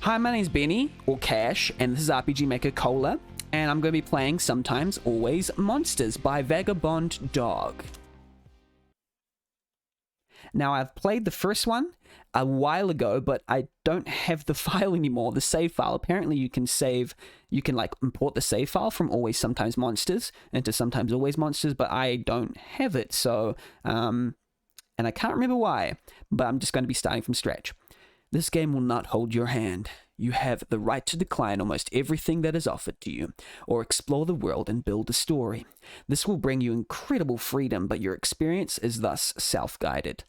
Hi, my name's Benny, or Cash, and this is RPG Maker Cola, and I'm going to be playing Sometimes Always Monsters by Vagabond Dog. Now, I've played the first one a while ago, but I don't have the file anymore, the save file. Apparently, you can import the save file from Always Sometimes Monsters into Sometimes Always Monsters, but I don't have it, so, and I can't remember why, but I'm just going to be starting from scratch. This game will not hold your hand. You have the right to decline almost everything that is offered to you, or explore the world and build a story. This will bring you incredible freedom, but your experience is thus self-guided.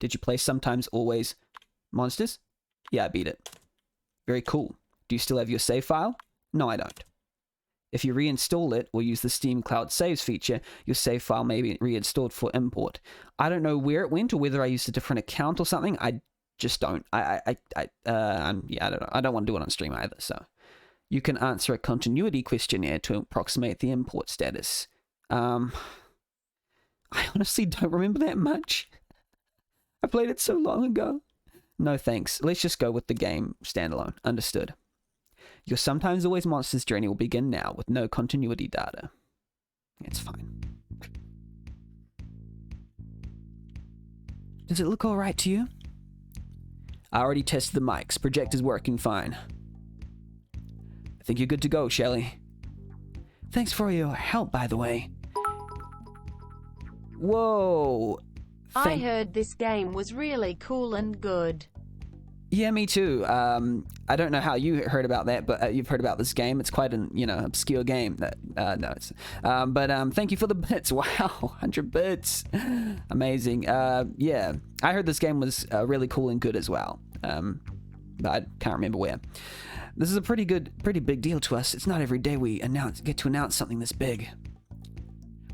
Did you play Sometimes Always Monsters? Yeah, I beat it. Very cool. Do you still have your save file? No, I don't. If you reinstall it or use the Steam Cloud Saves feature, your save file may be reinstalled for import. I don't know where it went or whether I used a different account or something. I just don't. I don't know. I don't want to do it on stream either. So you can answer a continuity questionnaire to approximate the import status. I honestly don't remember that much. I played it so long ago. No thanks. Let's just go with the game standalone. Understood. Your Sometimes Always Monsters journey will begin now with no continuity data. It's fine. Does it look alright to you? I already tested the mics. Projector's working fine. I think you're good to go, Shelly. Thanks for your help, by the way. Whoa. I heard this game was really cool and good. Yeah, me too. I don't know how you heard about that, but you've heard about this game. It's quite an, obscure game. Thank you for the bits. Wow, 100 bits. Amazing. Yeah, I heard this game was really cool and good as well. But I can't remember where. This is a pretty big deal to us. It's not every day we get to announce something this big.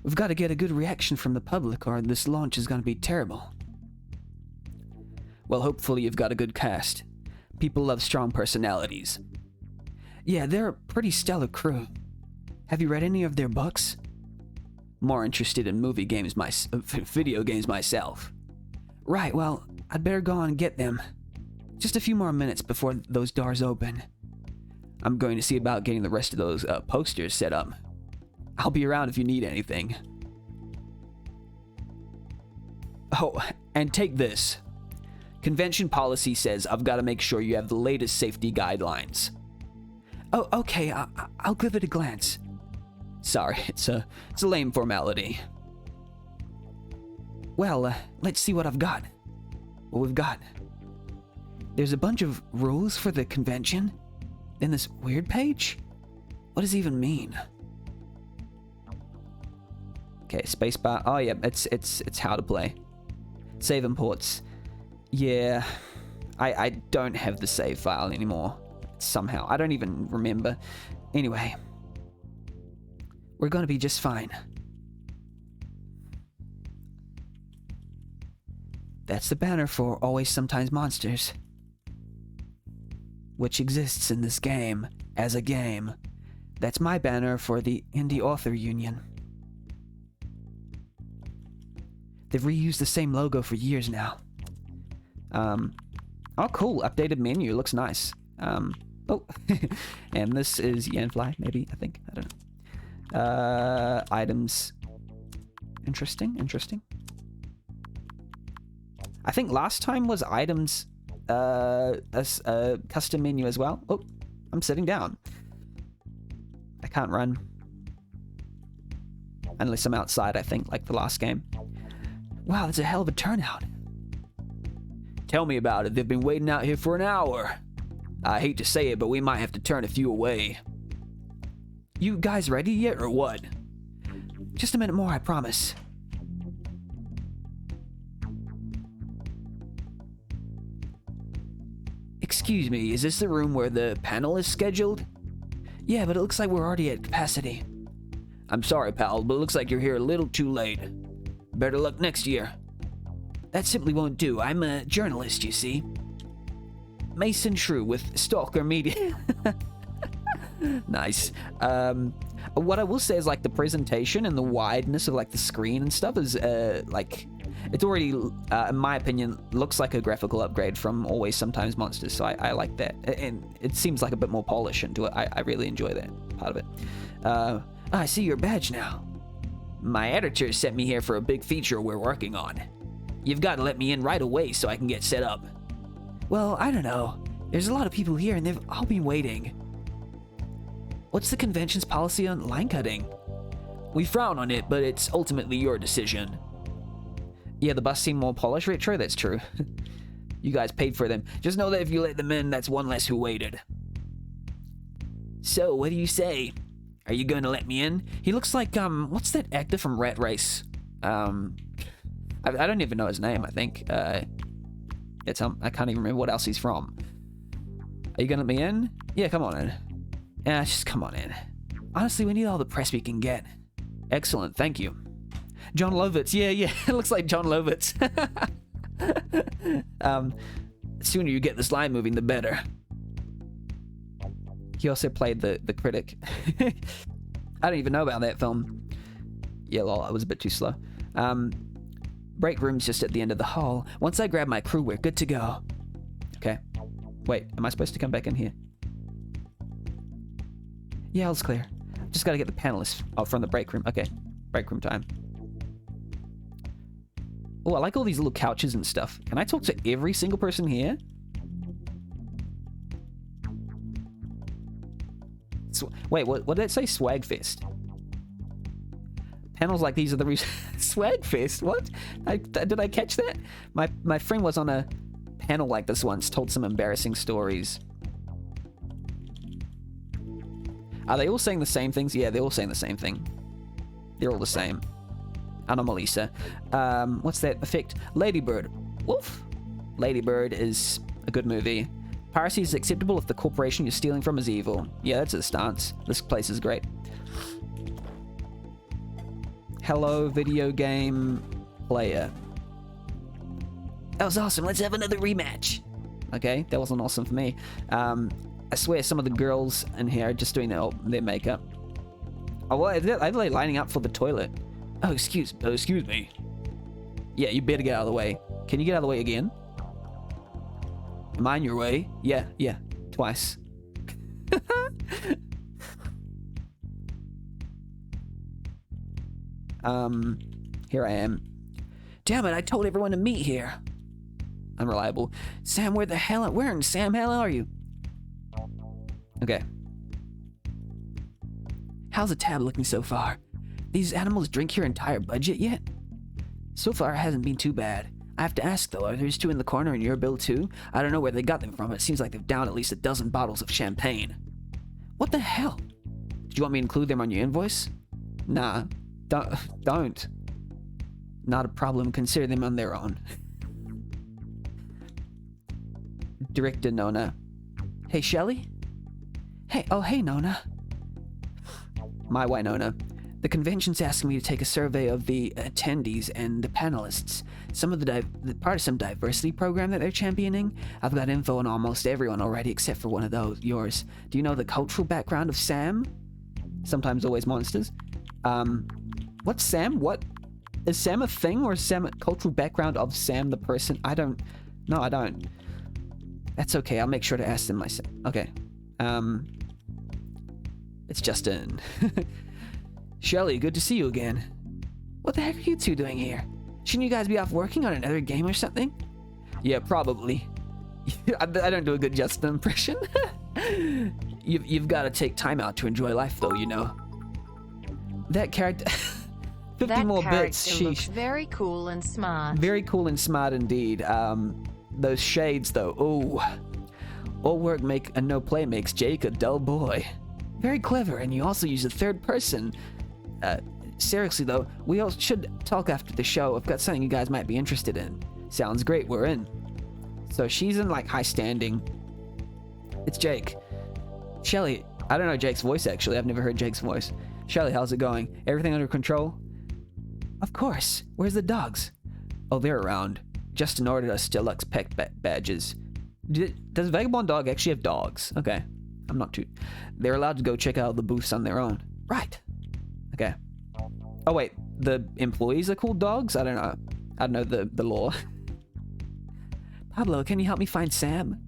We've got to get a good reaction from the public, or this launch is going to be terrible. Well, hopefully you've got a good cast. People love strong personalities. Yeah, they're a pretty stellar crew. Have you read any of their books? More interested in video games myself. Right, well, I'd better go on and get them. Just a few more minutes before those doors open. I'm going to see about getting the rest of those posters set up. I'll be around if you need anything. Oh, and take this. Convention policy says I've got to make sure you have the latest safety guidelines. Oh, okay, I'll give it a glance. Sorry, it's a lame formality. Well, let's see what I've got. What we've got. There's a bunch of rules for the convention. Then this weird page? What does it even mean? Okay, spacebar. Oh yeah, it's how to play. Save imports. Yeah, I don't have the save file anymore. Somehow. I don't even remember. Anyway. We're gonna be just fine. That's the banner for Always Sometimes Monsters. Which exists in this game as a game. That's my banner for the Indie Author Union. They've reused the same logo for years now. Oh cool, updated menu, looks nice. Oh, and this is Yanfly, maybe, I think, I don't know. Items, interesting. I think last time was items, a custom menu as well. Oh, I'm sitting down. I can't run. Unless I'm outside, I think, like the last game. Wow, that's a hell of a turnout. Tell me about it. They've been waiting out here for an hour. I hate to say it, but we might have to turn a few away. You guys ready yet, or what? Just a minute more, I promise. Excuse me, is this the room where the panel is scheduled? Yeah, but it looks like we're already at capacity. I'm sorry, pal, but it looks like you're here a little too late. Better luck next year. That simply won't do. I'm a journalist, you see. Mason Shrew with Stalker Media. Nice. What I will say is, like, the presentation and the wideness of, like, the screen and stuff is, like, it's already, in my opinion, looks like a graphical upgrade from Always Sometimes Monsters, so I like that. And it seems like a bit more polish into it. I really enjoy that part of it. I see your badge now. My editor sent me here for a big feature we're working on. You've got to let me in right away so I can get set up. Well, I don't know. There's a lot of people here and they've all been waiting. What's the convention's policy on line cutting? We frown on it, but it's ultimately your decision. Yeah, the bus seemed more polished, retro, that's true. You guys paid for them. Just know that if you let them in, that's one less who waited. So, what do you say? Are you going to let me in? He looks like, what's that actor from Rat Race? I don't even know his name, I think. I can't even remember what else he's from. Are you gonna let me in? Yeah, come on in. Yeah, just come on in. Honestly, we need all the press we can get. Excellent, thank you. John Lovitz, yeah, it looks like John Lovitz. The sooner you get this line moving, the better. He also played the critic. I don't even know about that film. Yeah, lol, I was a bit too slow. Break room's just at the end of the hall. Once I grab my crew, we're good to go. Okay. Wait, am I supposed to come back in here? Yeah, all's clear. Just gotta get the panelists from the break room. Okay, break room time. Oh, I like all these little couches and stuff. Can I talk to every single person here? Wait, what did it say? Swagfest. Panels like these are the reason. Swagfest? What? Did I catch that? My friend was on a panel like this once, told some embarrassing stories. Are they all saying the same things? Yeah, they're all saying the same thing. They're all the same. Anomalisa. What's that effect? Ladybird. Woof. Ladybird is a good movie. Piracy is acceptable if the corporation you're stealing from is evil. Yeah, that's a stance. This place is great. Hello, video game player. That was awesome. Let's have another rematch. Okay, that wasn't awesome for me. I swear some of the girls in here are just doing their makeup. Oh, well, are they lining up for the toilet? Oh, excuse me. Yeah, you better get out of the way. Can you get out of the way again? Am I in your way? Yeah, twice. Here I am. Damn it, I told everyone to meet here. Unreliable. Sam, where in Sam hell are you? Okay. How's the tab looking so far? These animals drink your entire budget yet? So far, it hasn't been too bad. I have to ask though, are these two in the corner in your bill too? I don't know where they got them from, but it seems like they've downed at least a dozen bottles of champagne. What the hell? Did you want me to include them on your invoice? Nah, don't. Not a problem, consider them on their own. Director Nona. Hey, Shelly? Hey, Nona. My Winona. The convention's asking me to take a survey of the attendees and the panelists. Part of some diversity program that they're championing. I've got info on almost everyone already except for one of yours. Do you know the cultural background of Sam? Sometimes Always Monsters. What's Sam? What? Is Sam a thing or is Sam a cultural background of Sam the person? I don't. That's okay, I'll make sure to ask them myself. Okay. It's Justin. Shelly, good to see you again. What the heck are you two doing here? Shouldn't you guys be off working on another game or something? Yeah, probably. I don't do a good Justin impression. You've got to take time out to enjoy life, though, you know. That character... 50 that more bits, character looks sheesh. very cool and smart. Very cool and smart indeed. Those shades, though, ooh. All work and no play makes Jake a dull boy. Very clever, and you also use a third person. Seriously though, we all should talk after the show. I've got something you guys might be interested in. Sounds great, we're in. So she's in like high standing. It's Jake. Shelly, I don't know Jake's voice actually. I've never heard Jake's voice. Shelly, how's it going? Everything under control? Of course. Where's the dogs? Oh, they're around. Justin ordered us deluxe pet badges. Does Vagabond dog actually have dogs? Okay. I'm not too... They're allowed to go check out the booths on their own. Right. Okay. Oh, wait. The employees are called dogs? I don't know. I don't know the law. Pablo, can you help me find Sam?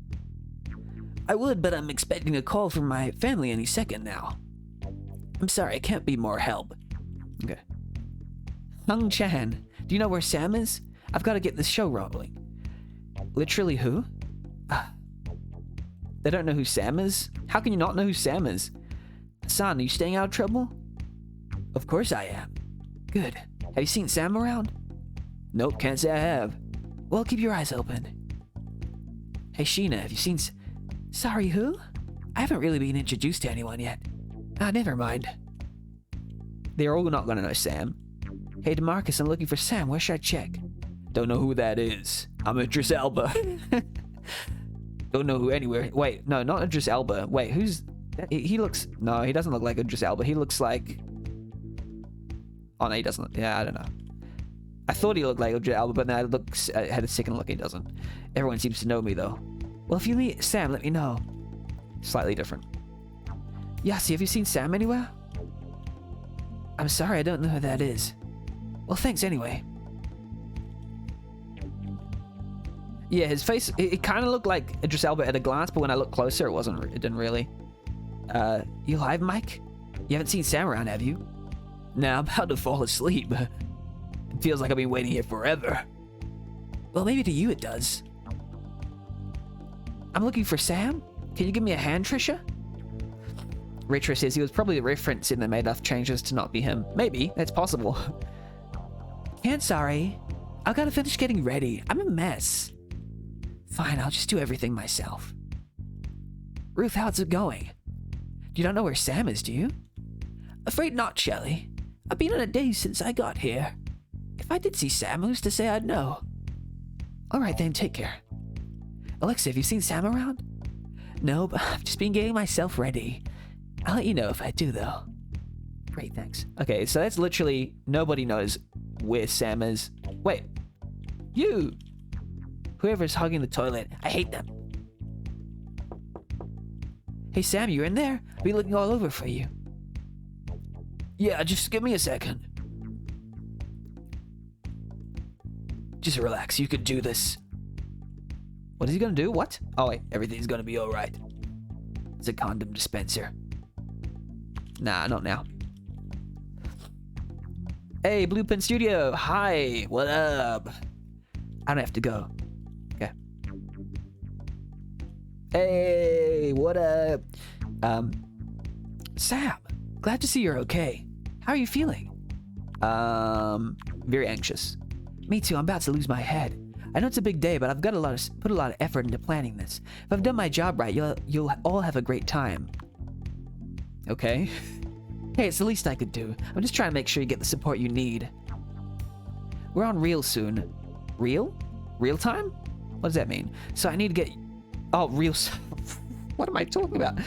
I would, but I'm expecting a call from my family any second now. I'm sorry, I can't be more help. Okay. Hung Chan, do you know where Sam is? I've got to get this show rolling. Literally who? They don't know who Sam is? How can you not know who Sam is? Son, are you staying out of trouble? Of course I am. Good. Have you seen Sam around? Nope, can't say I have. Well, keep your eyes open. Hey, Sheena, have you seen Sorry, who? I haven't really been introduced to anyone yet. Never mind. They're all not gonna know Sam. Hey, DeMarcus, I'm looking for Sam. Where should I check? Don't know who that is. I'm Idris Elba. Don't know who anywhere. Wait, no, not Idris Elba. Wait, who's... He looks... No, he doesn't look like Idris Elba. He looks like... Oh, no, he doesn't. Yeah, I don't know. I thought he looked like Idris Elba, but now I had a second look, he doesn't. Everyone seems to know me, though. Well, if you meet Sam, let me know. Slightly different. Yassi, have you seen Sam anywhere? I'm sorry, I don't know who that is. Well, thanks anyway. Yeah, his face, it kind of looked like Idris Elba at a glance, but when I looked closer, it didn't really. You live, Mike? You haven't seen Sam around, have you? Nah, I'm about to fall asleep. It feels like I've been waiting here forever. Well, maybe to you it does. I'm looking for Sam? Can you give me a hand, Trisha? Retro says he was probably the reference and they made enough changes to not be him. Maybe, that's possible. Can't, sorry. I've got to finish getting ready. I'm a mess. Fine, I'll just do everything myself. Ruth, how's it going? You don't know where Sam is, do you? Afraid not, Shelley. I've been on a daze since I got here. If I did see Sam, who's to say I'd know? Alright then, take care. Alexa, have you seen Sam around? No, but I've just been getting myself ready. I'll let you know if I do, though. Great, thanks. Okay, so that's literally... Nobody knows where Sam is. Wait. You! Whoever's hogging the toilet. I hate them. Hey, Sam, you in there? I've been looking all over for you. Yeah, just give me a second. Just relax, you can do this. What is he gonna do? What? Oh wait, everything's gonna be alright. It's a condom dispenser. Nah, not now. Hey, Blueprint Studio, hi, what up? I don't have to go. Okay. Hey, what up? Sam, glad to see you're okay. How are you feeling? Very anxious. Me too, I'm about to lose my head. I know it's a big day, but I've got put a lot of effort into planning this. If I've done my job right, you'll all have a great time. Okay. Hey, it's the least I could do. I'm just trying to make sure you get the support you need. We're on Reel soon. Reel? Real time? What does that mean? So I need to get... Oh, Reel... What am I talking about?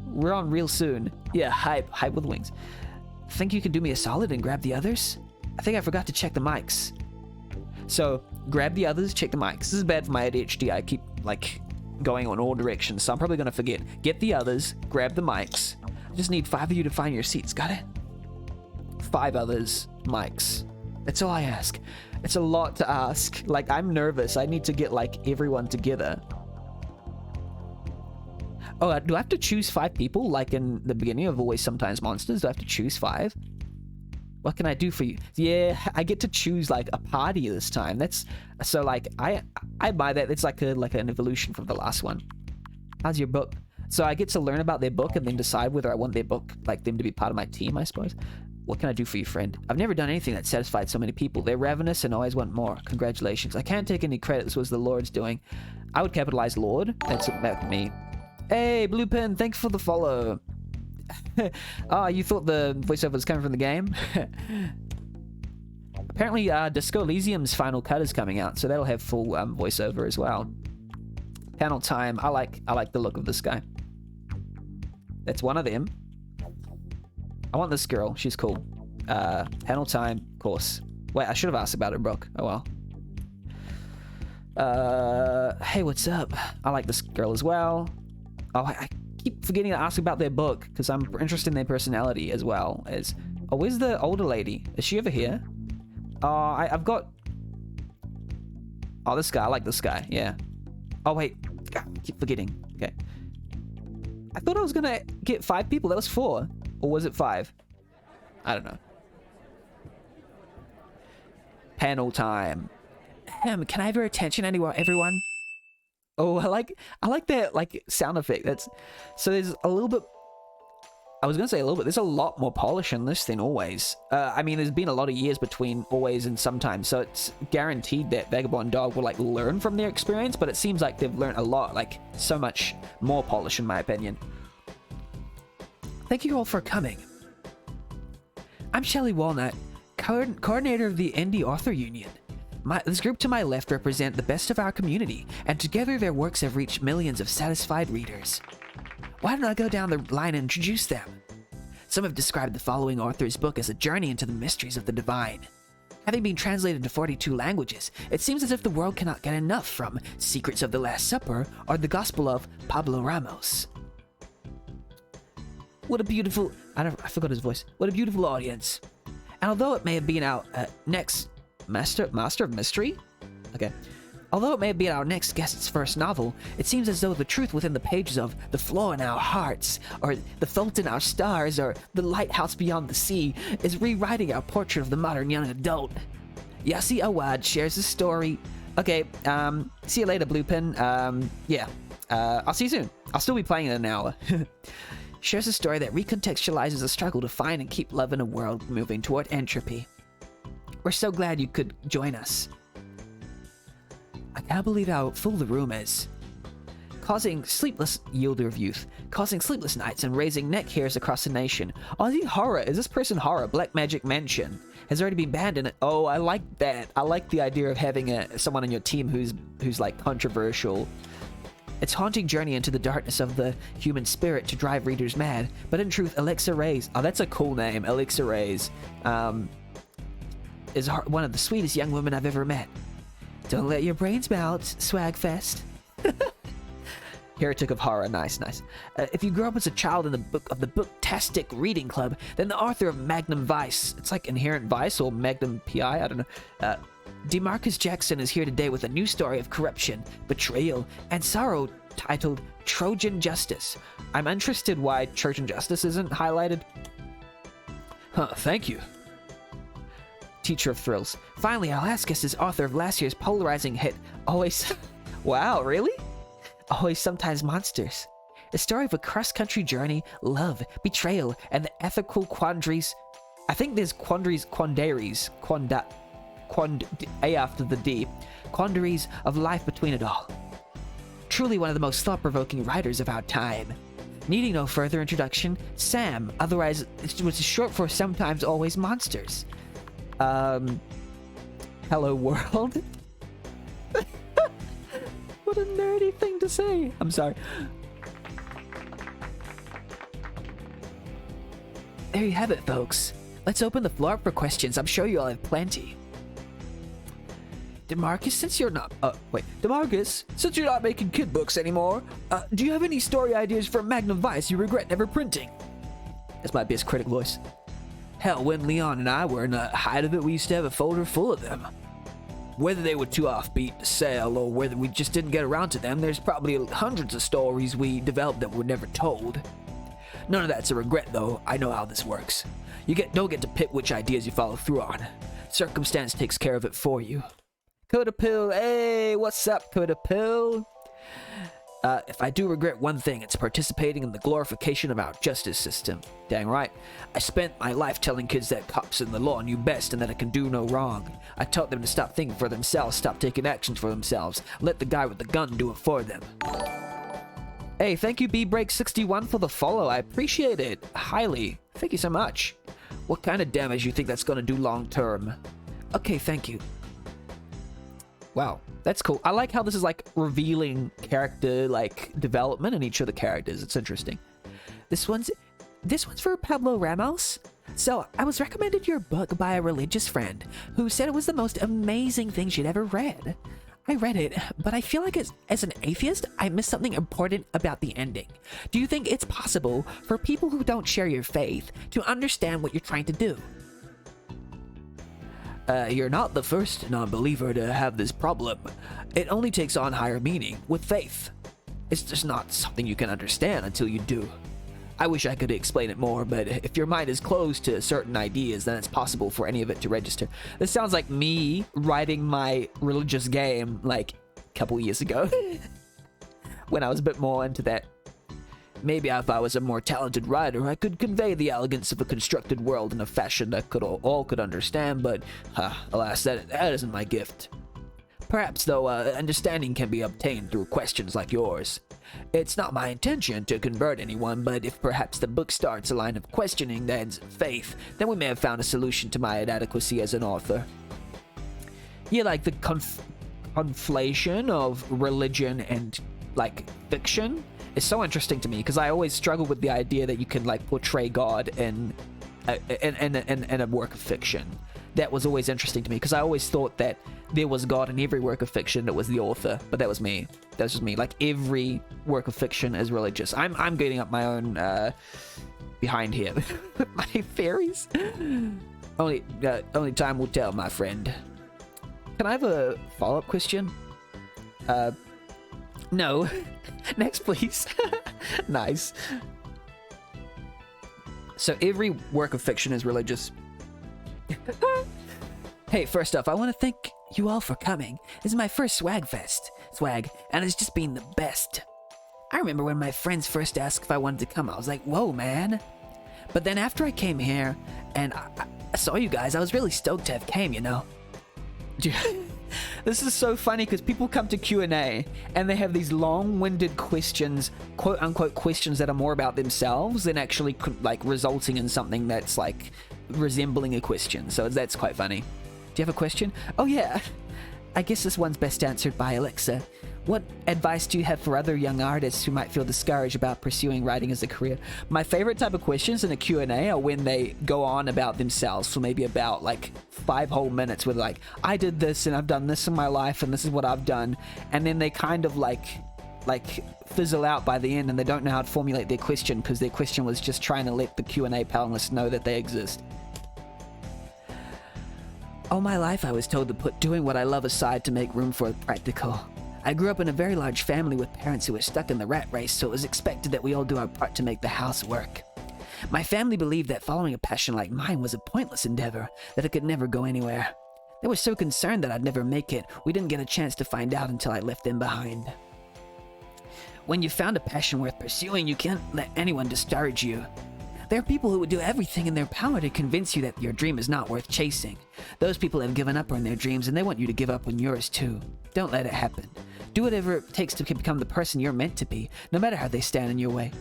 We're on Reel soon. Yeah, hype. Hype with wings. Think you can do me a solid and grab the others? I think I forgot to check the mics. So, grab the others, check the mics. This is bad for my ADHD. I keep, like, going on all directions, so I'm probably going to forget. Get the others, grab the mics. I just need 5 of you to find your seats. Got it? 5 others, mics. That's all I ask. It's a lot to ask. Like, I'm nervous. I need to get, like, everyone together. Oh, do I have to choose 5 people? Like in the beginning of Always Sometimes Monsters? Do I have to choose 5? What can I do for you? Yeah, I get to choose like a party this time. That's so like I buy that. It's like an evolution from the last one. How's your book? So I get to learn about their book and then decide whether I want their book, like them to be part of my team, I suppose. What can I do for you, friend? I've never done anything that satisfied so many people. They're ravenous and always want more. Congratulations. I can't take any credit. This was the Lord's doing. I would capitalize Lord. That's me. Hey, Blue Pen, thanks for the follow. Oh, you thought the voiceover was coming from the game? Apparently, Disco Elysium's final cut is coming out, so that'll have full voiceover as well. Panel time. I like the look of this guy. That's one of them. I want this girl. She's cool. Panel time, of course. Wait, I should have asked about it, Brooke. Oh well. Hey, what's up? I like this girl as well. Oh, I keep forgetting to ask about their book because I'm interested in their personality as well as... Oh, where's the older lady? Is she over here? I've got Oh, this guy. I like this guy. Yeah. Oh, wait. God, I keep forgetting. Okay. I thought I was gonna get 5 people. That was 4. Or was it 5? I don't know. Panel time. Can I have your attention, everyone? Oh, I like that like sound effect. That's so there's a little bit. I was gonna say a little bit. There's a lot more polish in this than always. I mean, there's been a lot of years between always and sometimes, so it's guaranteed that Vagabond Dog will like learn from their experience. But it seems like they've learned a lot, like so much more polish, in my opinion. Thank you all for coming. I'm Shelley Walnut, coordinator of the Indie Author Union. This group to my left represent the best of our community, and together their works have reached millions of satisfied readers. Why don't I go down the line and introduce them? Some have described the following author's book as a journey into the mysteries of the divine. Having been translated to 42 languages, it seems as if the world cannot get enough from Secrets of the Last Supper or the Gospel of Pablo Ramos. What a beautiful... I forgot his voice. What a beautiful audience. And although it may have been our next... Master of Mystery? Okay. Although it may be our next guest's first novel, it seems as though the truth within the pages of The Flaw in Our Hearts, or The Fault in Our Stars, or The Lighthouse Beyond the Sea is rewriting our portrait of the modern young adult. Yassi Awad shares the story. Okay, see you later, Bluepin. Yeah. I'll see you soon. I'll still be playing in an hour. Shares a story that recontextualizes the struggle to find and keep love in a world moving toward entropy. We're so glad you could join us. I can't believe how full the room is. Yielder of youth, causing sleepless nights and raising neck hairs across the nation. Aussie horror, is this person horror? Black Magic Mansion has already been banned in it. Oh, I like that. I like the idea of having someone on your team who's like controversial. Its haunting journey into the darkness of the human spirit to drive readers mad, but in truth, Alexa Reyes. Oh, that's a cool name, Alexa Reyes. Is one of the sweetest young women I've ever met. Don't let your brains melt, Swagfest. Heretic of Horror, nice. If you grew up as a child in the Booktastic Reading Club, then the author of Magnum Vice, it's like Inherent Vice or Magnum PI, I don't know. DeMarcus Jackson is here today with a new story of corruption, betrayal, and sorrow titled Trojan Justice. I'm interested why Trojan Justice isn't highlighted. Thank you. Teacher of Thrills. Finally, our last guest is author of last year's polarizing hit, Always... Wow, really? Always Sometimes Monsters. A story of a cross-country journey, love, betrayal, and the ethical quandaries. I think there's quandaries, A after the D. Quandaries of life between it all. Truly one of the most thought-provoking writers of our time. Needing no further introduction, Sam, otherwise it was short for Sometimes Always Monsters. Hello world. What a nerdy thing to say. I'm sorry. There you have it, folks. Let's open the floor up for questions. I'm sure you all have plenty. DeMarcus, since you're not... DeMarcus, since you're not making kid books anymore, do you have any story ideas for Magnum Vice you regret never printing? That's my best critic voice. Hell, when Leon and I were in the height of it, we used to have a folder full of them. Whether they were too offbeat to sell, or whether we just didn't get around to them, there's probably hundreds of stories we developed that were never told. None of that's a regret, though. I know how this works. You don't get to pick which ideas you follow through on. Circumstance takes care of it for you. Coda Pill, hey, what's up, Coda Pill? If I do regret one thing, it's participating in the glorification of our justice system. Dang right. I spent my life telling kids that cops and the law knew best and that it can do no wrong. I taught them to stop thinking for themselves, stop taking actions for themselves. Let the guy with the gun do it for them. Hey, thank you BBreak61 for the follow. I appreciate it highly. Thank you so much. What kind of damage you think that's gonna do long term? Okay, thank you. Wow, that's cool. I like how this is like revealing character like development in each of the characters. It's interesting. This one's for Pablo Ramos. So I was recommended your book by a religious friend who said it was the most amazing thing she'd ever read. I read it, but I feel like as an atheist, I missed something important about the ending. Do you think it's possible for people who don't share your faith to understand what you're trying to do? You're not the first non-believer to have this problem. It only takes on higher meaning with faith. It's just not something you can understand until you do. I wish I could explain it more, but if your mind is closed to certain ideas, then it's possible for any of it to register. This sounds like me writing my religious game, like, a couple years ago. When I was a bit more into that. Maybe if I was a more talented writer, I could convey the elegance of a constructed world in a fashion that all could understand, but, alas, that isn't my gift. Perhaps, though, understanding can be obtained through questions like yours. It's not my intention to convert anyone, but if perhaps the book starts a line of questioning that ends in faith, then we may have found a solution to my inadequacy as an author. Yeah, like the conflation of religion and, like, fiction is so interesting to me, because I always struggle with the idea that you can, like, portray God in a work of fiction. That was always interesting to me, because I always thought that there was God in every work of fiction that was the author, but that was me. That's just me. Like, every work of fiction is religious. I'm getting up my own behind here. My theories. Only time will tell, my friend. Can I have a follow-up question? No. Next, please. Nice. So every work of fiction is religious. Hey, first off, I want to thank you all for coming. This is my first swag, and it's just been the best. I remember when my friends first asked if I wanted to come, I was like, whoa, man. But then after I came here, and I saw you guys, I was really stoked to have came, you know? This is so funny, because people come to Q&A, and they have these long-winded questions, quote-unquote questions that are more about themselves than actually, like, resulting in something that's, like, resembling a question. So that's quite funny. Do you have a question? Oh, yeah. I guess this one's best answered by Alexa. What advice do you have for other young artists who might feel discouraged about pursuing writing as a career? My favorite type of questions in a Q&A are when they go on about themselves for maybe about, like, 5 whole minutes with, like, I did this and I've done this in my life and this is what I've done. And then they kind of, like fizzle out by the end, and they don't know how to formulate their question, because their question was just trying to let the Q&A panelists know that they exist. All my life I was told to put doing what I love aside to make room for the practical. I grew up in a very large family with parents who were stuck in the rat race, so it was expected that we all do our part to make the house work. My family believed that following a passion like mine was a pointless endeavor, that it could never go anywhere. They were so concerned that I'd never make it, we didn't get a chance to find out until I left them behind. When you've found a passion worth pursuing, you can't let anyone discourage you. There are people who would do everything in their power to convince you that your dream is not worth chasing. Those people have given up on their dreams, and they want you to give up on yours too. Don't let it happen. Do whatever it takes to become the person you're meant to be, no matter how they stand in your way.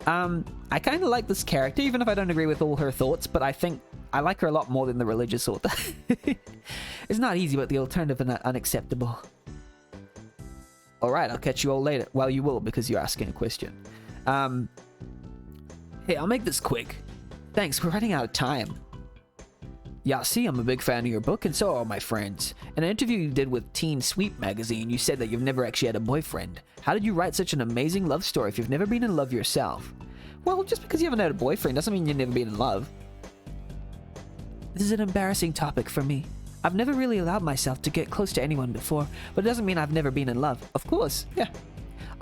I kind of like this character, even if I don't agree with all her thoughts, but I think I like her a lot more than the religious author. It's not easy, but the alternative is unacceptable. Alright, I'll catch you all later. Well, you will, because you're asking a question. Hey, I'll make this quick. Thanks, we're running out of time. Yeah, see, I'm a big fan of your book, and so are my friends. In an interview you did with Teen Sweep magazine, you said that you've never actually had a boyfriend. How did you write such an amazing love story if you've never been in love yourself? Well, just because you haven't had a boyfriend doesn't mean you've never been in love. This is an embarrassing topic for me. I've never really allowed myself to get close to anyone before, but it doesn't mean I've never been in love. Of course, yeah.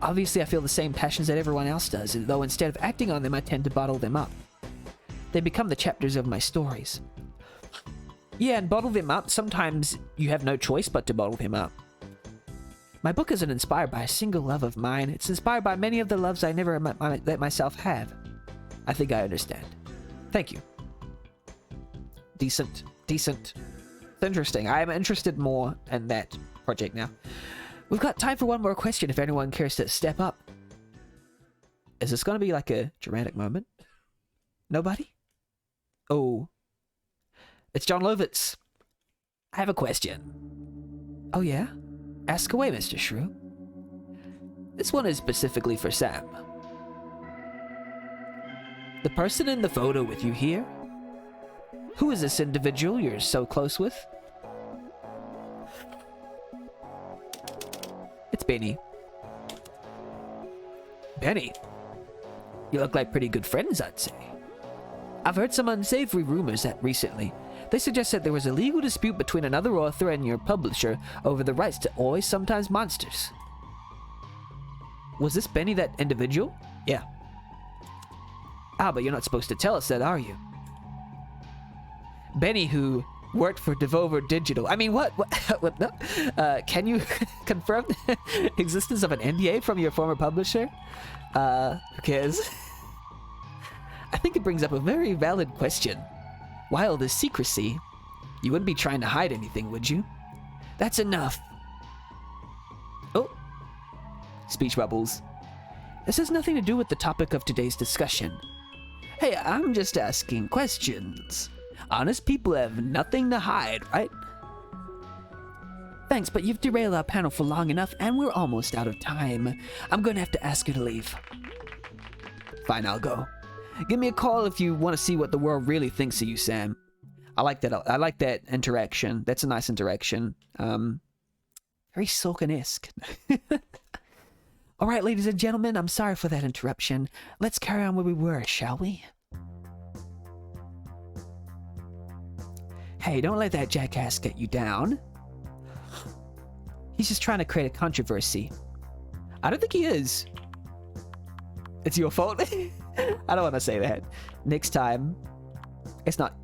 Obviously, I feel the same passions that everyone else does, though instead of acting on them, I tend to bottle them up. They become the chapters of my stories. Yeah, and bottle them up, sometimes you have no choice but to bottle them up. My book isn't inspired by a single love of mine. It's inspired by many of the loves I never let myself have. I think I understand. Thank you. Decent. It's interesting. I am interested more in that project now. We've got time for one more question if anyone cares to step up. Is this going to be like a dramatic moment? Nobody? Oh. It's John Lovitz. I have a question. Oh yeah? Ask away, Mr. Shrew. This one is specifically for Sam. The person in the photo with you here? Who is this individual you're so close with? It's Benny. Benny? You look like pretty good friends, I'd say. I've heard some unsavory rumors that recently They suggest that there was a legal dispute between another author and your publisher over the rights to Always Sometimes Monsters. Was this Benny that individual? Yeah. Ah, but you're not supposed to tell us that, are you? Benny, who worked for Devolver Digital. I mean, what? What no? Can you confirm the existence of an NDA from your former publisher? Who cares? I think it brings up a very valid question. Why all this secrecy? You wouldn't be trying to hide anything, would you? That's enough. Oh. Speech bubbles. This has nothing to do with the topic of today's discussion. Hey, I'm just asking questions. Honest people have nothing to hide, right? Thanks, but you've derailed our panel for long enough, and we're almost out of time. I'm gonna have to ask you to leave. Fine, I'll go. Give me a call if you want to see what the world really thinks of you, Sam. I like that. I like that interaction. That's a nice interaction. Very Sorkin-esque. All right, ladies and gentlemen, I'm sorry for that interruption. Let's carry on where we were, shall we? Hey, don't let that jackass get you down. He's just trying to create a controversy. I don't think he is. It's your fault. I don't want to say that. Next time, it's not.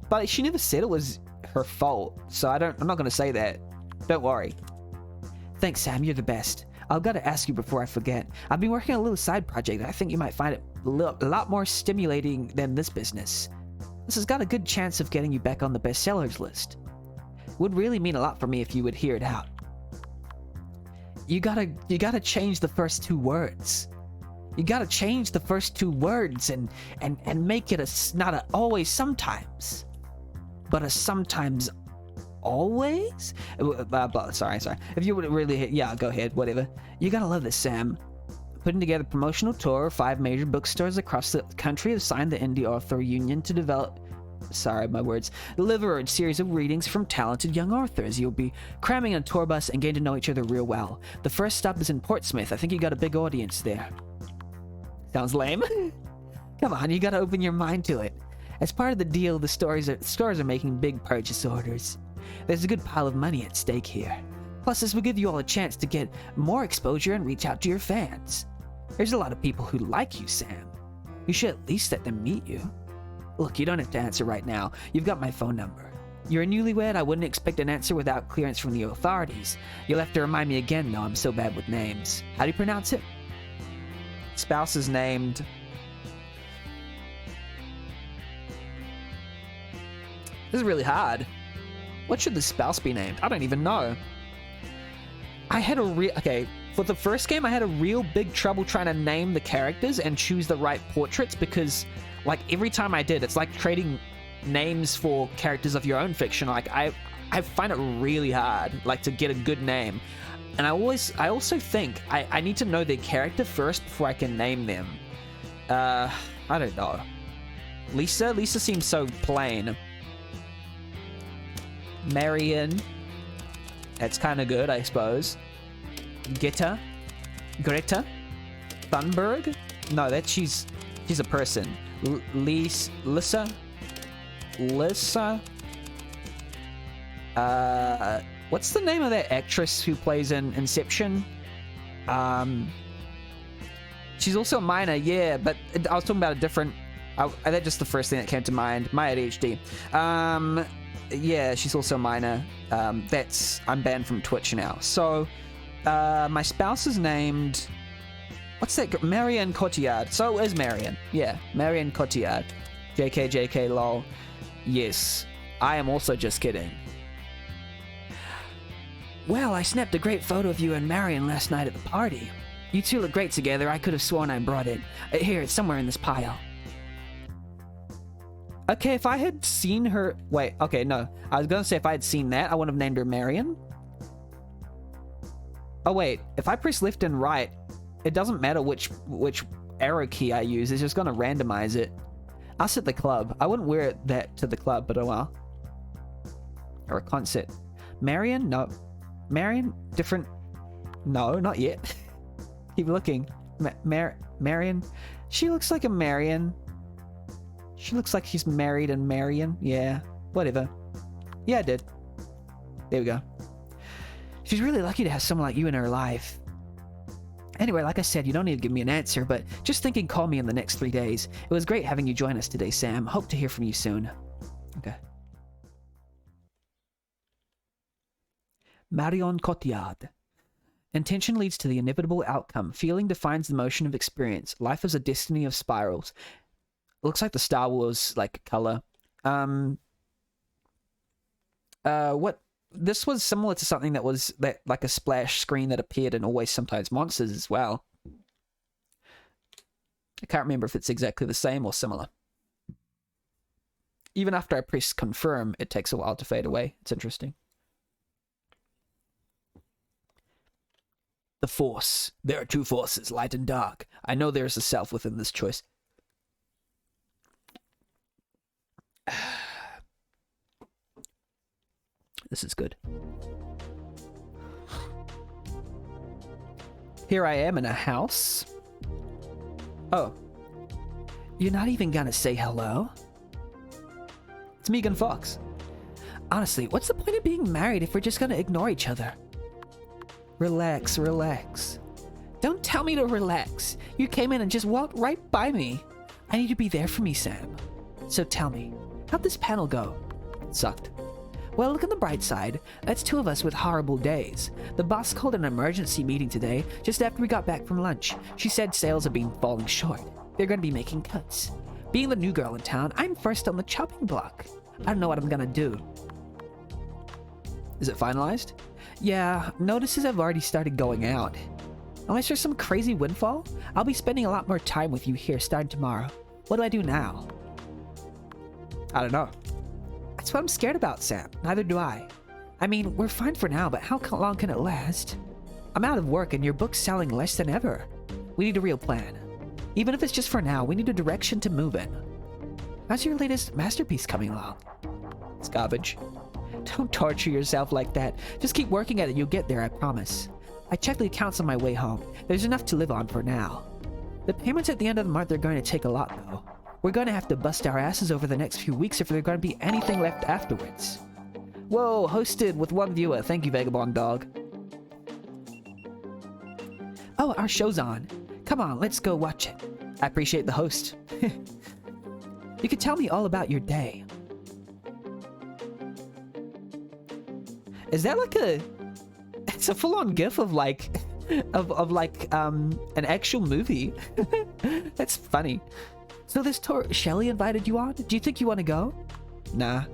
But she never said it was her fault, so I'm not going to say that. Don't worry. Thanks, Sam. You're the best. I've got to ask you before I forget. I've been working on a little side project. I think you might find it a lot more stimulating than this business. This has got a good chance of getting you back on the bestsellers list. Would really mean a lot for me if you would hear it out. You gotta change the first two words. You gotta change the first two words and make it not a always sometimes, but a sometimes always. Sorry. If you would really, yeah, go ahead, whatever. You gotta love this, Sam. Putting together a promotional tour, 5 major bookstores across the country have signed the Indie Author Union to deliver a series of readings from talented young authors. You'll be cramming on a tour bus and getting to know each other real well. The first stop is in Portsmouth. I think you got a big audience there. Sounds lame. Come on, you gotta open your mind to it. As part of the deal, the stores are making big purchase orders. There's a good pile of money at stake here. Plus, this will give you all a chance to get more exposure and reach out to your fans. There's a lot of people who like you, Sam. You should at least let them meet you. Look, you don't have to answer right now. You've got my phone number. You're a newlywed. I wouldn't expect an answer without clearance from the authorities. You'll have to remind me again, though. I'm so bad with names. How do you pronounce it? Spouse is named... This is really hard. What should the spouse be named? I don't even know. For the first game, I had a real big trouble trying to name the characters and choose the right portraits because, like, every time I did, it's like trading names for characters of your own fiction. Like, I find it really hard, like, to get a good name. And I also think I need to know their character first before I can name them. I don't know. Lisa seems so plain. Marion. That's kind of good, I suppose. Greta. Thunberg? No, she's a person. Lissa. What's the name of that actress who plays in Inception? She's also a minor, yeah, but I was talking about a different... that's just the first thing that came to mind. My ADHD. Yeah, she's also a minor. I'm banned from Twitch now. So, my spouse is named... What's that? Marion Cotillard. So is Marion. Yeah, Marion Cotillard. JK, lol. Yes, I am also just kidding. Well, I snapped a great photo of you and Marion last night at the party. You two look great together. I could have sworn I brought it. Here, it's somewhere in this pile. Okay, if I had seen her... Wait, okay, no. I was gonna say if I had seen that, I would have named her Marion. Oh, wait. If I press left and right, it doesn't matter which arrow key I use. It's just gonna randomize it. Us at the club. I wouldn't wear that to the club, but oh well. Or a concert. Marion? No. Marion? Different... No, not yet. Keep looking. Marion? She looks like a Marion. She looks like she's married and marrying. Yeah, whatever. Yeah, I did. There we go. She's really lucky to have someone like you in her life. Anyway, like I said, you don't need to give me an answer, but just thinking, call me in the next 3 days. It was great having you join us today, Sam. Hope to hear from you soon. Okay. Marion Cotillard. Intention leads to the inevitable outcome. Feeling defines the motion of experience. Life is a destiny of spirals. Looks like the Star Wars, like, color. What? This was similar to something that was like a splash screen that appeared in Always Sometimes Monsters as well. I can't remember if it's exactly the same or similar. Even after I press confirm, it takes a while to fade away. It's interesting. The Force. There are two forces, light and dark. I know there is a self within this choice. This is good. Here I am in a house. Oh. You're not even gonna say hello? It's Megan Fox. Honestly, what's the point of being married if we're just gonna ignore each other? Relax, relax. Don't tell me to relax. You came in and just walked right by me. I need to be there for me, Sam. So tell me, how'd this panel go? It sucked. Well, look on the bright side. That's two of us with horrible days. The boss called an emergency meeting today, just after we got back from lunch. She said sales have been falling short. They're going to be making cuts. Being the new girl in town, I'm first on the chopping block. I don't know what I'm going to do. Is it finalized? Yeah, notices have already started going out. Unless there's some crazy windfall, I'll be spending a lot more time with you here starting tomorrow. What do I do now? I don't know. That's what I'm scared about, Sam. Neither do I. I mean, we're fine for now, but how long can it last? I'm out of work and your book's selling less than ever. We need a real plan. Even if it's just for now, we need a direction to move in. How's your latest masterpiece coming along? It's garbage. Don't torture yourself like that. Just keep working at it. You'll get there, I promise. I checked the accounts on my way home. There's enough to live on for now. The payments at the end of the month are going to take a lot, though. We're going to have to bust our asses over the next few weeks if there's going to be anything left afterwards. Whoa, hosted with 1 viewer. Thank you, Vagabond Dog. Oh, our show's on. Come on, let's go watch it. I appreciate the host. You could tell me all about your day. Is that like a... It's a full-on gif of like... of like, an actual movie. That's funny. So this tour Shelly invited you on? Do you think you want to go? Nah.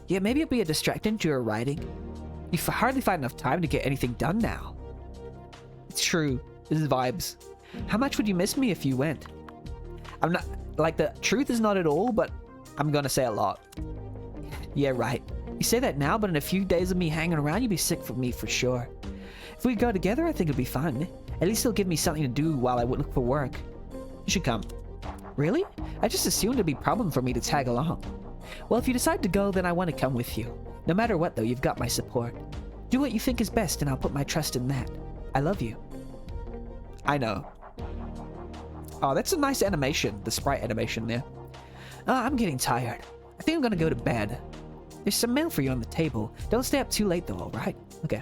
Yeah, maybe it'll be a distraction to your writing. You hardly find enough time to get anything done now. It's true. This is vibes. How much would you miss me if you went? I'm not... Like, the truth is not at all, but I'm gonna say a lot. Yeah, right. You say that now, but in a few days of me hanging around, you'd be sick for me for sure. If we go together, I think it'd be fun. At least it'll give me something to do while I would look for work. You should come. Really? I just assumed it'd be a problem for me to tag along. Well, if you decide to go, then I want to come with you. No matter what, though, you've got my support. Do what you think is best, and I'll put my trust in that. I love you. I know. Oh, that's a nice animation. The sprite animation there. Oh, I'm getting tired. I think I'm gonna go to bed. There's some mail for you on the table. Don't stay up too late, though, alright? Okay.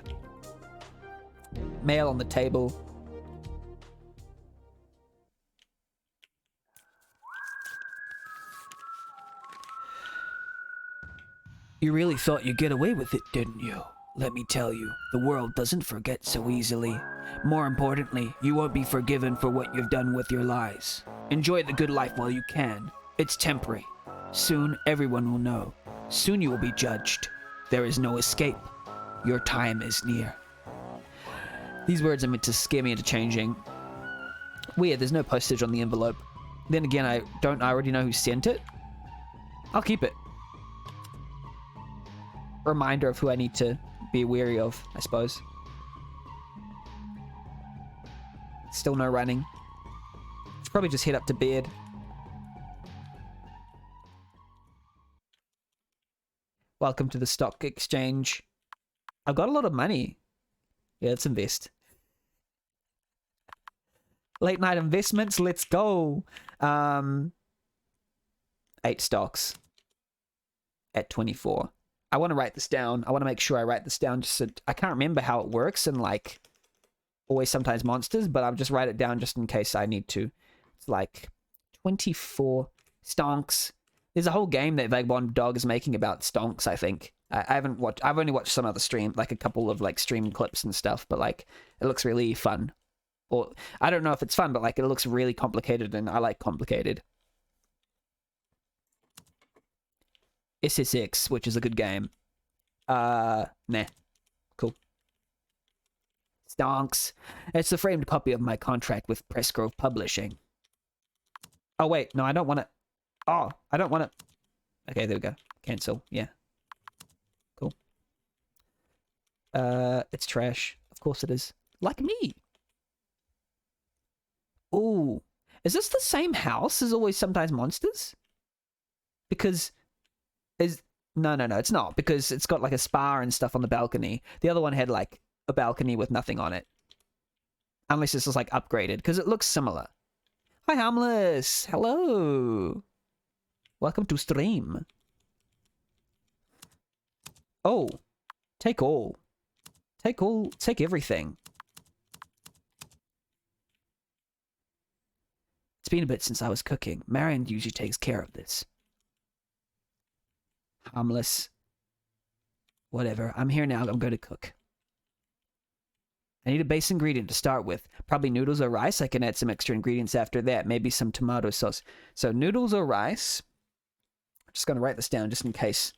Mail on the table. You really thought you'd get away with it, didn't you? Let me tell you, the world doesn't forget so easily. More importantly, you won't be forgiven for what you've done with your lies. Enjoy the good life while you can. It's temporary. Soon, everyone will know. Soon you will be judged. There is no escape. Your time is near. These words are meant to scare me into changing. Weird, there's no postage on the envelope. Then again, I already know who sent it? I'll keep it. Reminder of who I need to be wary of, I suppose. Still no running. Should probably just head up to bed. Welcome to the stock exchange. I've got a lot of money. Yeah, let's invest. Late night investments, let's go. 8 stocks at 24. I want to write this down. I want to make sure I write this down. Just so I can't remember how it works and like always sometimes monsters, but I'll just write it down just in case I need to. It's like 24 stonks. There's a whole game that Vagabond Dog is making about stonks, I think. I haven't watched, I've only watched some other stream, like a couple of like stream clips and stuff, but like it looks really fun. Or I don't know if it's fun, but like it looks really complicated and I like complicated. SSX, which is a good game. Nah. Cool. Stonks. It's the framed copy of my contract with Pressgrove Publishing. Oh, wait. No, I don't want to... Oh, I don't want to... Okay, there we go. Cancel. Yeah. Cool. It's trash. Of course it is. Like me. Ooh. Is this the same house as Always Sometimes Monsters? Because... No, it's not, because it's got like a spa and stuff on the balcony. The other one had like a balcony with nothing on it. Unless this is like upgraded, because it looks similar. Hi, Harmless. Hello. Welcome to stream. Oh, take all. Take all, take everything. It's been a bit since I was cooking. Marion usually takes care of this. Harmless. Whatever. I'm here now. I'm going to cook. I need a base ingredient to start with. Probably noodles or rice. I can add some extra ingredients after that. Maybe some tomato sauce. So noodles or rice. I'm just going to write this down just in case.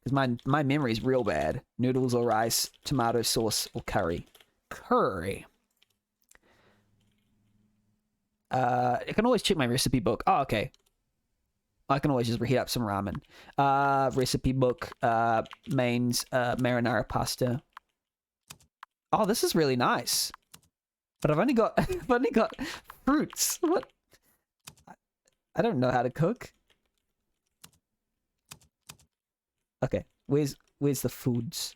Because my memory is real bad. Noodles or rice, tomato sauce, or curry. Curry. I can always check my recipe book. Oh, okay. I can always just reheat up some ramen. Recipe book, mains, marinara pasta. Oh, this is really nice. But I've only got fruits. What? I don't know how to cook. Okay, where's the foods?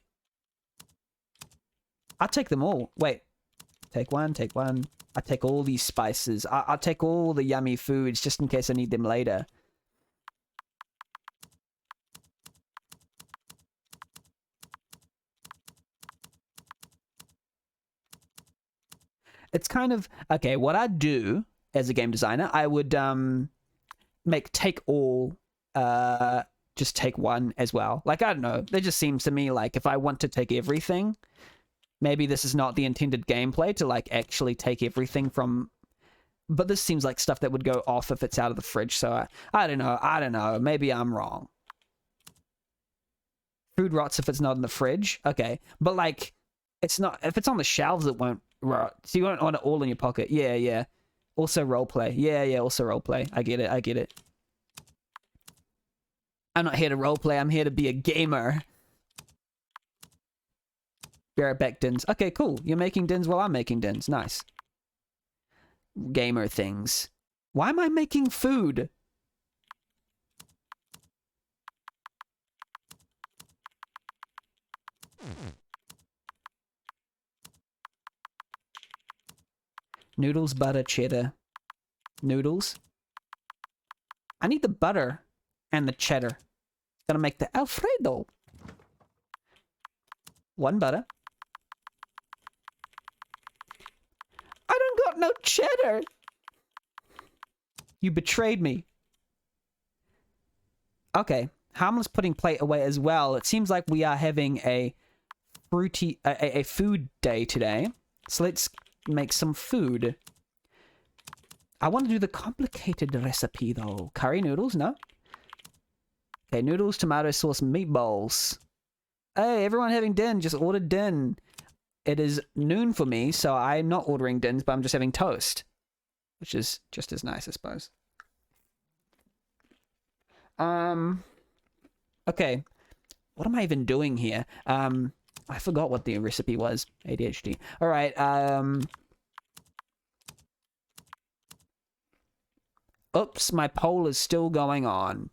I'll take them all. Wait. Take one, take one. I take all these spices. I'll take all the yummy foods just in case I need them later. It's kind of... Okay, what I'd do as a game designer, I would make take all, just take one as well. Like, I don't know. It just seems to me like if I want to take everything, maybe this is not the intended gameplay to, like, actually take everything from... But this seems like stuff that would go off if it's out of the fridge, so I don't know. I don't know. Maybe I'm wrong. Food rots if it's not in the fridge. Okay. But, like, it's not... If it's on the shelves, it won't... Right. So you won't want it all in your pocket. Yeah, yeah. Also roleplay. Yeah, also roleplay. I get it. I'm not here to roleplay. I'm here to be a gamer. Be right back, Dins. Okay, cool. You're making Dins while I'm making Dins. Nice. Gamer things. Why am I making food? Noodles, butter, cheddar. Noodles. I need the butter and the cheddar. Gonna make the Alfredo. One butter. I don't got no cheddar. You betrayed me. Okay. Harmless putting plate away as well. It seems like we are having a fruity, a food day today. So let's make some food. I want to do the complicated recipe though. Curry noodles, no? Okay, noodles, tomato sauce, meatballs. Hey, everyone having din. Just ordered din. It is noon for me, so I'm not ordering dins, but I'm just having toast. Which is just as nice, I suppose. Okay. What am I even doing here? I forgot what the recipe was. ADHD. Alright, oops, my poll is still going on.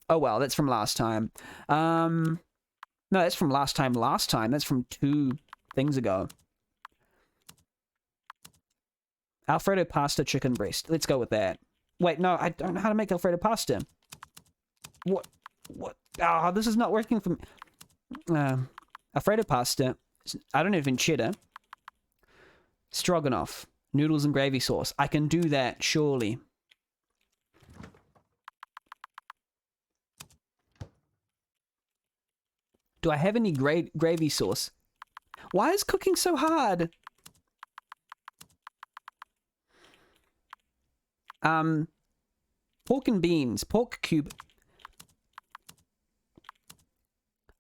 Oh well, that's from last time. No, that's from last time. That's from 2 things ago. Alfredo pasta chicken breast. Let's go with that. Wait, no, I don't know how to make Alfredo pasta. What? What? Ah, this is not working for me. Alfredo pasta. I don't even cheddar. Stroganoff. Noodles and gravy sauce. I can do that, surely. Do I have any gravy sauce? Why is cooking so hard? Pork and beans. Pork cube.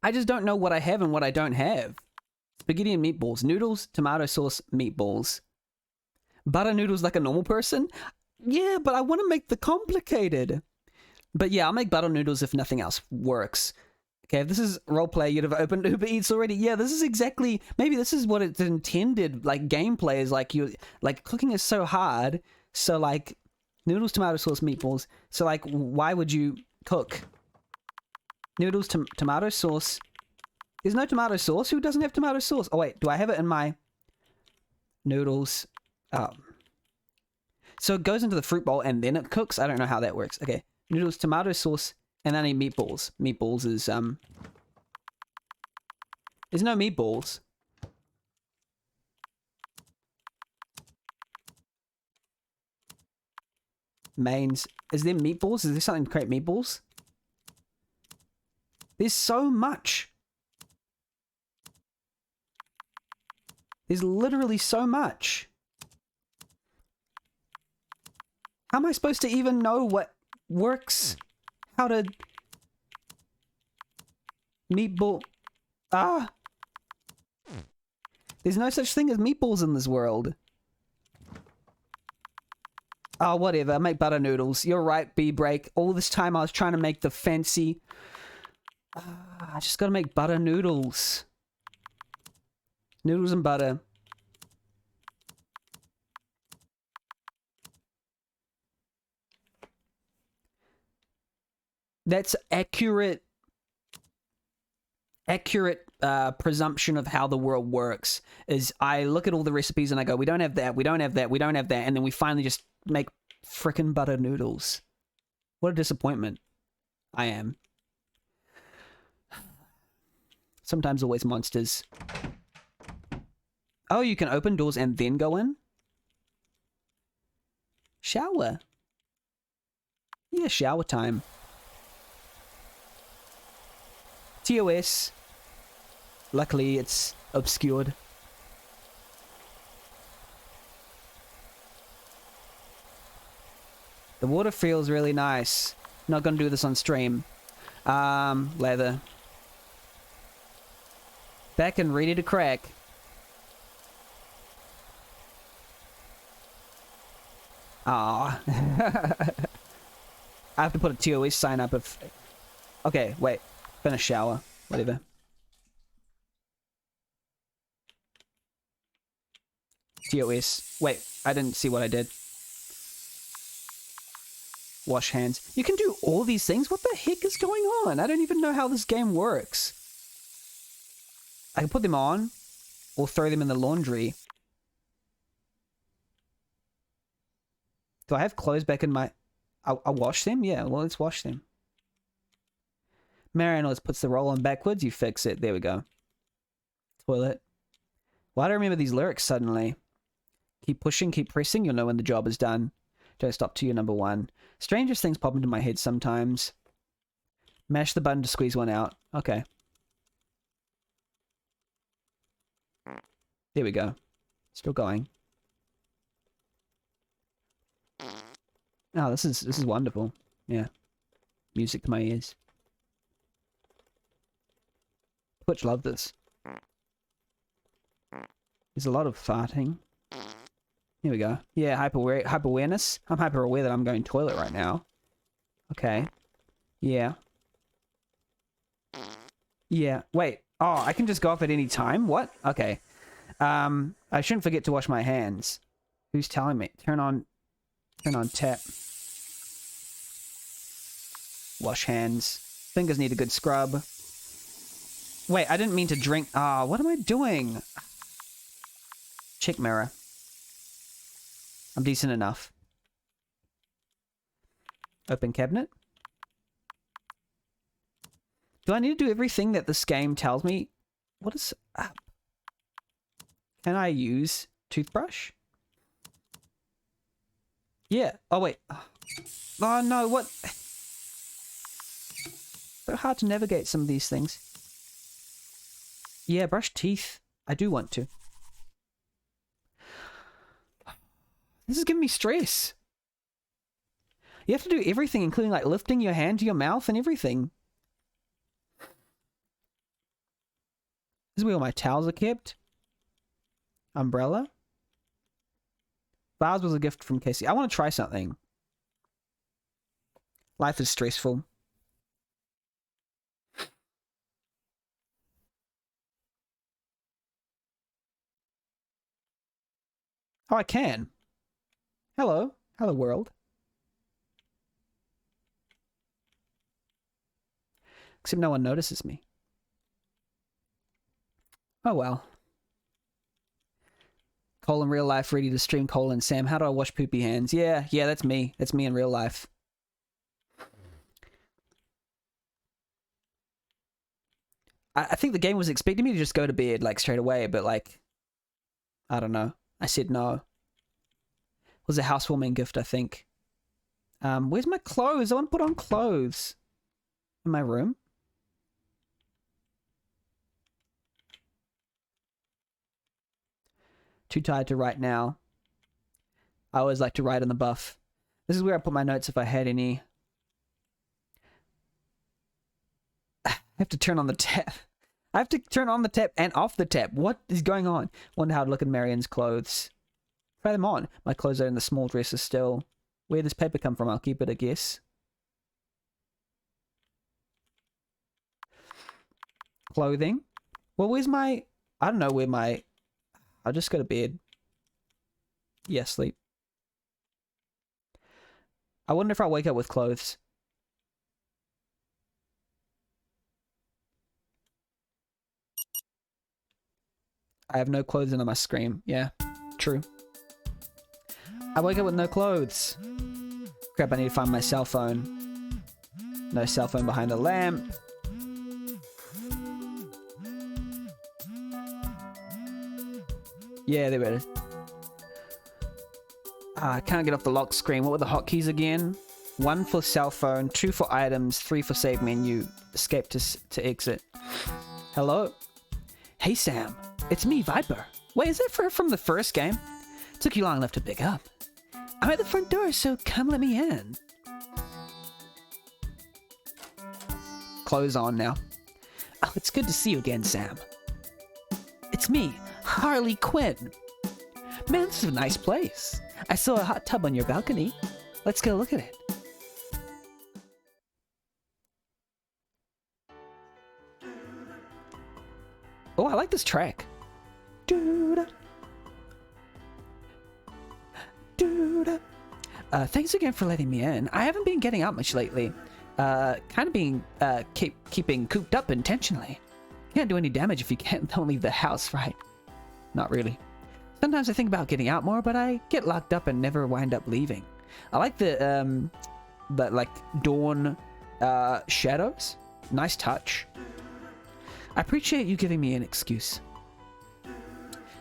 I just don't know what I have and what I don't have. Spaghetti and meatballs. Noodles, tomato sauce, meatballs. Butter noodles like a normal person? Yeah, but I want to make the complicated. But yeah, I'll make butter noodles if nothing else works. Okay, if this is roleplay, you'd have opened Uber Eats already. Yeah, this is exactly... Maybe this is what it's intended. Like, gameplay is like... Like, cooking is so hard. So, like, noodles, tomato sauce, meatballs. So, like, why would you cook? Noodles, tomato sauce. There's no tomato sauce? Who doesn't have tomato sauce? Oh, wait. Do I have it in my... Noodles... So it goes into the fruit bowl and then it cooks? I don't know how that works. Okay. Noodles, tomato sauce... And then I need meatballs. Meatballs is, There's no meatballs. Mains. Is there meatballs? Is there something to create meatballs? There's so much. There's literally so much. How am I supposed to even know what works? How to... Meatball... Ah! There's no such thing as meatballs in this world. Oh, whatever. Make butter noodles. You're right, B-Break. All this time I was trying to make the fancy... I just gotta make butter noodles. Noodles and butter. That's accurate presumption of how the world works. Is I look at all the recipes and I go, we don't have that, we don't have that, we don't have that, and then we finally just make frickin' butter noodles. What a disappointment I am. Sometimes always monsters. Oh, you can open doors and then go in? Shower. Yeah, shower time. TOS. Luckily, it's obscured. The water feels really nice. Not gonna do this on stream. Leather. Back and ready to crack. Ah. I have to put a TOS sign up if... Okay, wait. Finish shower. Whatever. TOS. Wait, I didn't see what I did. Wash hands. You can do all these things? What the heck is going on? I don't even know how this game works. I can put them on, or throw them in the laundry. Do I have clothes back in my... I'll wash them? Yeah, well, let's wash them. Marinos puts the roll on backwards. You fix it. There we go. Toilet. Why do I remember these lyrics suddenly? Keep pushing, keep pressing. You'll know when the job is done. Don't stop till you're number one. Strangest things pop into my head sometimes. Mash the button to squeeze one out. Okay. There we go. Still going. Oh, this is wonderful. Yeah. Music to my ears. Twitch love this. There's a lot of farting. Here we go. Yeah, hyper-awareness. I'm hyper-aware that I'm going toilet right now. Okay. Yeah. Yeah. Wait. Oh, I can just go off at any time? What? Okay. I shouldn't forget to wash my hands. Who's telling me? Turn on tap. Wash hands. Fingers need a good scrub. Wait, I didn't mean to drink. Ah, what am I doing? Check mirror. I'm decent enough. Open cabinet. Do I need to do everything that this game tells me? What is up? Can I use toothbrush? Yeah. Oh, wait. Oh, no. What? So hard to navigate some of these things. Yeah, brush teeth. I do want to. This is giving me stress. You have to do everything, including like lifting your hand to your mouth and everything. This is where all my towels are kept. Umbrella. Vase was a gift from Casey. I want to try something. Life is stressful. Oh, I can. Hello. Hello, world. Except no one notices me. Oh, well. Cole in real life, ready to stream Cole and Sam. How do I wash poopy hands? Yeah, that's me. That's me in real life. I think the game was expecting me to just go to bed, like, straight away, but, like, I don't know. I said no. It was a housewarming gift, I think. Where's my clothes? I want to put on clothes. In my room? Too tired to write now. I always like to write on the buff. This is where I put my notes if I had any. I have to turn on the tap. I have to turn on the tap and off the tap. What is going on? Wonder how to look at Marian's clothes. Try them on. My clothes are in the small dresses still. Where does paper come from? I'll keep it, I guess. Clothing. Well, where's my... I don't know where my... I'll just go to bed. Yeah, sleep. I wonder if I'll wake up with clothes. I have no clothes in on my screen. Yeah, true. I wake up with no clothes. Crap, I need to find my cell phone. No cell phone behind the lamp. Yeah, there it is. I can't get off the lock screen. What were the hotkeys again? 1 for cell phone, 2 for items, 3 for save menu, escape to exit. Hello? Hey Sam, it's me, Viper. Wait, is that from the first game? Took you long enough to pick up. I'm at the front door, so come let me in. Clothes on now. Oh, it's good to see you again, Sam. It's me, Harley Quinn. Man, this is a nice place. I saw a hot tub on your balcony. Let's go look at it. Oh, I like this track. Thanks again for letting me in. I haven't been getting out much lately. Kind of being keeping cooped up intentionally. Can't do any damage if you don't leave the house, right? Not really. Sometimes I think about getting out more, but I get locked up and never wind up leaving. I like the like dawn shadows. Nice touch. I appreciate you giving me an excuse.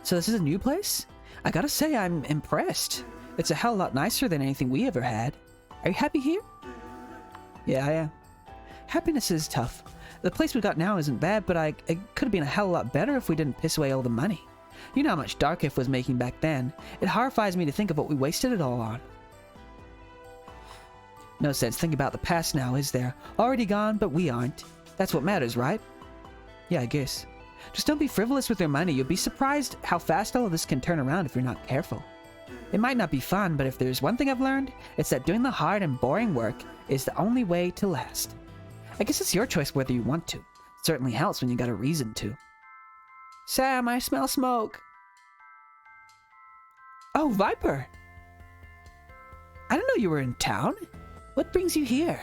So this is a new place? I gotta say I'm impressed. It's a hell of a lot nicer than anything we ever had. Are you happy here? Yeah, I am. Happiness is tough. The place we got now isn't bad, but it could have been a hell of a lot better if we didn't piss away all the money. You know how much Darkiff was making back then. It horrifies me to think of what we wasted it all on. No sense thinking about the past now, is there? Already gone, but we aren't. That's what matters, right? Yeah, I guess. Just don't be frivolous with your money. You'll be surprised how fast all of this can turn around if you're not careful. It might not be fun, but if there's one thing I've learned, it's that doing the hard and boring work is the only way to last. I guess it's your choice whether you want to. It certainly helps when you got a reason to. Sam, I smell smoke. Oh, Viper. I didn't know you were in town. What brings you here?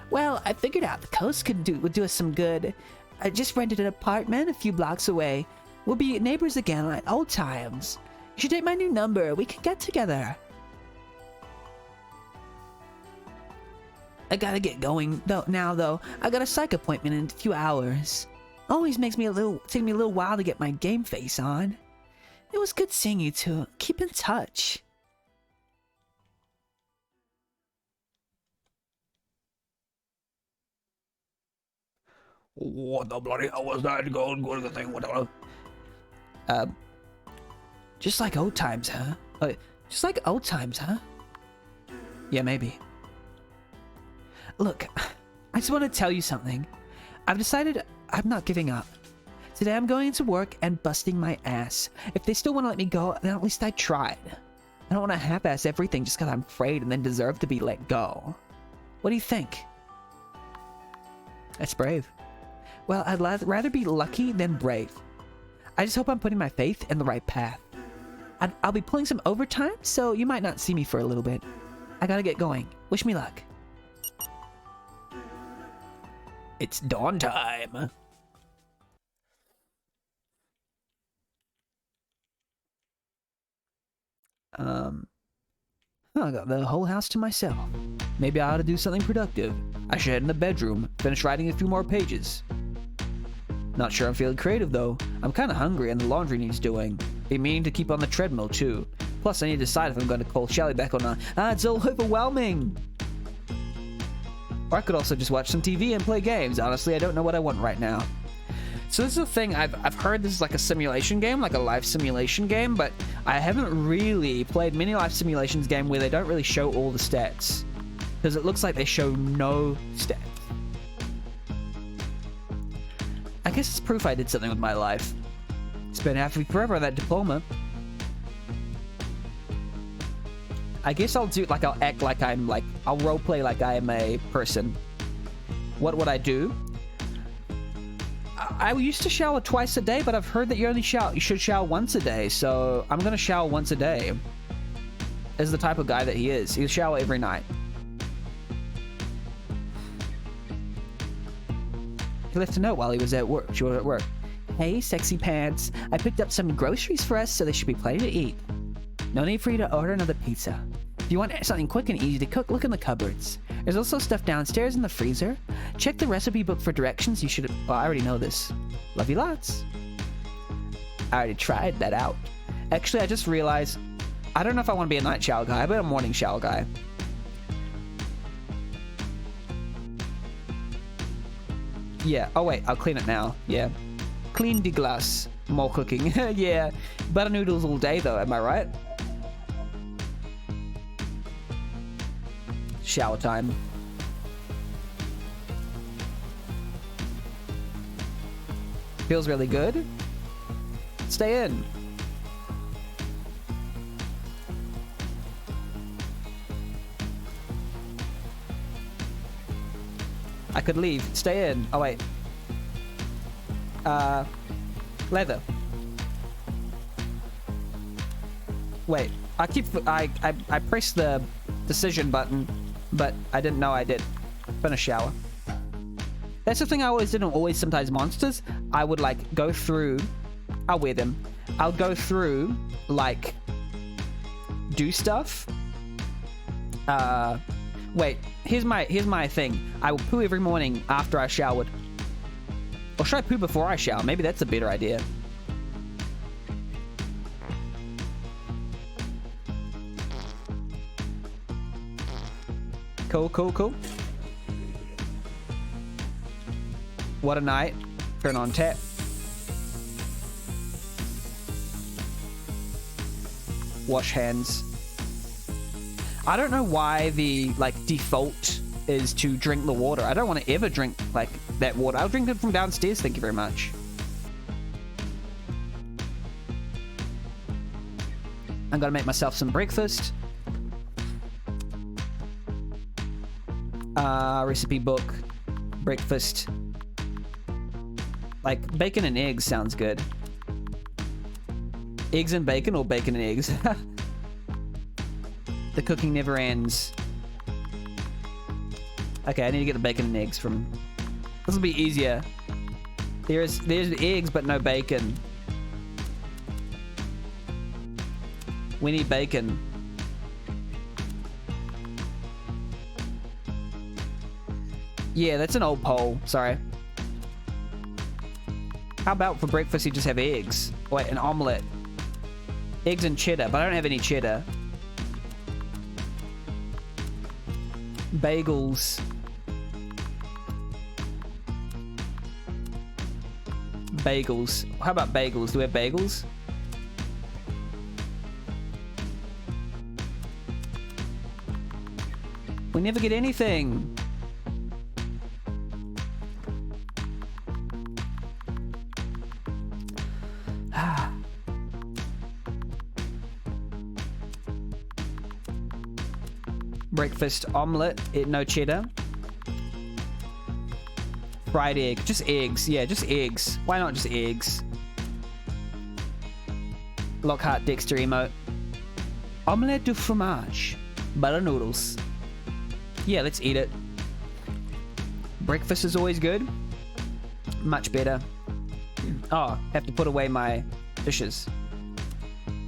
Well, I figured out the coast would do us some good. I just rented an apartment a few blocks away. We'll be neighbors again like old times. You should take my new number. We could get together. I gotta get going though. I got a psych appointment in a few hours. Always take me a little while to get my game face on. It was good seeing you two. Keep in touch. What the bloody hell was that? Good thing, whatever. Just like old times, huh? Yeah, maybe. Look, I just want to tell you something. I've decided I'm not giving up. Today I'm going into work and busting my ass. If they still want to let me go, then at least I tried. I don't want to half-ass everything just because I'm afraid and then deserve to be let go. What do you think? That's brave. Well, I'd rather be lucky than brave. I just hope I'm putting my faith in the right path. I'll be pulling some overtime, so you might not see me for a little bit. I gotta get going. Wish me luck. It's dawn time. I got the whole house to myself. Maybe I ought to do something productive. I should head in the bedroom, finish writing a few more pages. Not sure I'm feeling creative though. I'm kinda hungry and the laundry needs doing. Be meaning to keep on the treadmill too. Plus I need to decide if I'm going to call Shelly back or not. It's all overwhelming! Or I could also just watch some TV and play games. Honestly, I don't know what I want right now. So this is the thing, I've heard this is like a simulation game, like a life simulation game, but I haven't really played many life simulations game where they don't really show all the stats. Because it looks like they show no stats. I guess it's proof I did something with my life. Spent half a week forever on that diploma. I guess I'll do, like, I'll act like I'm, like, I'll roleplay like I am a person. What would I do? I used to shower twice a day, but I've heard that you should shower once a day, so I'm gonna shower once a day. Is the type of guy that he is. He'll shower every night. He left a note while he was at work. She was at work. Hey, sexy pants. I picked up some groceries for us, so there should be plenty to eat. No need for you to order another pizza. If you want something quick and easy to cook, look in the cupboards. There's also stuff downstairs in the freezer. Check the recipe book for directions. You should... Oh, I already know this. Love you lots. I already tried that out. Actually, I just realized... I don't know if I want to be a night shower guy, but a morning shower guy. Yeah. Oh, wait. I'll clean it now. Yeah. Clean the glass. More cooking. Yeah. Butter noodles all day, though. Am I right? Shower time. Feels really good. Stay in. I could leave. Stay in. Oh, wait. Leather. Wait. I pressed the decision button, but I didn't know I did. Finish shower. That's the thing I always did, and always sometimes monsters. I would, like, go through... I'll wear them. I'll go through, like, do stuff. Wait. Here's my thing. I will poo every morning after I showered. Or should I poo before I shower? Maybe that's a better idea. Cool, cool, cool. What a night. Turn on tap. Wash hands. I don't know why the, like, default is to drink the water. I don't want to ever drink, like, that water. I'll drink it from downstairs, thank you very much. I'm gonna make myself some breakfast. Recipe book. Breakfast. Like, bacon and eggs sounds good. Eggs and bacon or bacon and eggs? The cooking never ends. Okay, I need to get the bacon and eggs from... This will be easier. There's eggs, but no bacon. We need bacon. Yeah, that's an old poll. Sorry. How about for breakfast you just have eggs? Wait, an omelette. Eggs and cheddar, but I don't have any cheddar. Bagels. Bagels. How about bagels? Do we have bagels? We never get anything. Breakfast omelette, no cheddar. Fried egg, just eggs. Yeah, just eggs. Why not just eggs? Lockhart Dexter emote. Omelette du fromage. Butter noodles. Yeah, let's eat it. Breakfast is always good. Much better. Oh, have to put away my dishes.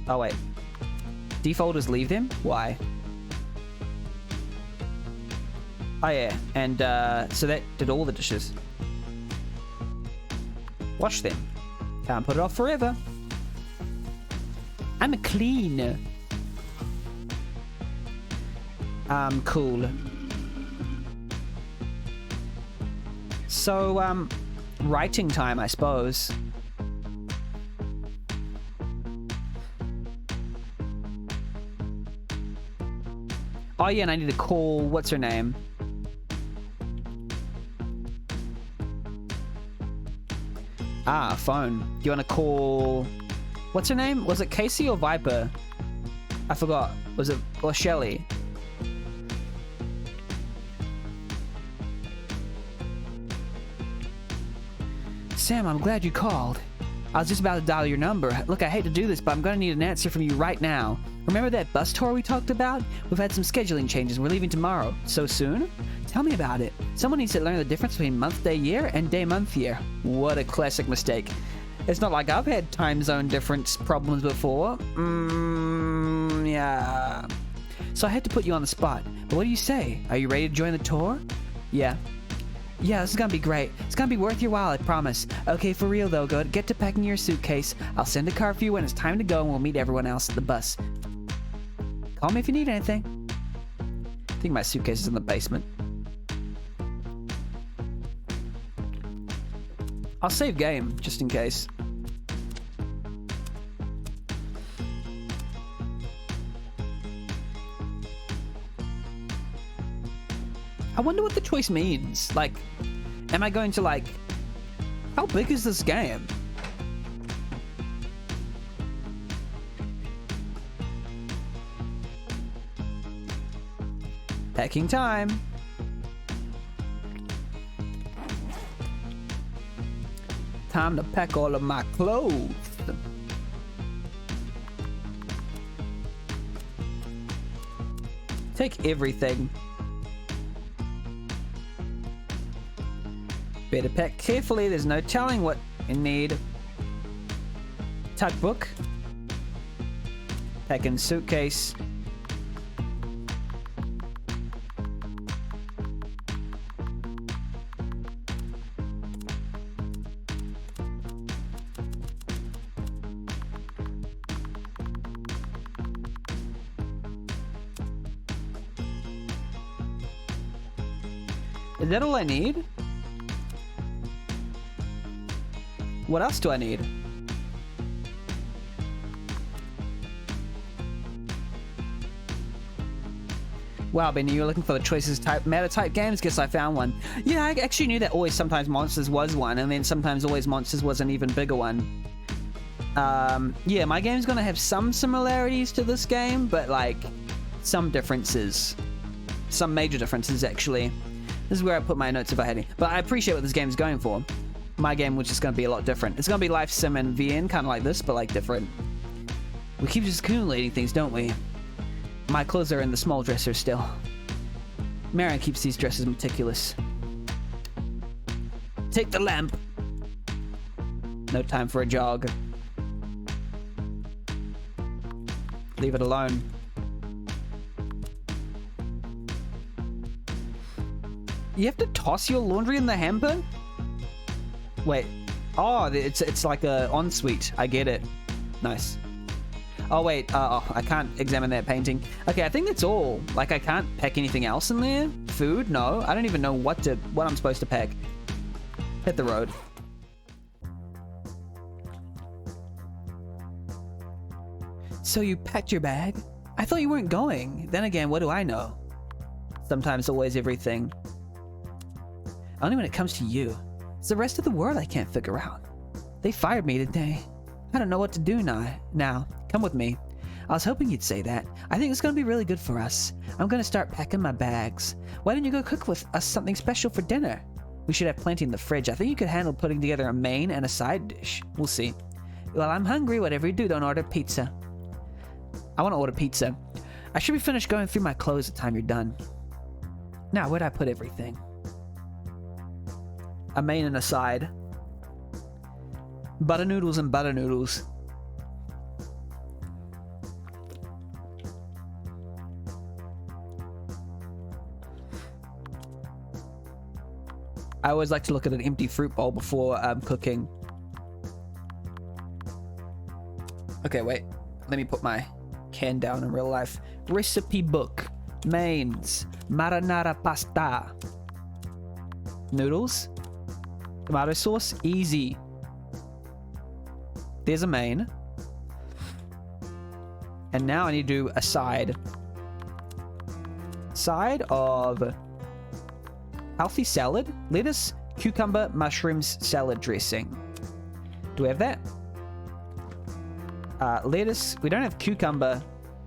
Oh, wait. Default is leave them? Why? Oh, yeah. And, so that did all the dishes. Wash them. Can't put it off forever. I'm clean. Cool. So, writing time, I suppose. Oh, yeah, and I need to call... What's her name? Ah, phone. Do you want to call... What's her name? Was it Casey or Viper? I forgot. Was it... Or Shelly? Sam, I'm glad you called. I was just about to dial your number. Look, I hate to do this, but I'm going to need an answer from you right now. Remember that bus tour we talked about? We've had some scheduling changes. We're leaving tomorrow. So soon? Tell me about it. Someone needs to learn the difference between month, day, year, and day, month, year. What a classic mistake. It's not like I've had time zone difference problems before. Yeah. So I had to put you on the spot. But what do you say? Are you ready to join the tour? Yeah. Yeah, this is gonna be great. It's gonna be worth your while, I promise. Okay, for real though, go get to packing your suitcase. I'll send a car for you when it's time to go, and we'll meet everyone else at the bus. Call me if you need anything. I think my suitcase is in the basement. I'll save game, just in case. I wonder what the choice means. Like, am I going to, like... How big is this game? Packing time. Time to pack all of my clothes. Take everything. Better pack carefully, there's no telling what you need. Tuck book. Pack in suitcase. Is that all I need? What else do I need? Wow, Benny, you were looking for the choices type meta type games? Guess I found one. Yeah, I actually knew that always sometimes monsters was one, and then sometimes always monsters was an even bigger one. Yeah, my game's gonna have some similarities to this game, but like some differences. Some major differences, actually. This is where I put my notes if I had any. But I appreciate what this game's going for. My game was just going to be a lot different. It's going to be Life Sim and VN, kind of like this, but like different. We keep just accumulating things, don't we? My clothes are in the small dresser still. Marion keeps these dresses meticulous. Take the lamp. No time for a jog. Leave it alone. You have to toss your laundry in the hamper? Wait. Oh, it's like a ensuite. I get it. Nice. Oh, wait. I can't examine that painting. Okay, I think that's all. Like, I can't pack anything else in there? Food? No. I don't even know what I'm supposed to pack. Hit the road. So you packed your bag? I thought you weren't going. Then again, what do I know? Sometimes, always, everything. Only when it comes to you. It's the rest of the world I can't figure out. They fired me today. I don't know what to do now. Come with me. I was hoping you'd say that. I think it's going to be really good for us. I'm going to start packing my bags. Why don't you go cook with us something special for dinner? We should have plenty in the fridge. I think you could handle putting together a main and a side dish. We'll see. Well, I'm hungry. Whatever you do, don't order pizza. I want to order pizza. I should be finished going through my clothes the time you're done. Now, where'd I put everything? A main and a side. Butter noodles and butter noodles. I always like to look at an empty fruit bowl before cooking. Okay, wait. Let me put my can down in real life. Recipe book. Mains. Marinara pasta. Noodles. Tomato sauce. Easy. There's a main. And now I need to do a side. Side of healthy salad, lettuce, cucumber, mushrooms, salad dressing. Do we have that? Lettuce. We don't have cucumber.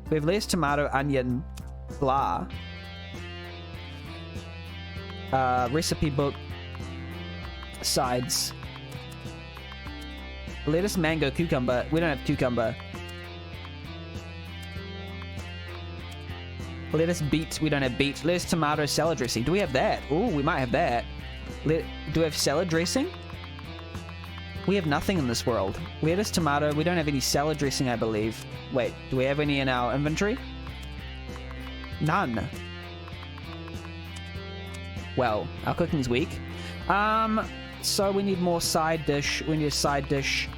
We have lettuce, tomato, onion, blah. Recipe book. Sides. Lettuce, mango, cucumber. We don't have cucumber. Lettuce, beet. We don't have beet. Lettuce, tomato, salad dressing. Do we have that? Oh, we might have that. Do we have salad dressing? We have nothing in this world. Lettuce, tomato. We don't have any salad dressing, I believe. Wait, do we have any in our inventory? None. Well, our cooking's weak. So we need more side dish. We need a side dish.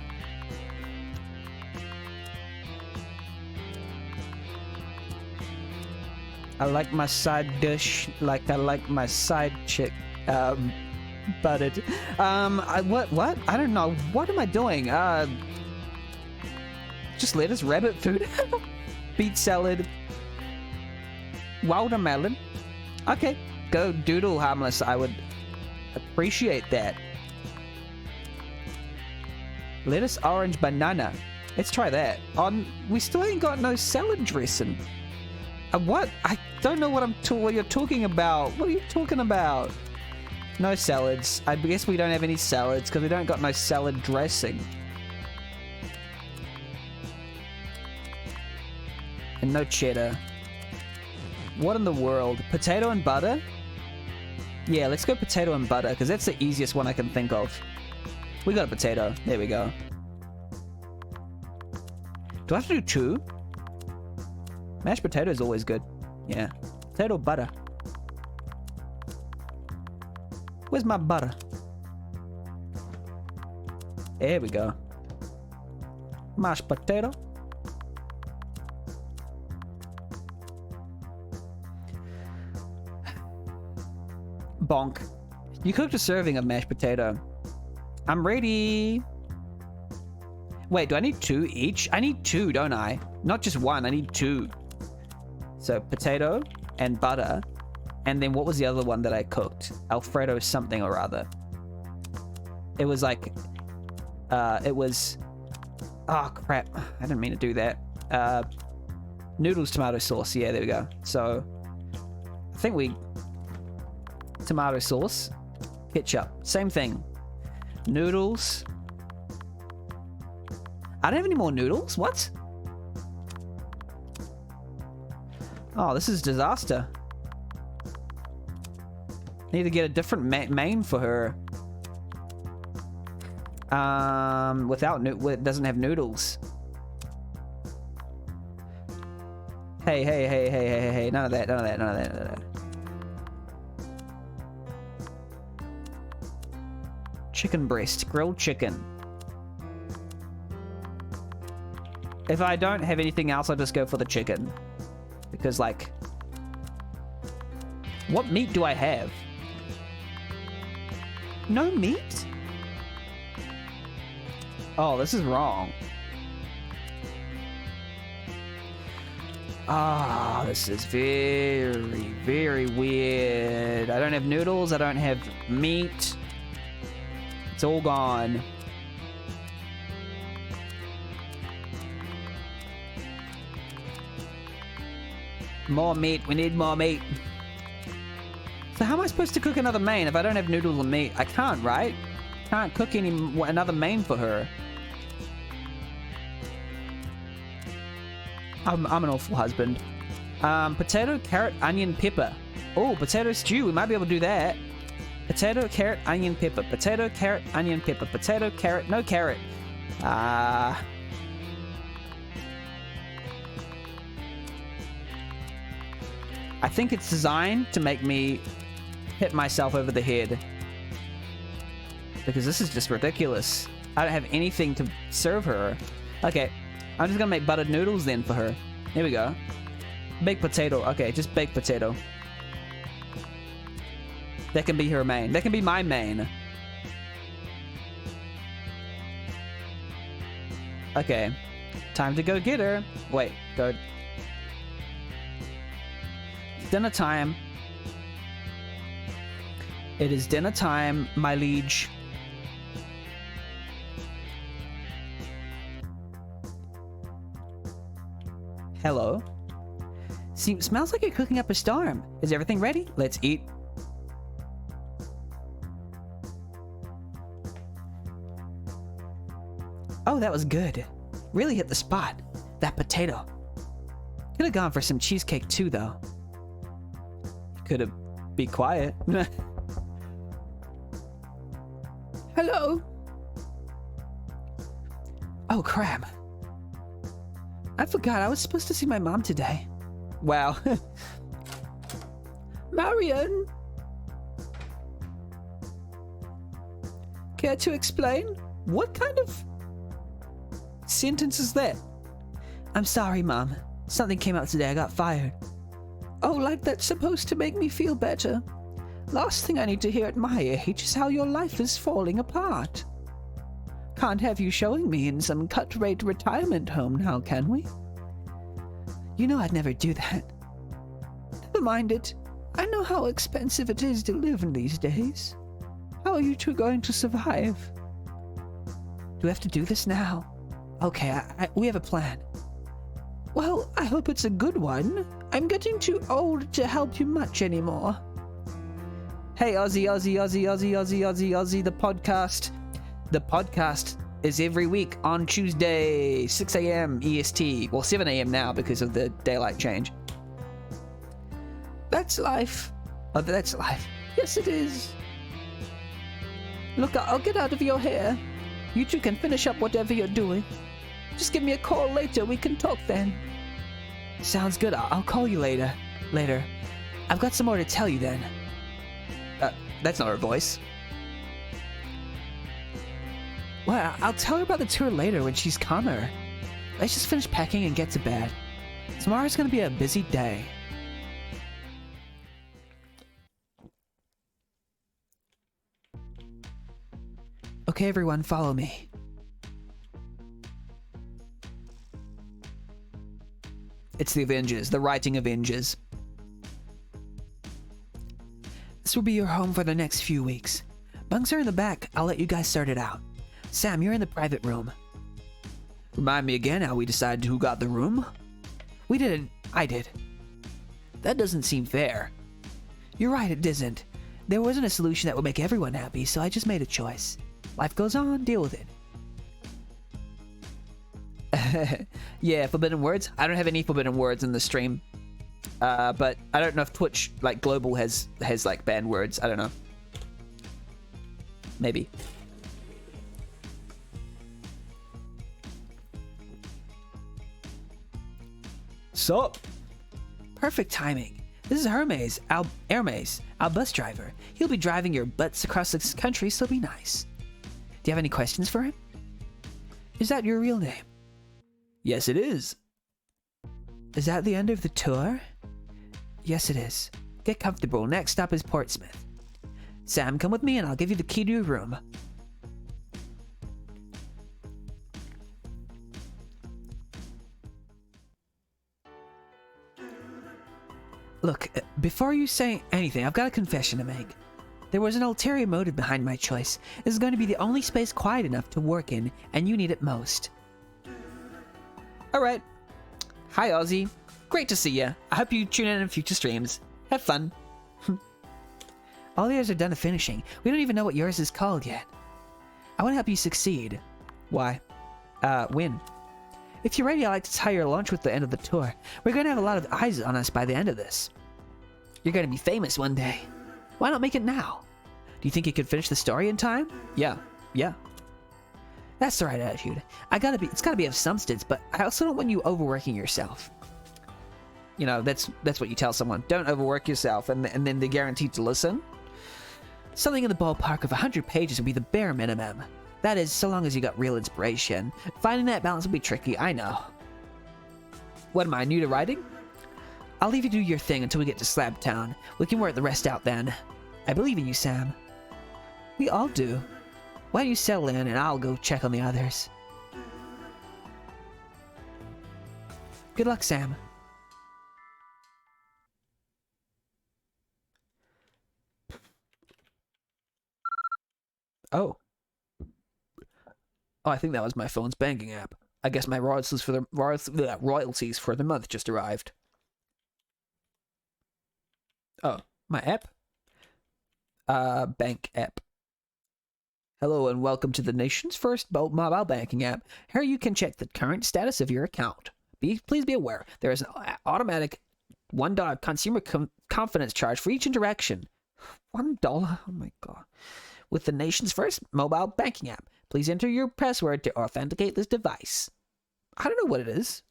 I like my side dish like I like my side chick. Butted. What? I don't know. What am I doing? Just lettuce, rabbit food, beet salad, watermelon. Okay, go doodle harmless. I would appreciate that. Lettuce, orange, banana. Let's try that. We still ain't got no salad dressing. What? I don't know what you're talking about. What are you talking about? No salads. I guess we don't have any salads because we don't got no salad dressing. And no cheddar. What in the world? Potato and butter? Yeah, let's go potato and butter because that's the easiest one I can think of. We got a potato. There we go. Do I have to do two? Mashed potato is always good. Yeah. Potato butter. Where's my butter? There we go. Mashed potato. Bonk. You cooked a serving of mashed potato. I'm ready. Wait, do I need two each? I need two, don't I? Not just one, I need two. So potato and butter. And then what was the other one that I cooked? Alfredo something or other. It was like... it was... Oh, crap. I didn't mean to do that. Noodles, tomato sauce. Yeah, there we go. So, I think we... Tomato sauce. Ketchup. Same thing. Noodles. I don't have any more noodles? What? Oh, this is disaster. Need to get a different main for her. It doesn't have noodles. Hey. None of that. Chicken breast, grilled chicken. If I don't have anything else, I'll just go for the chicken. Because, like... What meat do I have? No meat? Oh, this is wrong. Ah, this is very, very weird. I don't have noodles. I don't have meat. It's all gone. More meat. We need more meat. So how am I supposed to cook another main if I don't have noodles and meat? I can't, right? Can't cook another main for her. I'm an awful husband. Potato, carrot, onion, pepper. Oh, potato stew. We might be able to do that. Potato, carrot, onion, pepper. Potato, carrot, onion, pepper. Potato, carrot, no carrot. I think it's designed to make me hit myself over the head. Because this is just ridiculous. I don't have anything to serve her. Okay. I'm just gonna make buttered noodles then for her. Here we go. Baked potato. Okay, just baked potato. That can be her main. That can be my main. Okay. Time to go get her. Wait, go. Dinner time. It is dinner time, my liege. Hello. Smells like you're cooking up a storm. Is everything ready? Let's eat. Oh, that was good. Really hit the spot. That potato. Could have gone for some cheesecake too, though. Could have be quiet. Hello. Oh, crap. I forgot I was supposed to see my mom today. Wow. Marion! Care to explain? What kind of sentence is that? I'm sorry, Mom. Something came up today. I got fired. Oh, like that's supposed to make me feel better. Last thing I need to hear at my age is how your life is falling apart. Can't have you showing me in some cut-rate retirement home now, can we? You know I'd never do that. Never mind it. I know how expensive it is to live in these days. How are you two going to survive? Do we have to do this now? Okay, we have a plan. Well, I hope it's a good one. I'm getting too old to help you much anymore. Hey, Aussie, Aussie, Aussie, Aussie, Aussie, Aussie, Aussie, the podcast. The podcast is every week on Tuesday, 6 a.m. EST. Well, 7 a.m. now because of the daylight change. That's life. Oh, that's life. Yes, it is. Look, I'll get out of your hair. You two can finish up whatever you're doing. Just give me a call later. We can talk then. Sounds good. I'll call you later. I've got some more to tell you then. That's not her voice. Well, I'll tell her about the tour later when she's calmer. Let's just finish packing and get to bed. Tomorrow's gonna be a busy day. Okay, everyone, follow me. It's the Avengers, the writing Avengers. This will be your home for the next few weeks. Bunks are in the back. I'll let you guys start it out. Sam, you're in the private room. Remind me again how we decided who got the room? We didn't. I did. That doesn't seem fair. You're right, it doesn't. There wasn't a solution that would make everyone happy, so I just made a choice. Life goes on, deal with it. Yeah, forbidden words. I don't have any forbidden words in the stream. But I don't know if Twitch, like, global has like, banned words. I don't know. Maybe. Sup? Perfect timing. This is Hermes, our bus driver. He'll be driving your butts across the country, so be nice. you have any questions for him? Is that your real name? Yes, it is. Is that the end of the tour? Yes, it is. Get comfortable. Next stop is Portsmouth. Sam, come with me and I'll give you the key to your room. Look, before you say anything, I've got a confession to make. There was an ulterior motive behind my choice. This is going to be the only space quiet enough to work in, and you need it most. Alright. Hi, Ozzy. Great to see ya. I hope you tune in future streams. Have fun. All yours are done finishing. We don't even know what yours is called yet. I want to help you succeed. Why? When? If you're ready, I'd like to tie your lunch with the end of the tour. We're going to have a lot of eyes on us by the end of this. You're going to be famous one day. Why not make it now? Do you think you could finish the story in time? Yeah. That's the right attitude. It's gotta be of substance, but I also don't want you overworking yourself. You know, that's what you tell someone. Don't overwork yourself, and then they're guaranteed to listen. Something in the ballpark of 100 pages would be the bare minimum. That is, so long as you got real inspiration. Finding that balance will be tricky, I know. What, am I new to writing? I'll leave you to do your thing until we get to Slab Town. We can work the rest out then. I believe in you, Sam. We all do. Why don't you settle in and I'll go check on the others. Good luck, Sam. Oh, I think that was my phone's banking app. I guess my royalties for the month just arrived. Oh, my app? Bank app. Hello and welcome to the nation's first mobile banking app. Here you can check the current status of your account. Please be aware, there is an automatic $1 consumer confidence charge for each interaction. $1? Oh my god. With the nation's first mobile banking app. Please enter your password to authenticate this device. I don't know what it is.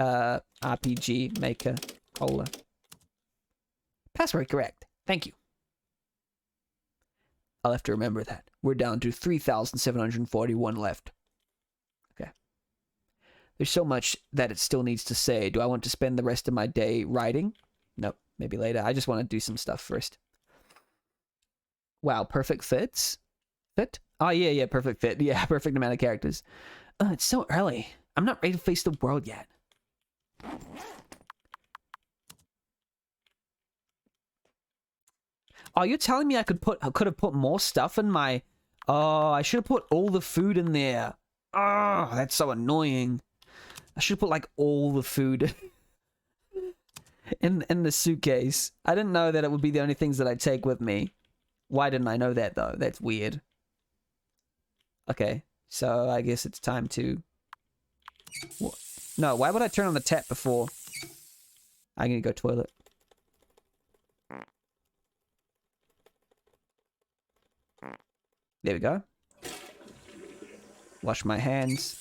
RPG Maker Cola. Password correct. Thank you. I'll have to remember that. We're down to 3,741 left. Okay. There's so much that it still needs to say. Do I want to spend the rest of my day writing? Nope. Maybe later. I just want to do some stuff first. Wow, perfect fits? Fit? Oh, yeah, perfect fit. Yeah, perfect amount of characters. It's so early. I'm not ready to face the world yet. Oh, you're telling me I could have put more stuff in my... Oh, I should have put all the food in there. Oh, that's so annoying. I should have put, like, all the food in the suitcase. I didn't know that it would be the only things that I'd take with me. Why didn't I know that, though? That's weird. Okay, so I guess it's time to... What? No, why would I turn on the tap before... I'm gonna go toilet. There we go. Wash my hands.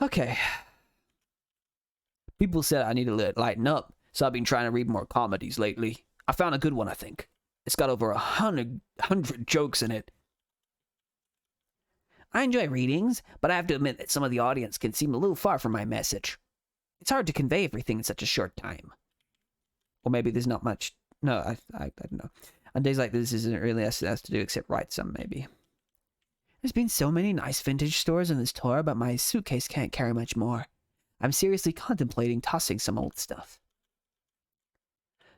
Okay. People said I need to lighten up, so I've been trying to read more comedies lately. I found a good one, I think. It's got over 100 jokes in it. I enjoy readings, but I have to admit that some of the audience can seem a little far from my message. It's hard to convey everything in such a short time. Or maybe there's not much... No, I don't know. On days like this, isn't really else to do except write some, maybe. There's been so many nice vintage stores in this tour, but my suitcase can't carry much more. I'm seriously contemplating tossing some old stuff.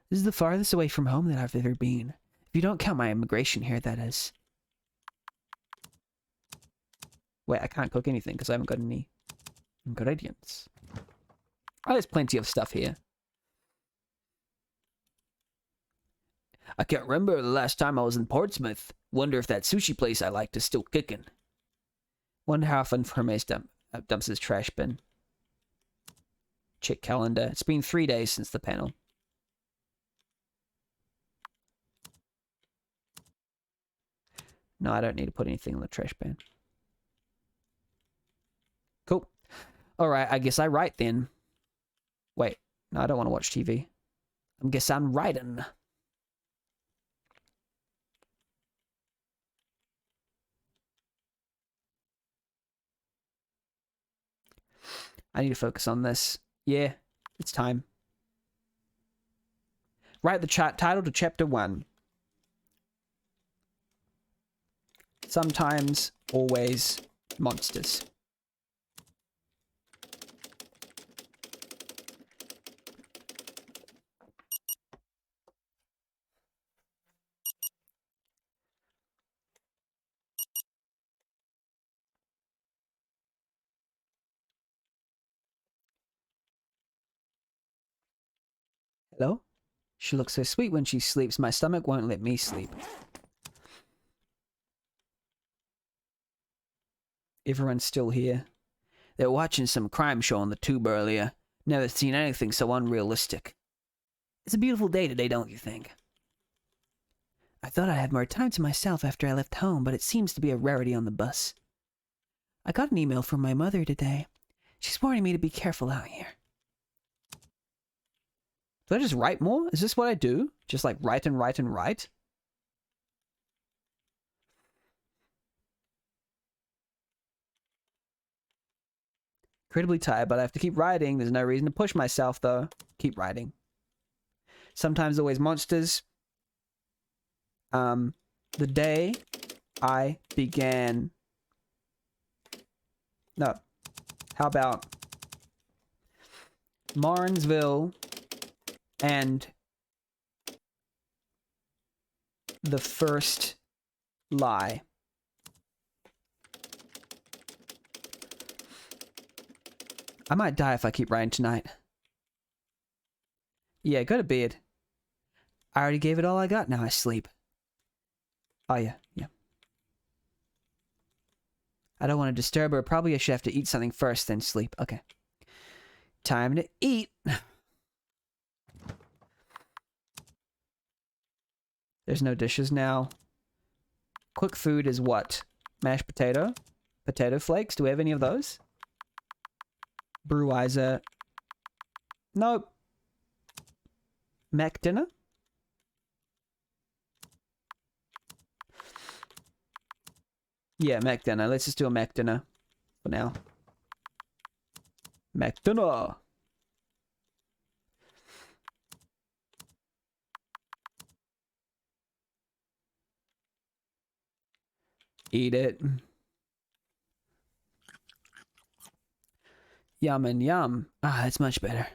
This is the farthest away from home that I've ever been. If you don't count my immigration here, that is. Wait, I can't cook anything because I haven't got any ingredients. Oh, there's plenty of stuff here. I can't remember the last time I was in Portsmouth. Wonder if that sushi place I liked is still kicking. Wonder how often Hermes dumps his trash bin. Check calendar. It's been 3 days since the panel. No, I don't need to put anything in the trash bin. Cool. Alright, I guess I write then. Wait, no, I don't want to watch TV. I guess I'm writing. I need to focus on this. Yeah, it's time. Write the title to chapter 1. Sometimes, always, monsters. Hello? She looks so sweet when she sleeps. My stomach won't let me sleep. Everyone's still here. They were watching some crime show on the tube earlier. Never seen anything so unrealistic. It's a beautiful day today, don't you think? I thought I'd have more time to myself after I left home, but it seems to be a rarity on the bus. I got an email from my mother today. She's warning me to be careful out here. Do I just write more? Is this what I do? Just like write and write and write? Incredibly tired, but I have to keep writing. There's no reason to push myself, though. Keep writing. Sometimes, always monsters. The day I began... No. How about... Martinsville and the first lie. I might die if I keep writing tonight. Yeah, go to bed. I already gave it all I got, now I sleep. Oh yeah, yeah. I don't want to disturb her. Probably I should have to eat something first, then sleep. Okay. Time to eat. There's no dishes now. Quick food is what? Mashed potato? Potato flakes? Do we have any of those? Breweiser. Nope. Mac dinner? Yeah, Mac dinner. Let's just do a Mac dinner for now. Mac dinner. Eat it. Yum and yum. Ah, that's much better.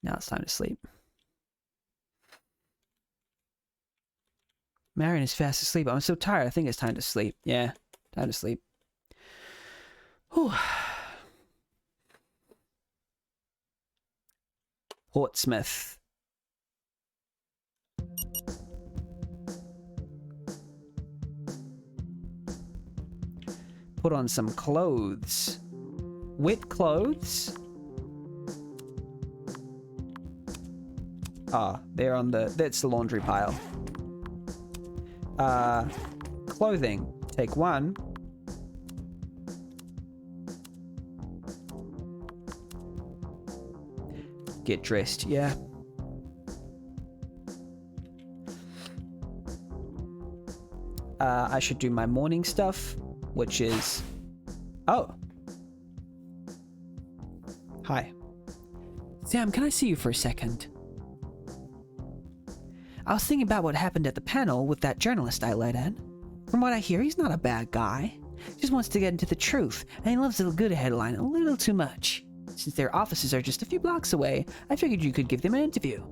Now it's time to sleep. Marion is fast asleep. I'm so tired. I think it's time to sleep. Yeah, time to sleep. Whew. Portsmouth. Put on some clothes. Wet clothes? Ah, they're on the... That's the laundry pile. Clothing. Take 1. Get dressed, yeah. I should do my morning stuff, which is... Oh. Hi. Sam, can I see you for a second? I was thinking about what happened at the panel with that journalist I let in. From what I hear, he's not a bad guy. Just wants to get into the truth, and he loves a good headline a little too much. Since their offices are just a few blocks away, I figured you could give them an interview.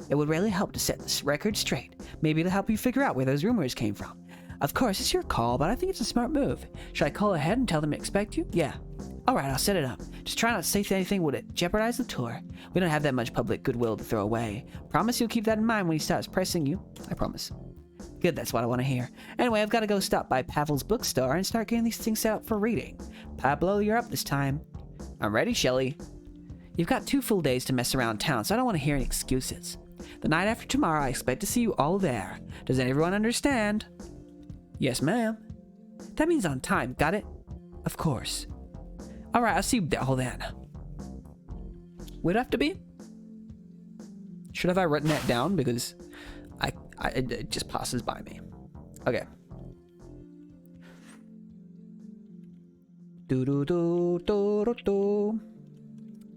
It would really help to set this record straight. Maybe it'll help you figure out where those rumors came from. Of course, it's your call, but I think it's a smart move. Should I call ahead and tell them to expect you? Yeah. Alright, I'll set it up. Just try not to say anything would jeopardize the tour. We don't have that much public goodwill to throw away. Promise you'll keep that in mind when he starts pressing you? I promise. Good, that's what I want to hear. Anyway, I've got to go stop by Pavel's bookstore and start getting these things set up for reading. Pablo, you're up this time. I'm ready, Shelley. You've got 2 full days to mess around town, so I don't want to hear any excuses. The night after tomorrow, I expect to see you all there. Does everyone understand? Yes, ma'am. That means on time, got it? Of course. Alright, I'll see you all then. would have to be. Should have I written that down? Because it just passes by me. Okay. Do do do do do do.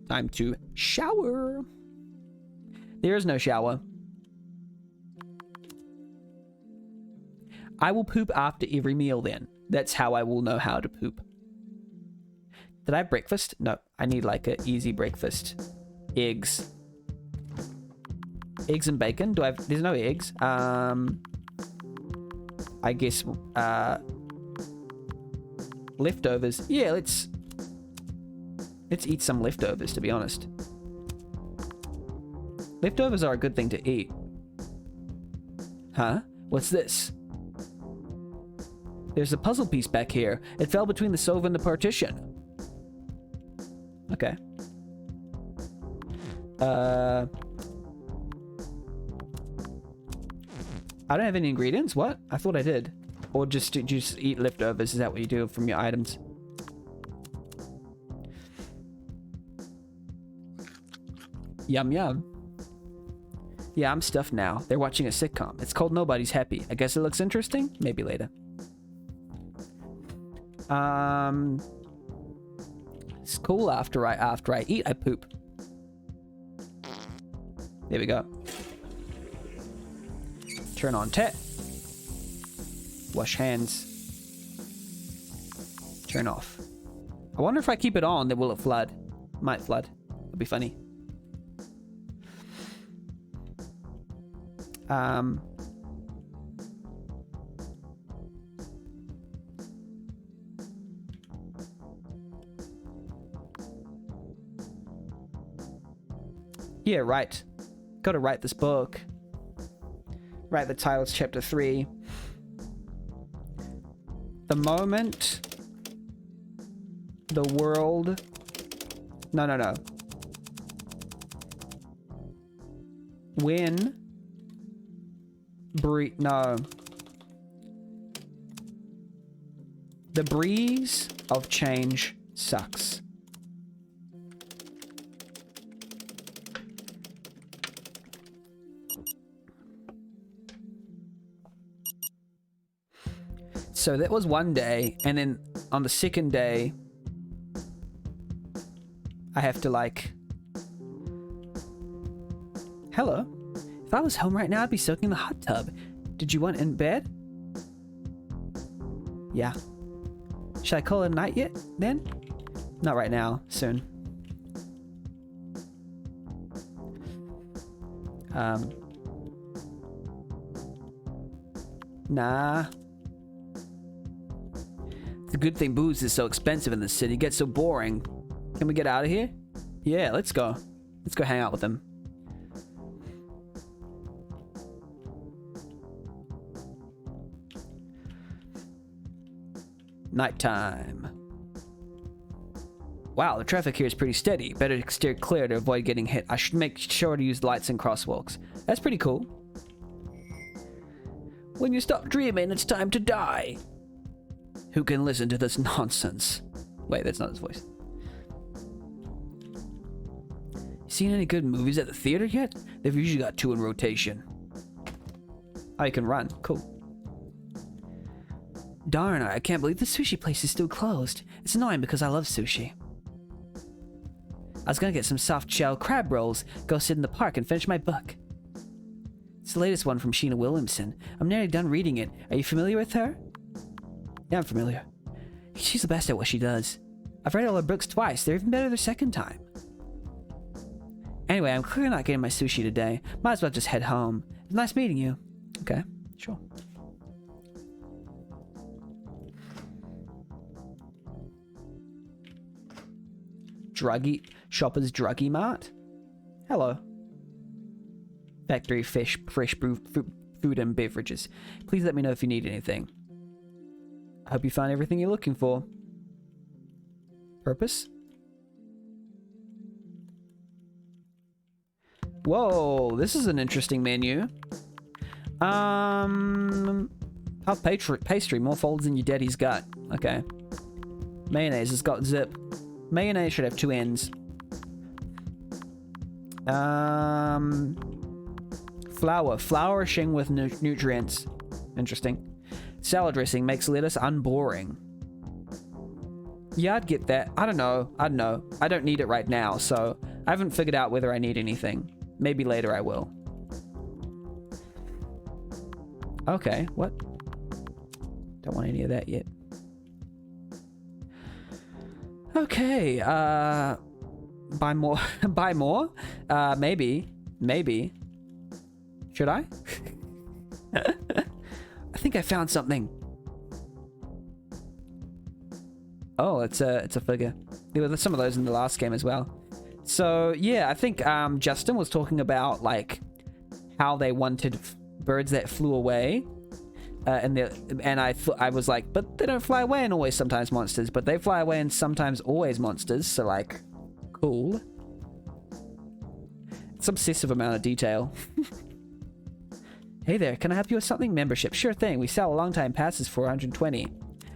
Time to shower. There is no shower. I will poop after every meal then. That's how I will know how to poop. Did I have breakfast? No, I need like an easy breakfast. Eggs. Eggs and bacon? Do I have... There's no eggs. I guess, leftovers. Yeah, let's eat some leftovers, to be honest. Leftovers are a good thing to eat. Huh? What's this? There's a puzzle piece back here. It fell between the sofa and the partition. Okay. I don't have any ingredients. What? I thought I did. Or just eat leftovers. Is that what you do from your items? Yum yum. Yeah, I'm stuffed now. They're watching a sitcom. It's called Nobody's Happy. I guess it looks interesting? Maybe later. It's cool after I eat, I poop. There we go. Turn on tap. Wash hands. Turn off. I wonder if I keep it on, then will it flood? Might flood. It'll be funny. Yeah, right. Gotta write this book. Write the title, it's chapter 3. The moment the world... No. When... No. The breeze of change sucks. So that was one day, and then on the second day, I have to like... Hello? If I was home right now, I'd be soaking in the hot tub. Did you want in bed? Yeah. Should I call it a night yet, then? Not right now. Soon. Nah. It's a good thing booze is so expensive in the city. It gets so boring. Can we get out of here? Yeah, let's go. Let's go hang out with them. Nighttime. Wow, the traffic here is pretty steady. Better steer clear to avoid getting hit. I should make sure to use lights and crosswalks. That's pretty cool. When you stop dreaming, it's time to die. Who can listen to this nonsense? Wait, that's not his voice. Seen any good movies at the theater yet? They've usually got 2 in rotation. Oh, you can run. Cool. Darn, I can't believe the sushi place is still closed. It's annoying because I love sushi. I was gonna get some soft shell crab rolls, go sit in the park and finish my book. It's the latest one from Sheena Williamson. I'm nearly done reading it. Are you familiar with her? Yeah, I'm familiar. She's the best at what she does. I've read all her books twice. They're even better the second time. Anyway, I'm clearly not getting my sushi today. Might as well just head home. It's nice meeting you. Okay, sure. Shopper's Druggy Mart. Hello. Factory fresh food and beverages. Please let me know if you need anything. I hope you find everything you're looking for. Purpose? Whoa, this is an interesting menu. Puff pastry, more folds than your daddy's gut. Okay. Mayonnaise has got zip. Mayonnaise should have 2 ends. Flourishing with nutrients. Interesting. Salad dressing makes lettuce unboring. Yeah, I'd get that. I don't know. I don't need it right now, so I haven't figured out whether I need anything. Maybe later I will. Okay, what? Don't want any of that yet. Okay, buy more. Buy more? Maybe. Should I? I think I found something. Oh, it's a figure. There were some of those in the last game as well. So yeah, I think Justin was talking about like how they wanted birds that flew away, and I was like, but they don't fly away and always sometimes monsters, but they fly away and sometimes always monsters. So like, cool. It's obsessive amount of detail. Hey there, can I help you with something? Membership, sure thing. We sell long time passes for 120.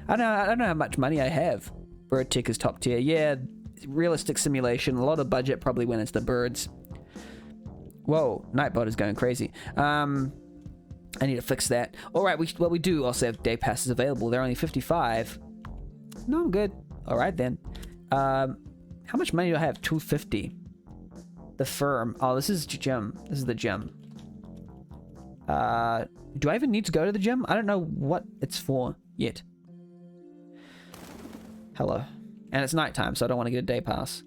I don't know how much money I have. Bird tick is top tier. Yeah, realistic simulation. A lot of budget probably went into the birds. Whoa, Nightbot is going crazy. I need to fix that. All right, we do also have day passes available. They're only 55. No, I'm good. All right then. How much money do I have? 250. The firm. Oh, this is gym. This is the gym. Do I even need to go to the gym? I don't know what it's for yet. Hello. And it's nighttime, so I don't want to get a day pass.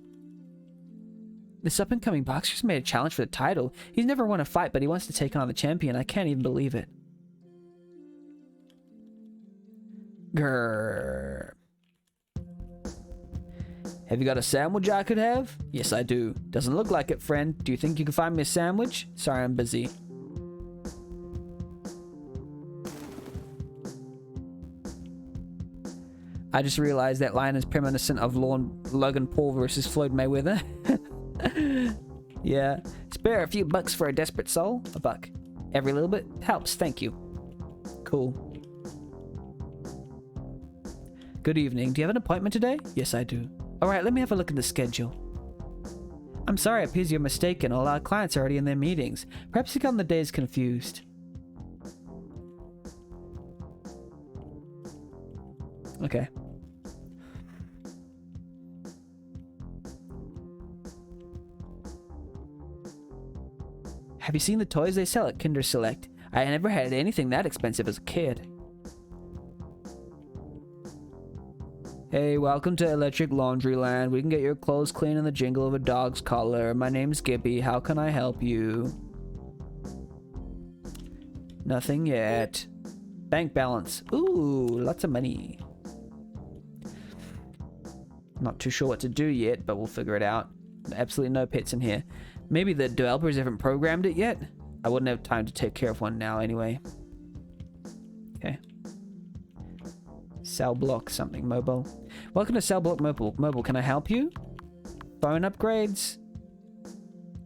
This up-and-coming boxer's made a challenge for the title. He's never won a fight, but he wants to take on the champion. I can't even believe it. Grrr. Have you got a sandwich I could have? Yes, I do. Doesn't look like it, friend. Do you think you can find me a sandwich? Sorry, I'm busy. I just realized that line is reminiscent of Logan Paul versus Floyd Mayweather. Yeah. Spare a few bucks for a desperate soul? A buck. Every little bit helps, thank you. Cool. Good evening. Do you have an appointment today? Yes, I do. Alright, let me have a look at the schedule. I'm sorry, it appears you're mistaken. All our clients are already in their meetings. Perhaps you got the days confused. Okay. Have you seen the toys they sell at Kinder Select? I never had anything that expensive as a kid. Hey, welcome to Electric Laundryland. We can get your clothes clean in the jingle of a dog's collar. My name's Gibby. How can I help you? Nothing yet. Bank balance. Ooh, lots of money. Not too sure what to do yet, but we'll figure it out. Absolutely no pets in here. Maybe the developers haven't programmed it yet? I wouldn't have time to take care of one now anyway. Okay. Cell block something mobile. Welcome to Cell Block Mobile. Mobile, can I help you? Phone upgrades?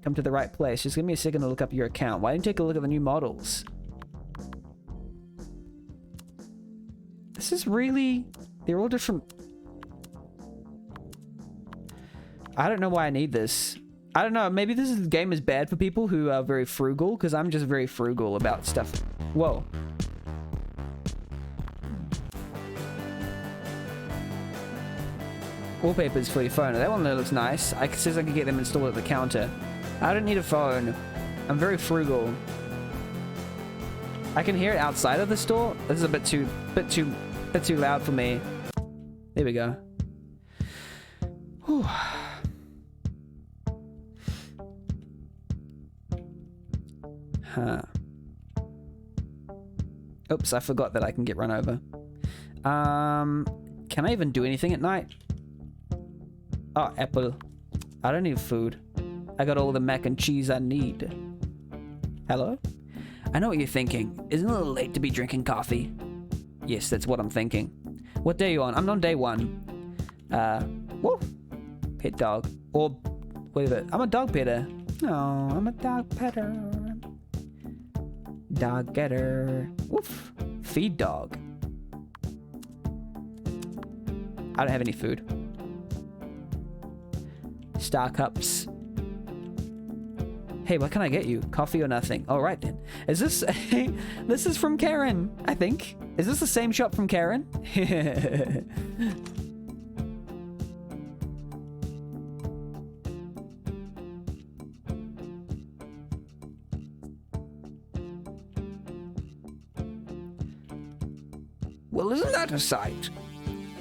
Come to the right place. Just give me a second to look up your account. Why don't you take a look at the new models? This is really... They're all different... I don't know why I need this. I don't know, maybe this game is bad for people who are very frugal, because I'm just very frugal about stuff. Whoa. Wallpapers for your phone. That one looks nice. It says I can get them installed at the counter. I don't need a phone. I'm very frugal. I can hear it outside of the store. This is a bit too loud for me. There we go. Whew. Huh. Oops, I forgot that I can get run over. Can I even do anything at night? Oh, apple. I don't need food. I got all the mac and cheese I need. Hello? I know what you're thinking. Isn't it a little late to be drinking coffee? Yes, that's what I'm thinking. What day are you on? I'm on day 1. Whoa. Pet dog. Or, whatever. I'm a dog petter. No, I'm a dog petter. Dog getter. Woof. Feed dog. I don't have any food. Star cups. Hey, what can I get you? Coffee or nothing? All right then. Is this... this is from Karen, I think. Is this the same shop from Karen? Well, isn't that a sight?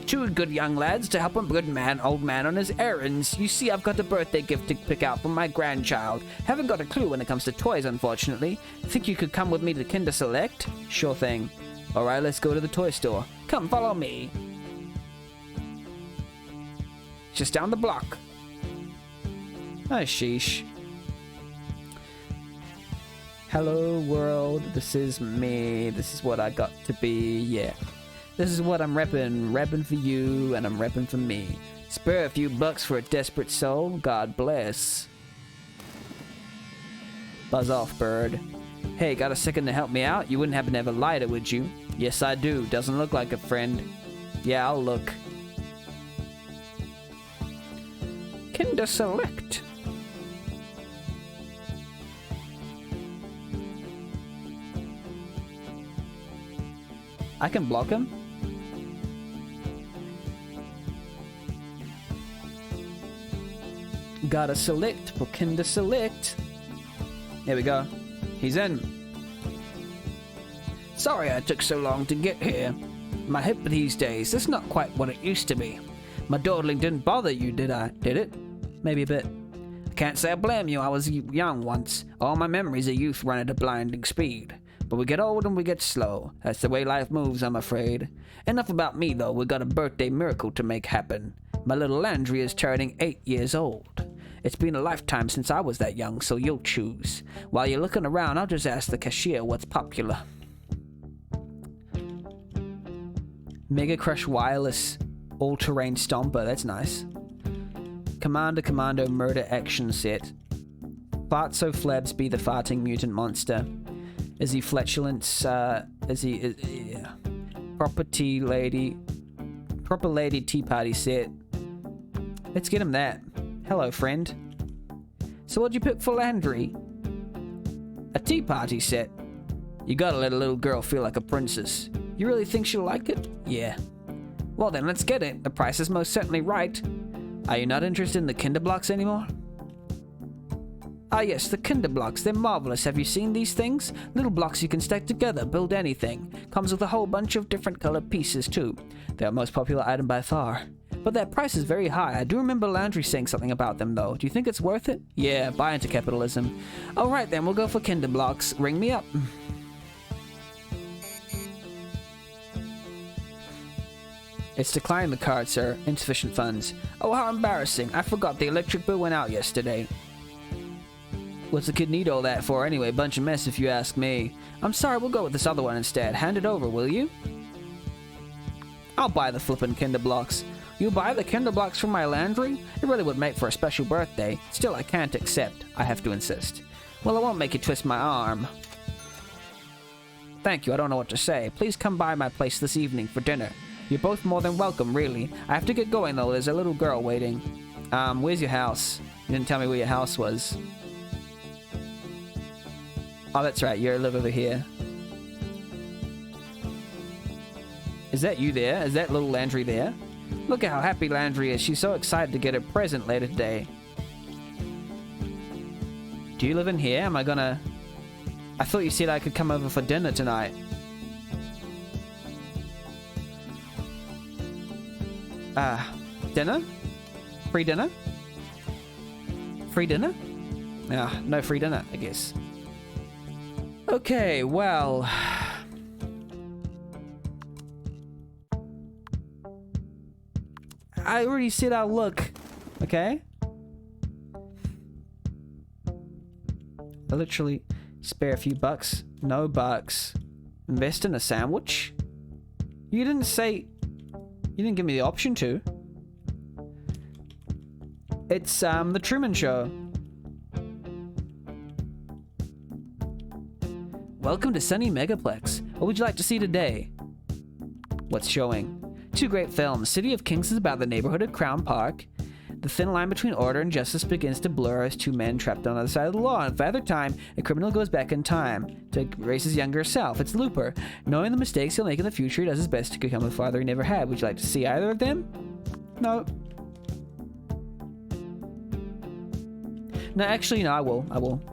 Two good young lads to help a good old man on his errands. You see, I've got a birthday gift to pick out for my grandchild. Haven't got a clue when it comes to toys, unfortunately. Think you could come with me to Kinder Select? Sure thing. All right, let's go to the toy store. Come, follow me. Just down the block. Oh, sheesh. Hello, world. This is me. This is what I got to be. Yeah. This is what I'm repping. Repping for you, and I'm repping for me. Spare a few bucks for a desperate soul. God bless. Buzz off, bird. Hey, got a second to help me out? You wouldn't happen to have a lighter, would you? Yes, I do. Doesn't look like a friend. Yeah, I'll look. Kinder Select. I can block him? Gotta select for Kinder Select. There we go. He's in. Sorry I took so long to get here. My hip these days, it's not quite what it used to be. My dawdling didn't bother you, did I? Did it? Maybe a bit. I can't say I blame you. I was young once. All my memories of youth run at a blinding speed. But we get old and we get slow. That's the way life moves, I'm afraid. Enough about me, though. We got a birthday miracle to make happen. My little Landry is turning 8 years old. It's been a lifetime since I was that young, so you'll choose. While you're looking around, I'll just ask the cashier what's popular. Mega Crush Wireless All-Terrain Stomper. That's nice. Commando Murder Action Set. Fartso Flabs be the farting mutant monster. Is he flatulence? Yeah. Proper lady tea party set. Let's get him that. Hello, friend. So what'd you pick for Landry? A tea party set. You gotta let a little girl feel like a princess. You really think she'll like it? Yeah. Well then, let's get it. The price is most certainly right. Are you not interested in the Kinder Blocks anymore? Ah yes, the Kinder Blocks. They're marvelous. Have you seen these things? Little blocks you can stack together, build anything. Comes with a whole bunch of different colored pieces too. They're our most popular item by far. But their price is very high. I do remember Landry saying something about them though. Do you think it's worth it? Yeah, buy into capitalism. Alright then, we'll go for Kinder Blocks. Ring me up. It's declining the card, sir. Insufficient funds. Oh, how embarrassing. I forgot the electric bill went out yesterday. What's the kid need all that for anyway? Bunch of mess if you ask me. I'm sorry, we'll go with this other one instead. Hand it over, will you? I'll buy the flippin' Kinder Blocks. You buy the Kinder Blocks from my Landry? It really would make for a special birthday. Still, I can't accept. I have to insist. Well, I won't make you twist my arm. Thank you, I don't know what to say. Please come by my place this evening for dinner. You're both more than welcome, really. I have to get going, though. There's a little girl waiting. Where's your house? You didn't tell me where your house was. Oh, that's right. You live over here. Is that you there? Is that little Landry there? Look at how happy Landry is. She's so excited to get a present later today. Do you live in here? Am I gonna... I thought you said I could come over for dinner tonight. Dinner? Free dinner? Free dinner? No free dinner, I guess. Okay, well... I already said I'll look, okay? I literally spare a few bucks. No bucks. Invest in a sandwich? You didn't say... You didn't give me the option to. It's, The Truman Show. Welcome to Sunny Megaplex. What would you like to see today? What's showing? Two great films. City of Kings is about the neighborhood of Crown Park. The thin line between order and justice begins to blur as two men trapped on the other side of the law. And for other time, a criminal goes back in time to raise his younger self. It's Looper. Knowing the mistakes he'll make in the future, he does his best to become the father he never had. Would you like to see either of them? No. No, actually, no. I will.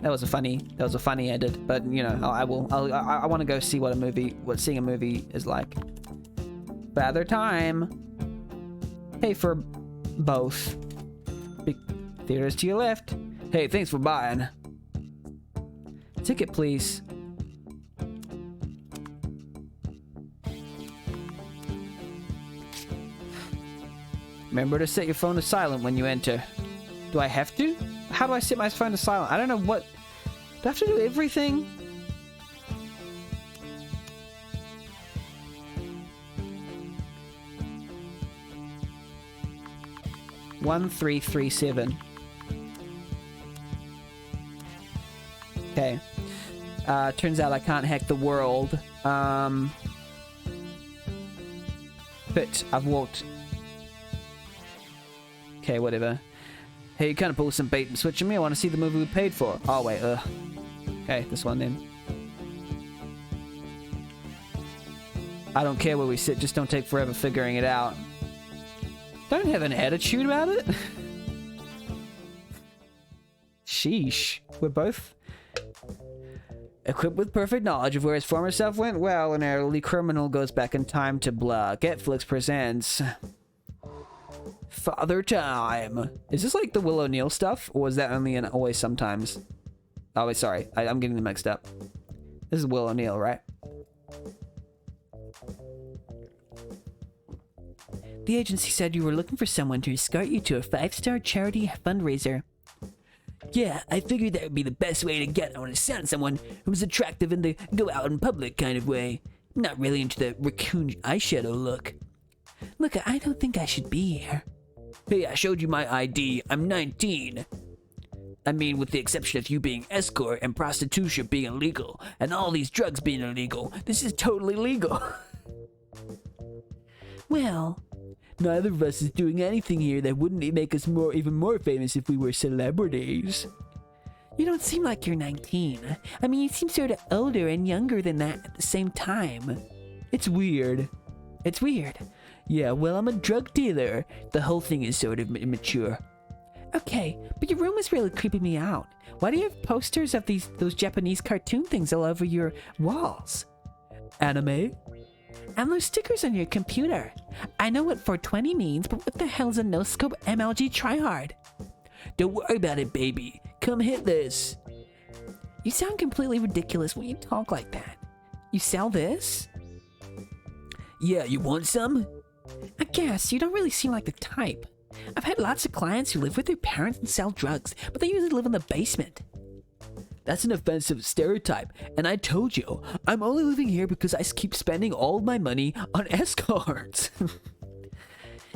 That was a funny edit. But you know, I will. I want to go see what seeing a movie is like. Father time. Pay for both. Big theaters to your left. Hey, thanks for buying. Ticket, please. Remember to set your phone to silent when you enter. Do I have to? How do I set my phone to silent? I don't know what... Do I have to do everything? One, 3, 3, 7. Okay. Turns out I can't hack the world. But I've walked... Okay, whatever. Hey, you kind of pulled some bait and switch on me. I want to see the movie we paid for. Oh, wait, Okay, this one then. I don't care where we sit, just don't take forever figuring it out. Don't have an attitude about it. Sheesh. We're both equipped with perfect knowledge of where his former self went. Well, an elderly criminal goes back in time to blah. Getflix presents Father Time. Is this like the Will O'Neill stuff, or was that only in Always Sometimes? Oh, wait, sorry. I'm getting them mixed up. This is Will O'Neill, right? The agency said you were looking for someone to escort you to a 5-star charity fundraiser. Yeah, I figured that would be the best way to get on a someone who was attractive in the go out in public kind of way. I'm not really into the raccoon eyeshadow look. Look, I don't think I should be here. Hey, I showed you my ID. I'm 19. I mean, with the exception of you being escort and prostitution being illegal, and all these drugs being illegal, this is totally legal. Well, neither of us is doing anything here that wouldn't make us even more famous if we were celebrities. You don't seem like you're 19. I mean, you seem sort of older and younger than that at the same time. It's weird. It's weird. Yeah, well, I'm a drug dealer. The whole thing is sort of immature. Okay, but your room is really creeping me out. Why do you have posters of those Japanese cartoon things all over your walls? Anime? And those stickers on your computer. I know what 420 means, but what the hell's a no-scope MLG tryhard? Don't worry about it, baby. Come hit this. You sound completely ridiculous when you talk like that. You sell this? Yeah, you want some? I guess. You don't really seem like the type. I've had lots of clients who live with their parents and sell drugs, but they usually live in the basement. That's an offensive stereotype, and I told you, I'm only living here because I keep spending all of my money on escorts.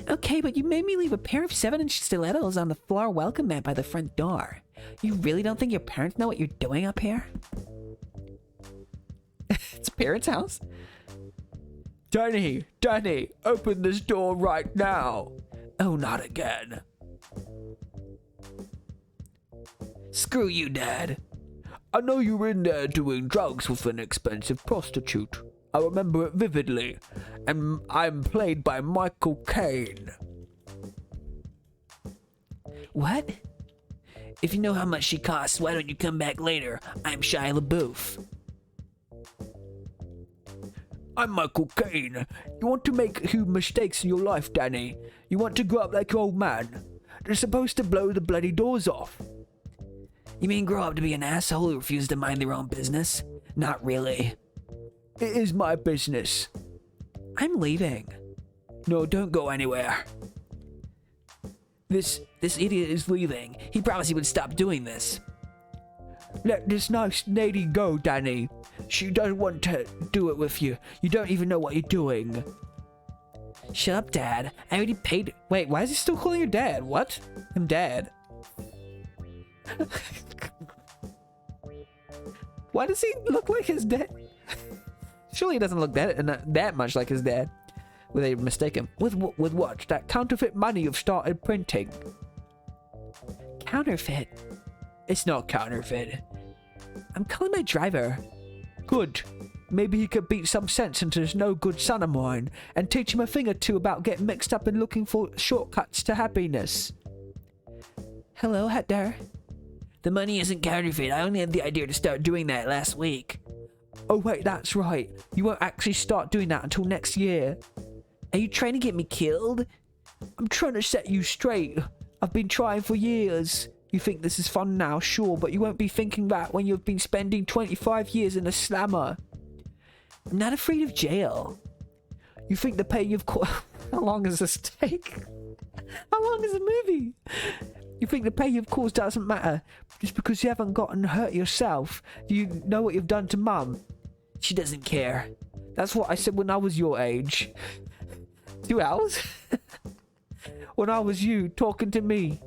Okay, but you made me leave a pair of 7-inch stilettos on the floor welcome mat by the front door. You really don't think your parents know what you're doing up here? It's a parent's house? Danny, open this door right now. Oh, not again. Screw you, Dad. I know you were in there doing drugs with an expensive prostitute. I remember it vividly. And I'm played by Michael Caine. What? If you know how much she costs, why don't you come back later? I'm Shia LaBeouf. I'm Michael Caine. You want to make huge mistakes in your life, Danny. You want to grow up like your old man. They're supposed to blow the bloody doors off. You mean grow up to be an asshole who refuses to mind their own business? Not really. It is my business. I'm leaving. No, don't go anywhere. This idiot is leaving. He promised he would stop doing this. Let this nice lady go, Danny. She doesn't want to do it with you. You don't even know what you're doing. Shut up, Dad. I already paid... Wait, why is he still calling her dad? What? I'm dad. Why does he look like his dad? Surely he doesn't look that much like his dad. Will they mistake him? With what? That counterfeit money you've started printing. counterfeit. It's not counterfeit. I'm calling my driver. Good. Maybe he could beat some sense into this no good son of mine and teach him a thing or two about getting mixed up in looking for shortcuts to happiness. Hello, Hector. The money isn't counterfeit. I only had the idea to start doing that last week. Oh wait, that's right. You won't actually start doing that until next year. Are you trying to get me killed? I'm trying to set you straight. I've been trying for years. You think this is fun now, sure, but you won't be thinking that when you've been spending 25 years in a slammer. I'm not afraid of jail. You think the pay you've How long does this take? How long is the movie? You think the pay you've caused doesn't matter just because you haven't gotten hurt yourself? Do you know what you've done to Mum? She doesn't care. That's what I said when I was your age. 2 hours? When I was you, talking to me.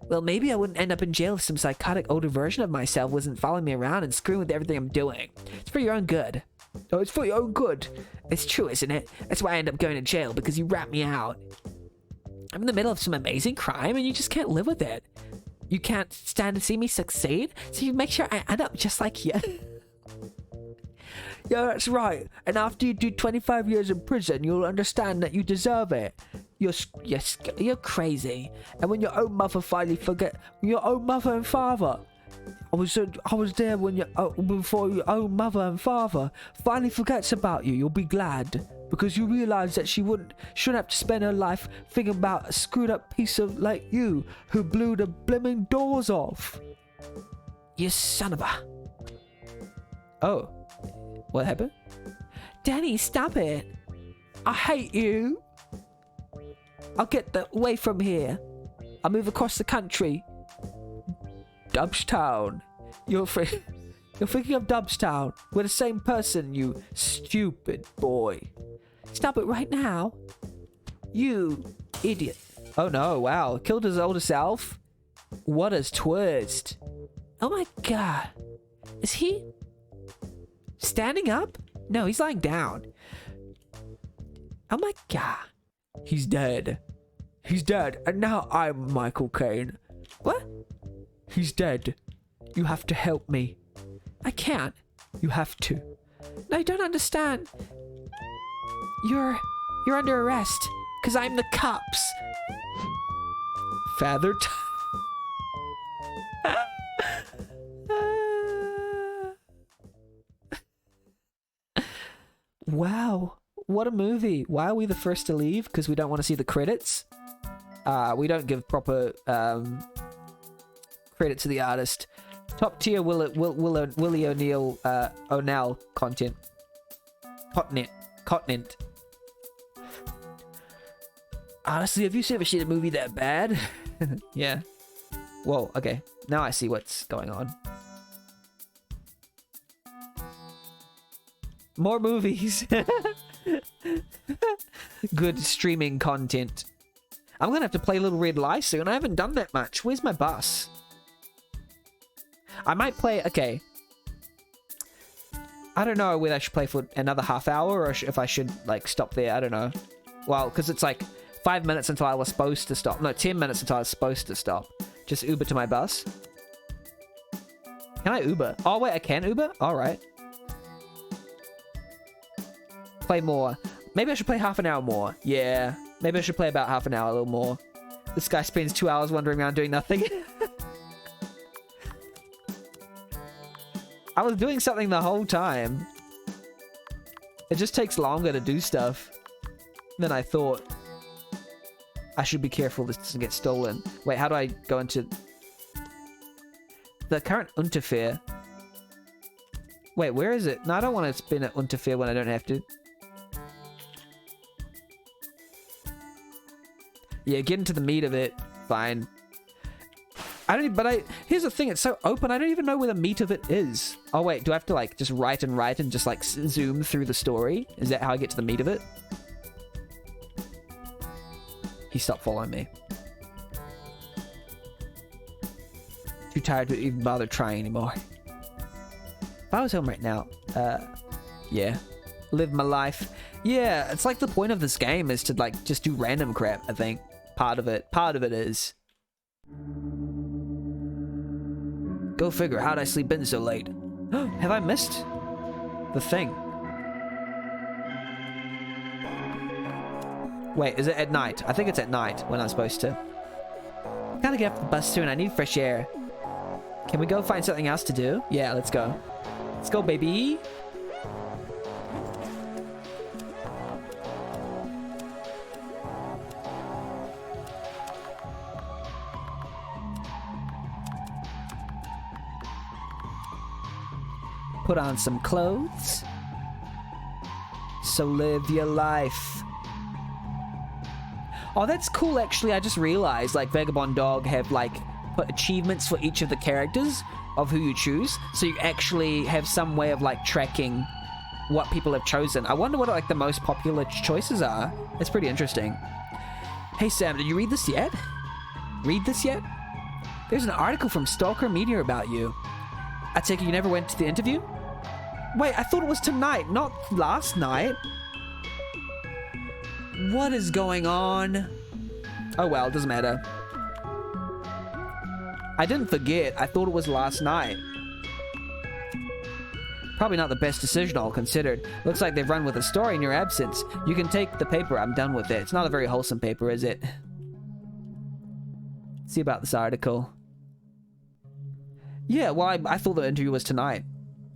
Well, maybe I wouldn't end up in jail if some psychotic older version of myself wasn't following me around and screwing with everything I'm doing. It's for your own good. Oh, it's for your own good. It's true, isn't it? That's why I end up going to jail, because you rat me out. I'm in the middle of some amazing crime and you just can't live with it. You can't stand to see me succeed, so you make sure I end up just like you. Yeah, that's right. And after you do 25 years in prison, you'll understand that you deserve it. You're crazy. And when your own mother finally your own mother and father. I was there when before your own mother and father finally forgets about you. You'll be glad. Because you realize that shouldn't have to spend her life thinking about a screwed up piece of like you who blew the blimmin' doors off. You son of a... Oh. What happened? Danny, stop it. I hate you. I'll get away from here. I'll move across the country. Dubstown. You're thinking of Dubstown. We're the same person, you stupid boy. Stop it right now. You idiot. Oh no, wow. Killed his older self? What a twist. Oh my god. Is he standing up? No, he's lying down. Oh my god. He's dead. He's dead. And now I'm Michael Caine. What? He's dead. You have to help me. I can't. You have to. I don't understand. You're under arrest. Because I'm the cops. Father Wow. What a movie. Why are we the first to leave? Because we don't want to see the credits? We don't give proper credit to the artist. Top tier Willie O'Neill content. Continent. Honestly, have you ever seen a movie that bad? Yeah. Whoa, okay. Now I see what's going on. More movies. Good streaming content. I'm gonna have to play Little Red Lie soon. I haven't done that much. Where's my bus? I might play... Okay. I don't know whether I should play for another half hour or if I should, like, stop there. I don't know. Well, because it's like 5 minutes until I was supposed to stop. No, 10 minutes until I was supposed to stop. Just Uber to my bus. Can I Uber? Oh, wait, I can Uber? Alright. Play more. Maybe I should play half an hour more. Yeah. Maybe I should play about half an hour, a little more. This guy spends 2 hours wandering around doing nothing. I was doing something the whole time. It just takes longer to do stuff than I thought. I should be careful this doesn't get stolen. Wait, how do I go into... The current Unterfair. Wait, where is it? No, I don't want to spin at Unterfair when I don't have to. Yeah, get into the meat of it. Fine. Here's the thing, it's so open, I don't even know where the meat of it is. Oh wait, do I have to like just write and just like zoom through the story? Is that how I get to the meat of it? He stopped following me. Too tired to even bother trying anymore. If I was home right now, yeah. Live my life. Yeah, it's like the point of this game is to like just do random crap, I think. Part of it is. Go figure, how'd I sleep in so late? Have I missed the thing? Wait, is it at night? I think it's at night when I'm supposed to. Gotta get off the bus soon. I need fresh air. Can we go find something else to do? Yeah, let's go. Let's go, baby. Put on some clothes. So live your life. Oh, that's cool, actually. I just realized, like, Vagabond Dog have, like, put achievements for each of the characters of who you choose. So you actually have some way of, like, tracking what people have chosen. I wonder what, like, the most popular choices are. It's pretty interesting. Hey, Sam, did you read this yet? Read this yet? There's an article from Stalker Media about you. I take it you never went to the interview? Wait, I thought it was tonight, not last night. What is going on? Oh well, it doesn't matter. I didn't forget. I thought it was last night. Probably not the best decision, all considered. Looks like they've run with a story in your absence. You can take the paper. I'm done with it. It's not a very wholesome paper, is it? See about this article. Yeah, well, I thought the interview was tonight.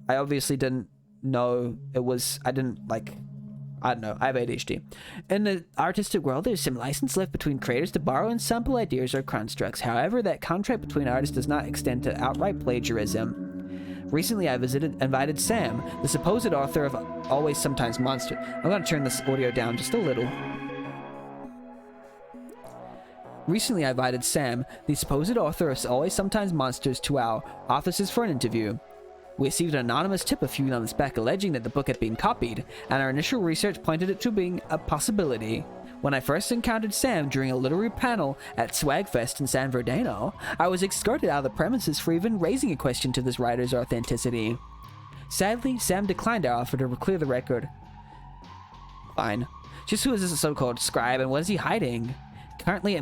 I obviously didn't know it was... I don't know. I have ADHD. In the artistic world, there's some license left between creators to borrow and sample ideas or constructs. However, that contract between artists does not extend to outright plagiarism. Recently, I invited Sam, the supposed author of Always Sometimes Monster. I'm going to turn this audio down just a little. Recently, I invited Sam, the supposed author of Always Sometimes Monsters, to our offices for an interview. We received an anonymous tip a few months back alleging that the book had been copied, and our initial research pointed it to being a possibility. When I first encountered Sam during a literary panel at Swagfest in San Bernardino, I was escorted out of the premises for even raising a question to this writer's authenticity. Sadly, Sam declined our offer to clear the record. Fine. Just who is this so-called scribe, and what is he hiding? Currently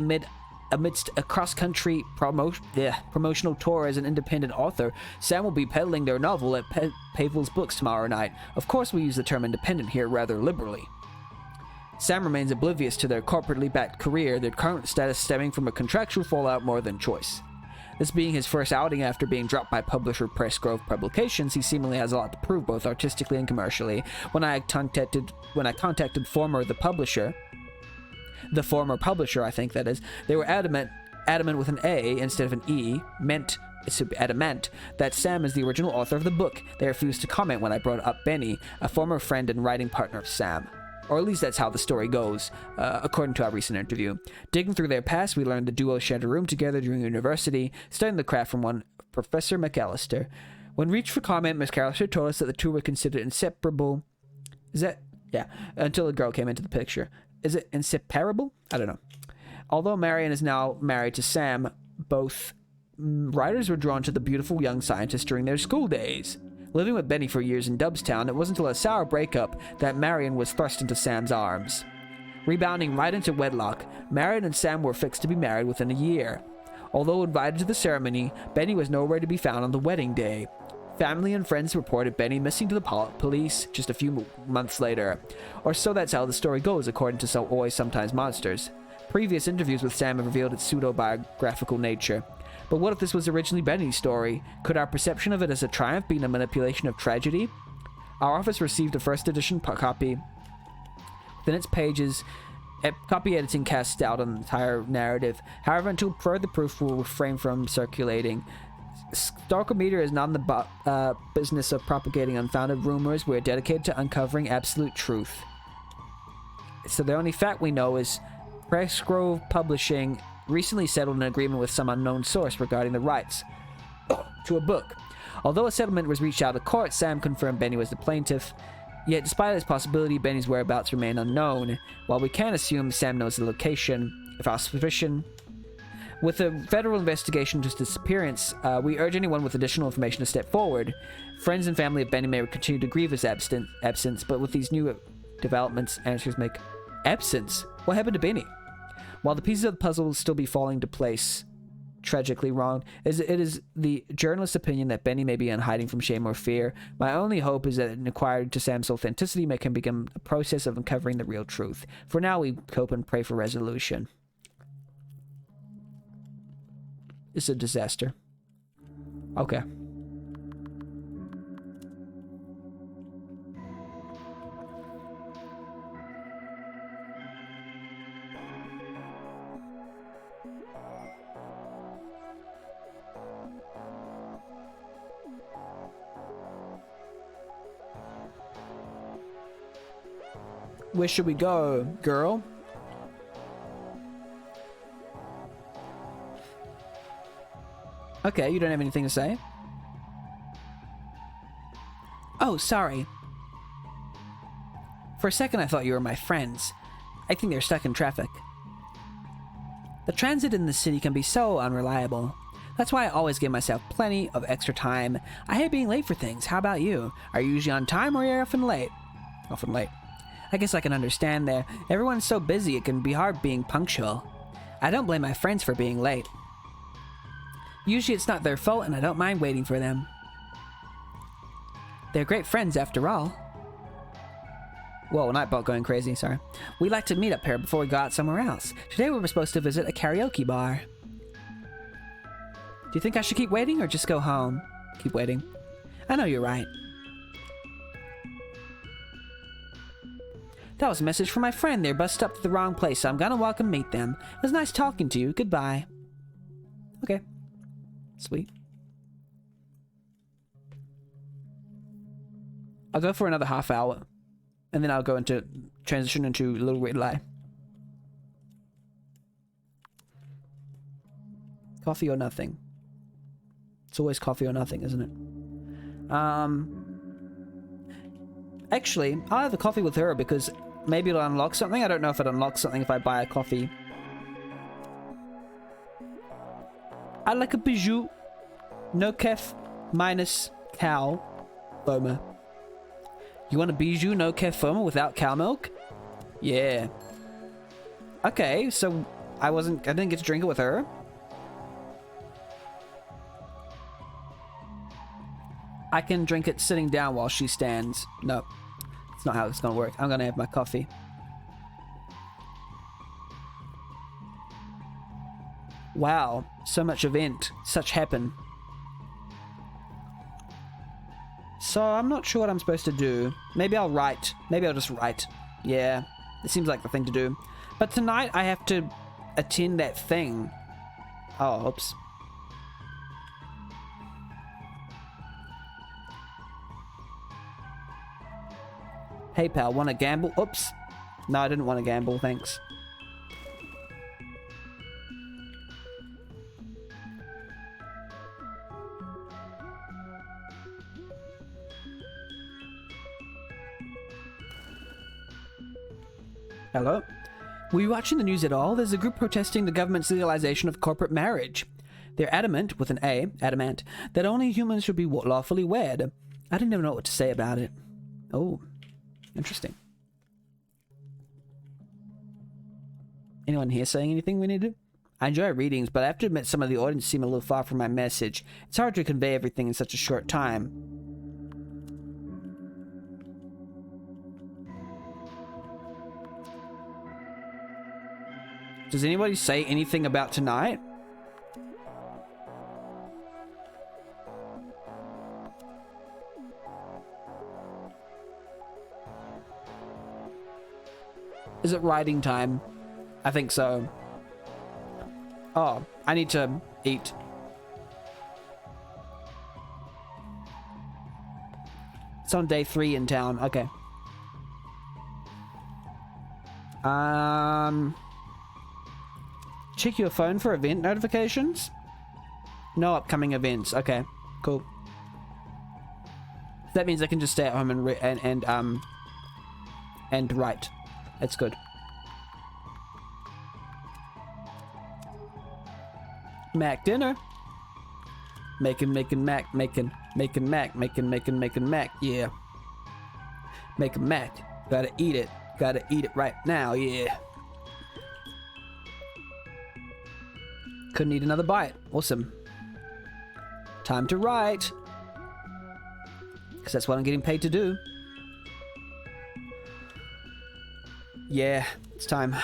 amidst a cross-country promotional tour as an independent author, Sam will be peddling their novel at Pavel's Books tomorrow night. Of course, we use the term independent here rather liberally. Sam remains oblivious to their corporately backed career, their current status stemming from a contractual fallout more than choice. This being his first outing after being dropped by publisher Press Grove Publications, he seemingly has a lot to prove both artistically and commercially. When I contacted the former publisher, I think that is, they were adamant with an A instead of an E, adamant that Sam is the original author of the book. They refused to comment when I brought up Benny, a former friend and writing partner of Sam. Or at least that's how the story goes, according to our recent interview. Digging through their past, we learned the duo shared a room together during university, studying the craft from one Professor McAllister. When reached for comment, McAllister told us that the two were considered inseparable. Until a girl came into the picture. Is it inseparable? I don't know. Although Marion is now married to Sam, both writers were drawn to the beautiful young scientist during their school days. Living with Benny for years in Dubstown, it wasn't until a sour breakup that Marion was thrust into Sam's arms. Rebounding right into wedlock, Marion and Sam were fixed to be married within a year. Although invited to the ceremony, Benny was nowhere to be found on the wedding day. Family and friends reported Benny missing to the police just a few months later. Or so that's how the story goes, according to Always Sometimes Monsters. Previous interviews with Sam have revealed its pseudo-biographical nature. But what if this was originally Benny's story? Could our perception of it as a triumph be a manipulation of tragedy? Our office received a first edition copy. Within its pages, copy editing casts doubt on the entire narrative. However, until further proof will refrain from circulating. Stalker Media is not in the business of propagating unfounded rumors. We're dedicated to uncovering absolute truth. So the only fact we know is Press Grove Publishing recently settled an agreement with some unknown source regarding the rights to a book. Although a settlement was reached out of court, Sam confirmed Benny was the plaintiff. Yet, despite this possibility, Benny's whereabouts remain unknown. While we can assume Sam knows the location, if our suspicion... With a federal investigation into his disappearance, we urge anyone with additional information to step forward. Friends and family of Benny may continue to grieve his absence, but with these new developments, answers make... Absence? What happened to Benny? While the pieces of the puzzle will still be falling into place... tragically wrong. It is the journalist's opinion that Benny may be in hiding from shame or fear. My only hope is that an inquiry to Sam's authenticity can become a process of uncovering the real truth. For now, we hope and pray for resolution. It's a disaster. Okay. Where should we go, girl? Okay, you don't have anything to say? Oh, sorry. For a second I thought you were my friends. I think they're stuck in traffic. The transit in the city can be so unreliable. That's why I always give myself plenty of extra time. I hate being late for things. How about you? Are you usually on time or are you often late? Often late. I guess I can understand there. Everyone's so busy it can be hard being punctual. I don't blame my friends for being late. Usually it's not their fault and I don't mind waiting for them. They're great friends after all. Whoa, Nightbot going crazy, sorry. We like to meet up here before we go out somewhere else. Today we were supposed to visit a karaoke bar. Do you think I should keep waiting or just go home? Keep waiting. I know you're right. That was a message from my friend. They're bus stopped at the wrong place, so I'm gonna walk and meet them. It was nice talking to you. Goodbye. Okay. Sweet. I'll go for another half hour. And then I'll go into transition into Little Red Lie. Coffee or nothing. It's always coffee or nothing, isn't it? Actually, I'll have the coffee with her because maybe it'll unlock something. I don't know if it unlocks something if I buy a coffee. I like a bijou. No kef minus cow foamer. You want a bijou no kef foamer without cow milk? Yeah. Okay, so I didn't get to drink it with her. I can drink it sitting down while she stands. No, it's not how it's gonna work. I'm gonna have my coffee. Wow, so much event, such happen. So I'm not sure what I'm supposed to do. Maybe I'll write. Maybe I'll just write. Yeah, it seems like the thing to do. But tonight I have to attend that thing. Oh, oops. Hey pal, wanna gamble? Oops. No, I didn't want to gamble, thanks. Hello? Were you watching the news at all? There's a group protesting the government's legalization of corporate marriage. They're adamant, with an A, adamant, that only humans should be lawfully wed. I didn't even know what to say about it. Oh, interesting. Anyone here saying anything we need to do? I enjoy readings, but I have to admit some of the audience seem a little far from my message. It's hard to convey everything in such a short time. Does anybody say anything about tonight? Is it writing time? I think so. Oh, I need to eat. It's on day 3 in town. Okay. Check your phone for event notifications? No upcoming events. Okay, cool. That means I can just stay at home and write. That's good. Mac dinner. Making Mac. Yeah. Making Mac. Gotta eat it. Gotta eat it right now. Yeah. Couldn't eat another bite. Awesome. Time to write. Because that's what I'm getting paid to do. Yeah, it's time.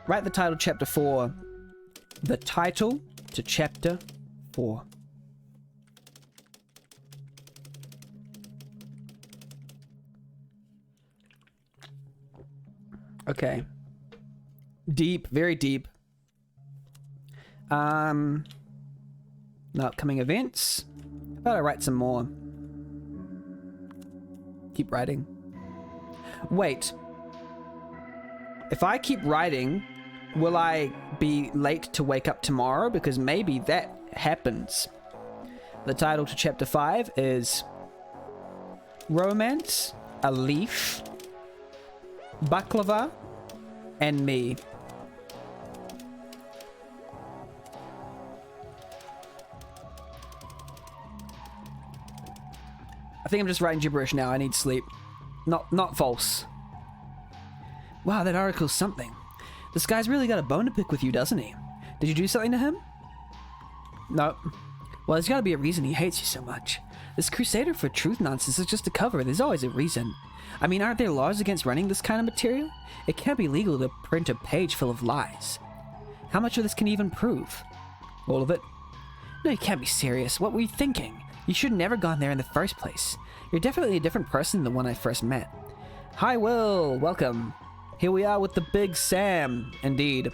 Write the title chapter 4. The title to chapter 4. Okay. Deep, very deep. No upcoming events. How about I write some more? Keep writing. Wait. If I keep writing, will I be late to wake up tomorrow? Because maybe that happens. The title to chapter 5 is Romance, a Leaf, Baklava, and Me. I think I'm just writing gibberish now. I need sleep. Not false. Wow, that article's something. This guy's really got a bone to pick with you, doesn't he? Did you do something to him? No. Well, there's gotta be a reason he hates you so much. This Crusader for Truth nonsense is just a cover. There's always a reason. I mean, aren't there laws against running this kind of material? It can't be legal to print a page full of lies. How much of this can you even prove? All of it? No, you can't be serious. What were you thinking? You should have never gone there in the first place. You're definitely a different person than the one I first met. Hi, Will. Welcome. Here we are with the Big Sam. Indeed.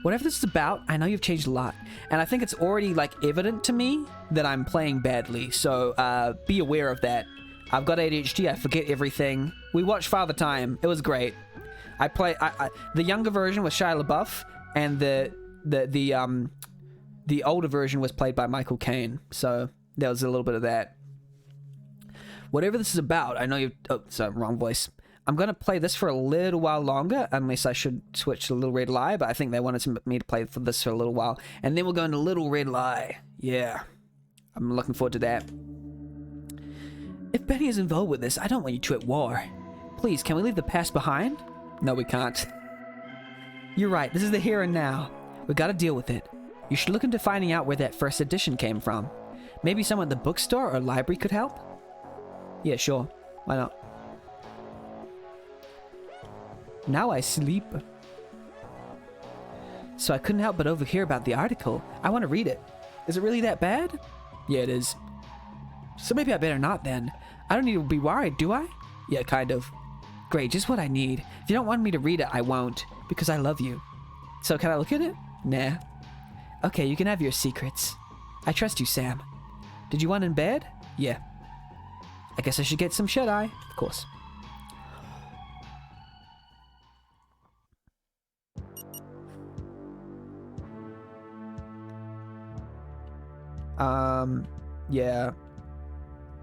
Whatever this is about, I know you've changed a lot. And I think it's already, evident to me that I'm playing badly. So, be aware of that. I've got ADHD. I forget everything. We watched Father Time. It was great. The younger version was Shia LaBeouf, and the older version was played by Michael Caine. So there was a little bit of that. Whatever this is about, I know you've... Oh, sorry, wrong voice. I'm going to play this for a little while longer, unless I should switch to Little Red Lie, but I think they wanted me to play for this for a little while. And then we'll go into Little Red Lie. Yeah. I'm looking forward to that. If Benny is involved with this, I don't want you two at war. Please, can we leave the past behind? No, we can't. You're right, this is the here and now. We gotta deal with it. You should look into finding out where that first edition came from. Maybe someone at the bookstore or library could help? Yeah, sure. Why not? Now I sleep. So I couldn't help but overhear about the article. I want to read it. Is it really that bad? Yeah, it is. So maybe I better not then. I don't need to be worried, do I? Yeah, kind of. Great, just what I need. If you don't want me to read it, I won't. Because I love you. So can I look at it? Nah. Okay, you can have your secrets. I trust you, Sam. Did you want in bed? Yeah. I guess I should get some shut-eye. Of course. Yeah.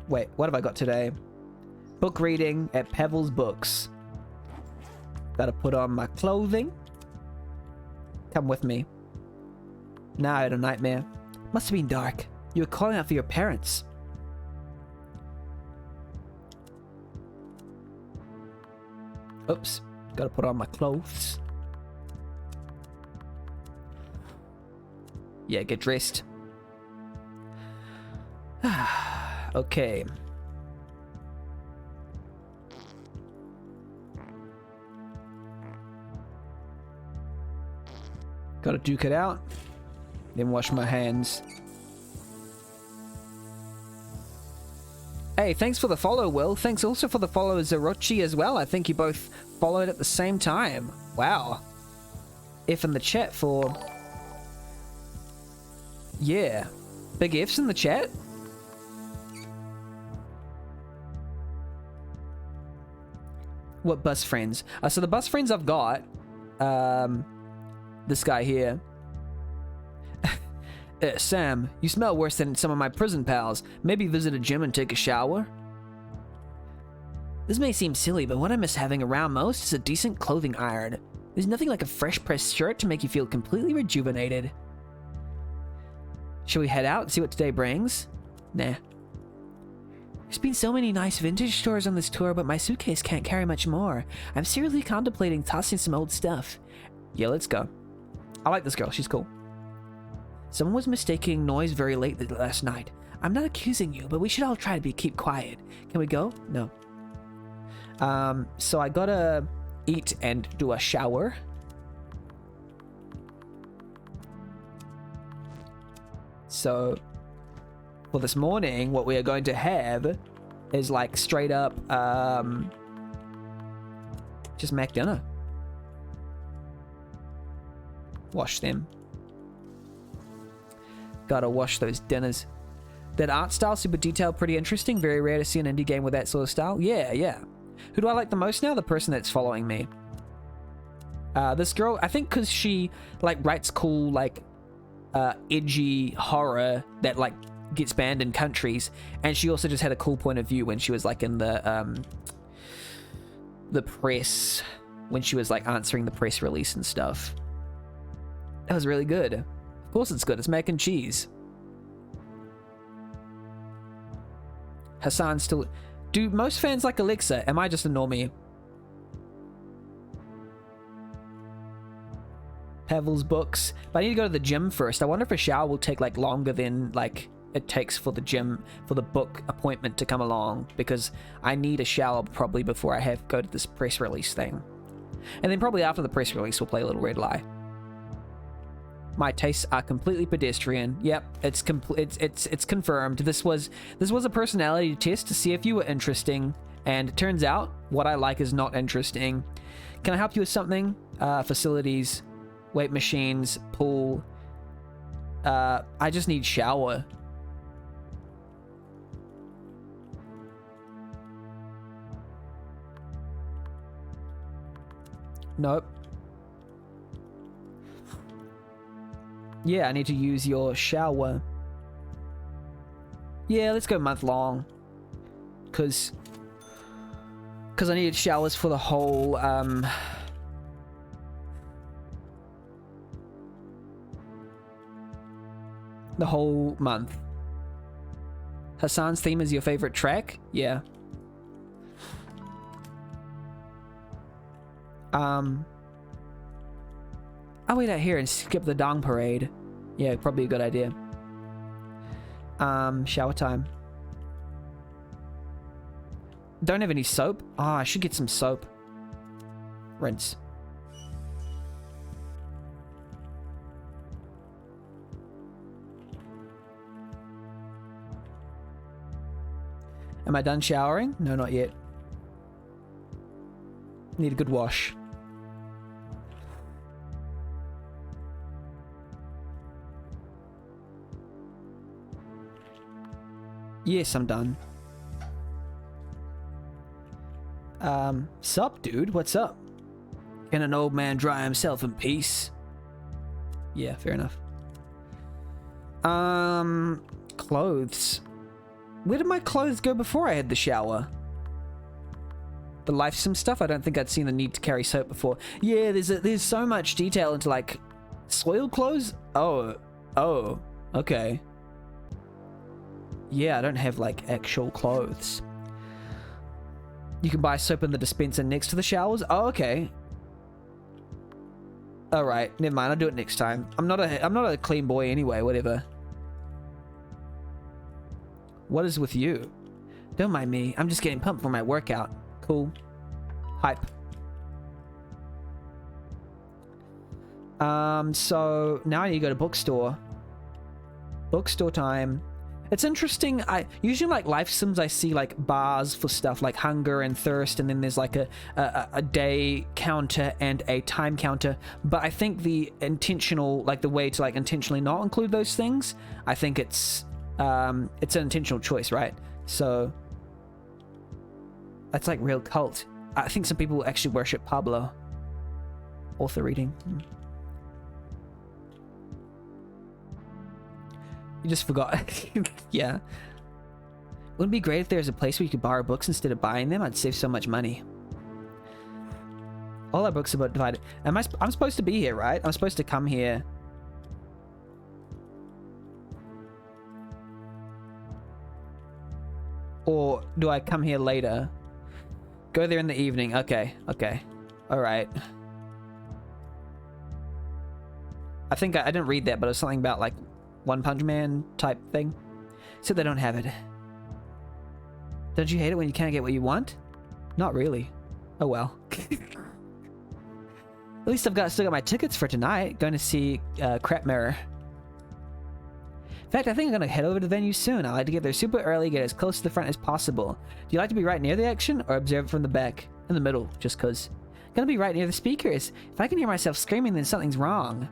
Wait, what have I got today? Book reading at Pebbles Books. Gotta put on my clothing. Come with me. Now I had a nightmare. Must have been dark. You were calling out for your parents. Oops. Gotta put on my clothes. Yeah, get dressed. Okay. Gotta duke it out. Then wash my hands. Hey, thanks for the follow, Will. Thanks also for the follow, Zerochi, as well. I think you both followed at the same time. Wow. F in the chat for... Yeah. Big F's in the chat? What bus friends? So the bus friends I've got... this guy here. Sam, you smell worse than some of my prison pals. Maybe visit a gym and take a shower? This may seem silly, but what I miss having around most is a decent clothing iron. There's nothing like a fresh pressed shirt to make you feel completely rejuvenated. Shall we head out and see what today brings? Nah. There's been so many nice vintage stores on this tour, but my suitcase can't carry much more. I'm seriously contemplating tossing some old stuff. Yeah, let's go. I like this girl. She's cool. Someone was mistaking noise very late last night. I'm not accusing you, but we should all try to keep quiet. Can we go? No. So I gotta eat and do a shower. So for this morning, what we are going to have is like straight up just Mac dinner. Wash them. Gotta wash those dinners. That art style, super detailed, pretty interesting. Very rare to see an indie game with that sort of style. Yeah. Who do I like the most now? The person that's following me. This girl, I think because she like writes cool like edgy horror that like gets banned in countries, and she also just had a cool point of view when she was like in the press, when she was like answering the press release and stuff. That was really good. Of course it's good. It's mac and cheese. Hassan still... Do most fans like Alexa? Am I just a normie? Pavel's books. But I need to go to the gym first. I wonder if a shower will take like longer than like it takes for the gym, for the book appointment to come along, because I need a shower probably before I go to this press release thing. And then probably after the press release we'll play a little red lie. My tastes are completely pedestrian. Yep, it's confirmed. This was a personality test to see if you were interesting, and it turns out what I like is not interesting. Can I help you with something? Facilities, weight machines, pool. I just need shower. Nope. Yeah, I need to use your shower. Yeah, let's go month long. Cause I needed showers for the whole month. Hassan's theme is your favorite track? Yeah. I'll wait out here and skip the Dong Parade. Yeah, probably a good idea. Shower time. Don't have any soap? Ah, I should get some soap. Rinse. Am I done showering? No, not yet. Need a good wash. Yes, I'm done. Sup, dude? What's up? Can an old man dry himself in peace? Yeah, fair enough. Clothes. Where did my clothes go before I had the shower? The lifesome stuff? I don't think I'd seen the need to carry soap before. Yeah, there's so much detail into like soiled clothes. Oh, okay. Yeah, I don't have like actual clothes. You can buy soap in the dispenser next to the showers. Oh, okay. All right, never mind. I'll do it next time. I'm not a clean boy anyway. Whatever. What is with you? Don't mind me. I'm just getting pumped for my workout. Cool. Hype. So now I need to go to bookstore. Bookstore time. It's interesting. I usually like life sims. I see like bars for stuff like hunger and thirst, and then there's like a day counter and a time counter. But I think the intentional, like the way to like intentionally not include those things, I think it's an intentional choice, right? So that's like real cult. I think some people actually worship Pablo. Author reading. You just forgot. Yeah. Wouldn't it be great if there was a place where you could borrow books instead of buying them? I'd save so much money. All our books are about divided. I'm supposed to be here, right? I'm supposed to come here. Or do I come here later? Go there in the evening. Okay. All right. I think I didn't read that, but it was something about like One Punch Man type thing. So they don't have it. Don't you hate it when you can't get what you want? Not really. Oh well. At least I've still got my tickets for tonight. Going to see Crap Mirror. In fact, I think I'm going to head over to the venue soon. I like to get there super early, get as close to the front as possible. Do you like to be right near the action or observe it from the back? In the middle, just cause. Gonna be right near the speakers. If I can hear myself screaming, then something's wrong.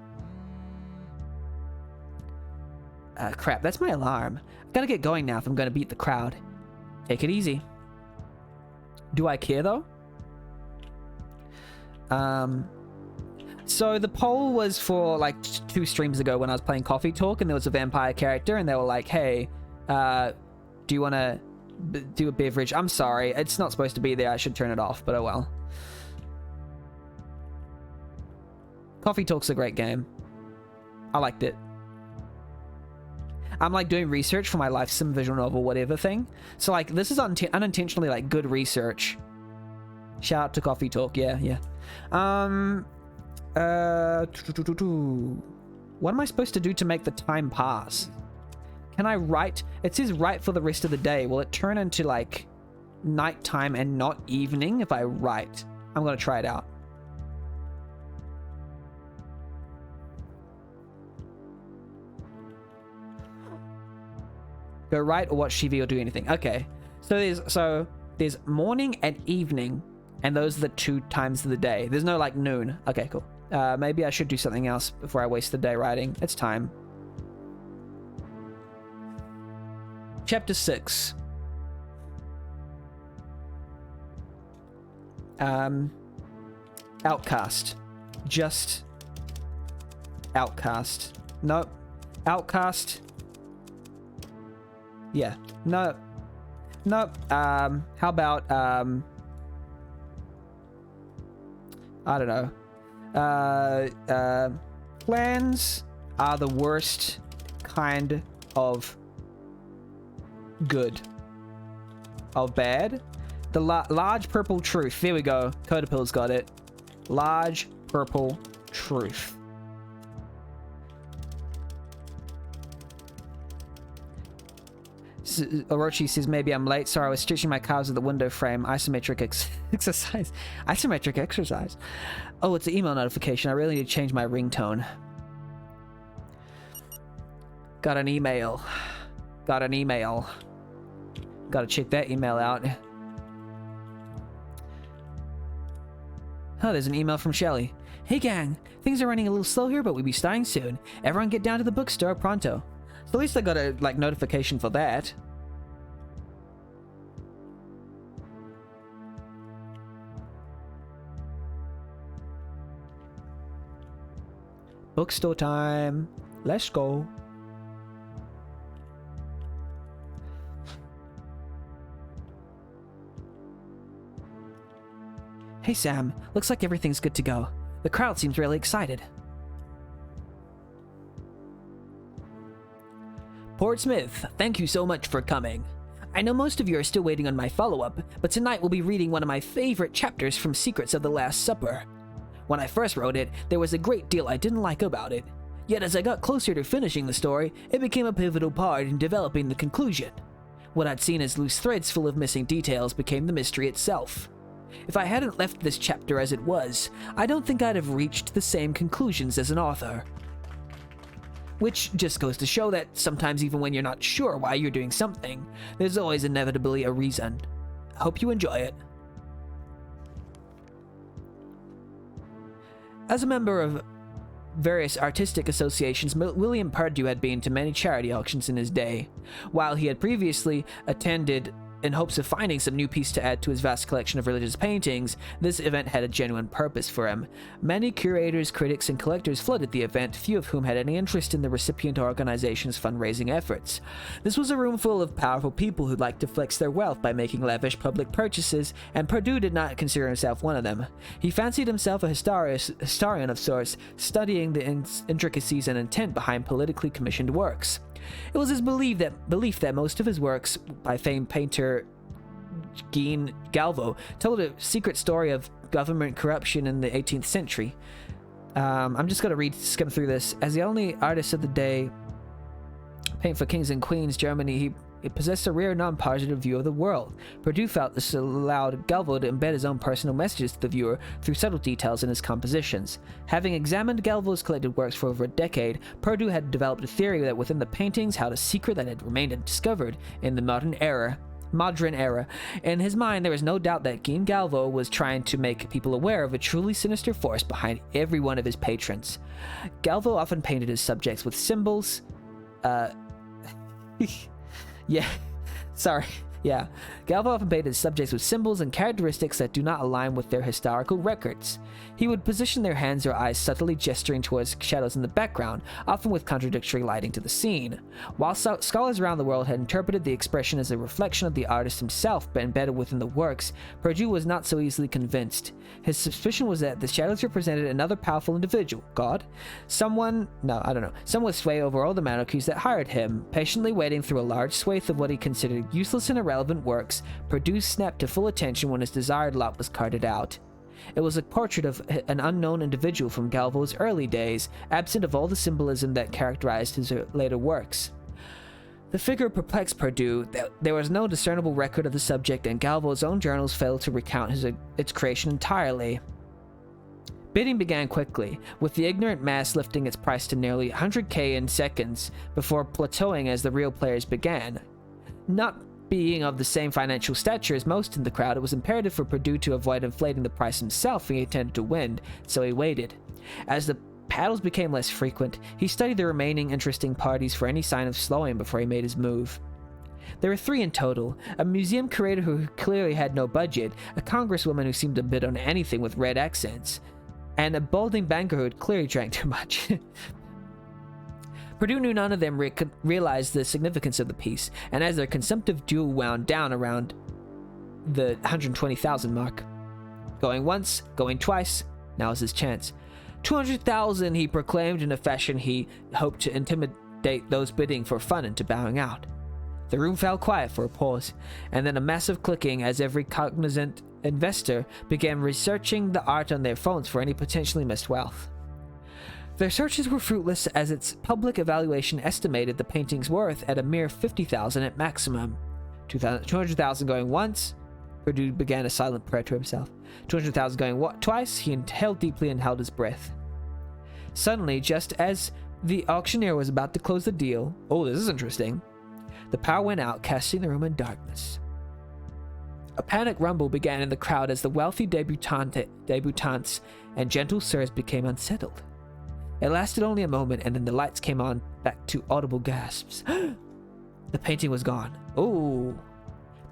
Crap, that's my alarm. I gotta get going now if I'm gonna beat the crowd. Take it easy. Do I care though? So the poll was for like 2 streams ago when I was playing Coffee Talk, and there was a vampire character, and they were like, hey, do you want to do a beverage? I'm sorry, it's not supposed to be there. I should turn it off, but oh well. Coffee Talk's a great game. I liked it. I'm like doing research for my life sim visual novel whatever thing. So like this is unintentionally like good research. Shout out to Coffee Talk. Yeah. What am I supposed to do to make the time pass? Can I write? It says write for the rest of the day. Will it turn into like nighttime and not evening if I write? I'm gonna try it out. Go right or watch TV or do anything. Okay. So there's morning and evening, and those are the 2 times of the day. There's no like noon. Okay, cool. Maybe I should do something else before I waste the day writing. It's time. Chapter 6. Outcast. Just Outcast. Nope. Outcast. Yeah. No. Nope. How about I don't know. Plans are the worst kind of good. Of bad. The large purple truth. There we go. Codapil's got it. Large purple truth. Orochi says, maybe I'm late. Sorry, I was stitching my calves with the window frame. Isometric exercise. Isometric exercise. Oh, it's an email notification. I really need to change my ringtone. Got an email. Gotta check that email out. Oh, there's an email from Shelly. Hey gang, things are running a little slow here, but we'll be starting soon. Everyone get down to the bookstore pronto. So at least I got a like notification for that. Bookstore time. Let's go. Hey Sam, looks like everything's good to go. The crowd seems really excited. Portsmouth, thank you so much for coming. I know most of you are still waiting on my follow-up, but tonight we'll be reading one of my favorite chapters from Secrets of the Last Supper. When I first wrote it, there was a great deal I didn't like about it. Yet as I got closer to finishing the story, it became a pivotal part in developing the conclusion. What I'd seen as loose threads full of missing details became the mystery itself. If I hadn't left this chapter as it was, I don't think I'd have reached the same conclusions as an author. Which just goes to show that sometimes even when you're not sure why you're doing something, there's always inevitably a reason. I hope you enjoy it. As a member of various artistic associations, William Purdue had been to many charity auctions in his day. While he had previously attended in hopes of finding some new piece to add to his vast collection of religious paintings, this event had a genuine purpose for him. Many curators, critics, and collectors flooded the event, few of whom had any interest in the recipient organization's fundraising efforts. This was a room full of powerful people who'd like to flex their wealth by making lavish public purchases, and Purdue did not consider himself one of them. He fancied himself a historian of sorts, studying the intricacies and intent behind politically commissioned works. It was his belief that most of his works by famed painter Jean Galvo told a secret story of government corruption in the 18th century. I'm just gonna skim through this. As the only artist of the day, paint for kings and queens, Germany, he possessed a rare, non-positive view of the world. Perdue felt this allowed Galvo to embed his own personal messages to the viewer through subtle details in his compositions. Having examined Galvo's collected works for over a decade, Perdue had developed a theory that within the paintings held a secret that had remained undiscovered in the modern era. In his mind, there was no doubt that Guin Galvo was trying to make people aware of a truly sinister force behind every one of his patrons. Galvo often painted his subjects with symbols, yeah, sorry. Yeah, Galvo often painted subjects with symbols and characteristics that do not align with their historical records. He would position their hands or eyes subtly gesturing towards shadows in the background, often with contradictory lighting to the scene. While scholars around the world had interpreted the expression as a reflection of the artist himself but embedded within the works, Perdue was not so easily convinced. His suspicion was that the shadows represented another powerful individual, God? Someone would sway over all the monarchies that hired him. Patiently waiting through a large swathe of what he considered useless and irrelevant works, Perdue snapped to full attention when his desired lot was carted out. It was a portrait of an unknown individual from Galvo's early days, absent of all the symbolism that characterized his later works. The figure perplexed Perdue. There was no discernible record of the subject, and Galvo's own journals failed to recount its creation entirely. Bidding began quickly, with the ignorant mass lifting its price to nearly 100k in seconds, before plateauing as the real players began. Not being of the same financial stature as most in the crowd, it was imperative for Perdue to avoid inflating the price himself if he intended to win, so he waited. As the paddles became less frequent, he studied the remaining interesting parties for any sign of slowing before he made his move. There were 3 in total: a museum curator who clearly had no budget, a congresswoman who seemed to bid on anything with red accents, and a balding banker who had clearly drank too much. Perdue knew none of them realized the significance of the piece, and as their consumptive duel wound down around the 120,000 mark. Going once, going twice, now is his chance. 200,000, he proclaimed in a fashion he hoped to intimidate those bidding for fun into bowing out. The room fell quiet for a pause, and then a massive clicking as every cognizant investor began researching the art on their phones for any potentially missed wealth. Their searches were fruitless, as its public evaluation estimated the painting's worth at a mere 50,000 at maximum. 200,000 going once, Perdue began a silent prayer to himself. 200,000 going twice, he inhaled deeply and held his breath. Suddenly, just as the auctioneer was about to close the deal, oh, this is interesting, the power went out, casting the room in darkness. A panic rumble began in the crowd as the wealthy debutantes and gentle sirs became unsettled. It lasted only a moment, and then the lights came on back to audible gasps. The painting was gone. Oh.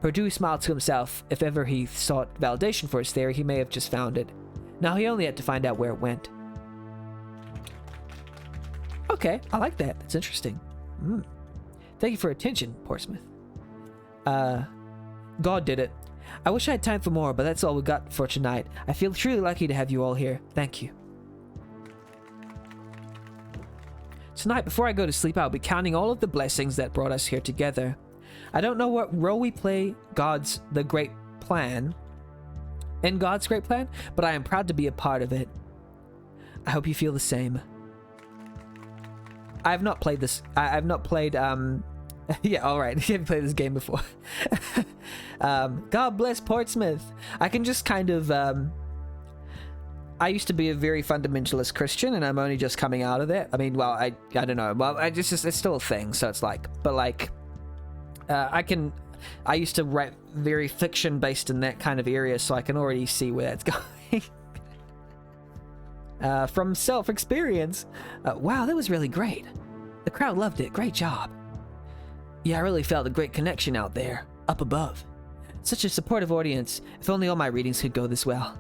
Perdue smiled to himself. If ever he sought validation for his theory, he may have just found it. Now he only had to find out where it went. Okay, I like that. That's interesting. Thank you for your attention, Portsmouth. God did it. I wish I had time for more, but that's all we got for tonight. I feel truly lucky to have you all here. Thank you. Tonight, before I go to sleep, I'll be counting all of the blessings that brought us here together. I don't know what role we play in God's great plan, but I am proud to be a part of it. I hope you feel the same. I have not played this. I've not played, yeah, alright. You haven't played this game before. God bless Portsmouth. I can just kind of, I used to be a very fundamentalist Christian, and I'm only just coming out of it. I mean, well, I don't know. Well, it's still a thing, so it's like, but like, I used to write very fiction based in that kind of area, so I can already see where that's going. From self-experience. Wow, that was really great. The crowd loved it. Great job. Yeah, I really felt a great connection out there, up above. Such a supportive audience. If only all my readings could go this well.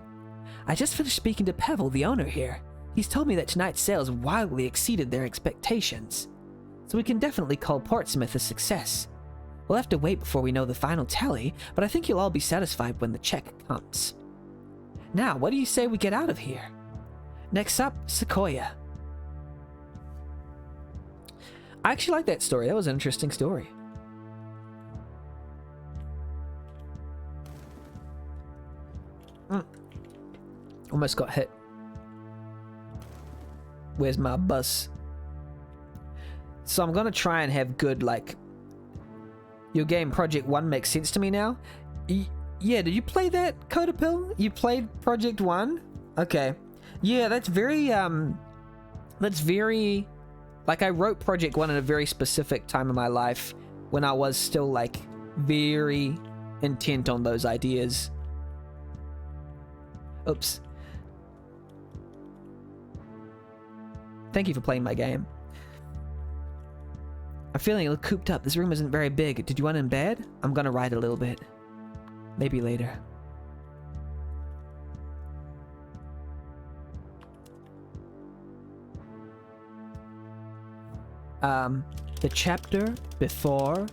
I just finished speaking to Pavel, the owner here. He's told me that tonight's sales wildly exceeded their expectations. So we can definitely call Portsmouth a success. We'll have to wait before we know the final tally, but I think you'll all be satisfied when the check comes. Now, what do you say we get out of here? Next up, Sequoia. I actually like that story. That was an interesting story. Almost got hit. Where's my bus? So I'm gonna try and have good, like... Your game Project 1 makes sense to me now. Yeah, did you play that, Codapil? You played Project 1? Okay. Yeah, that's very, like, I wrote Project 1 at a very specific time in my life when I was still, like, very intent on those ideas. Oops. Thank you for playing my game. I'm feeling a little cooped up. This room isn't very big. Did you want in bed? I'm gonna write a little bit. Maybe later. The chapter before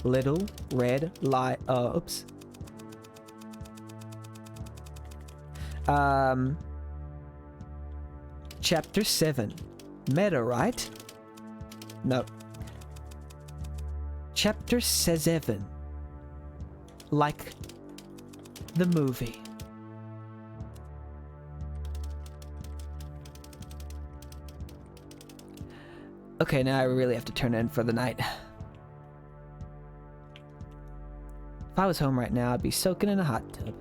Little Red Light. Oops. Chapter 7. Meta, right? No. Chapter 7. Like the movie. Okay, now I really have to turn in for the night. If I was home right now, I'd be soaking in a hot tub.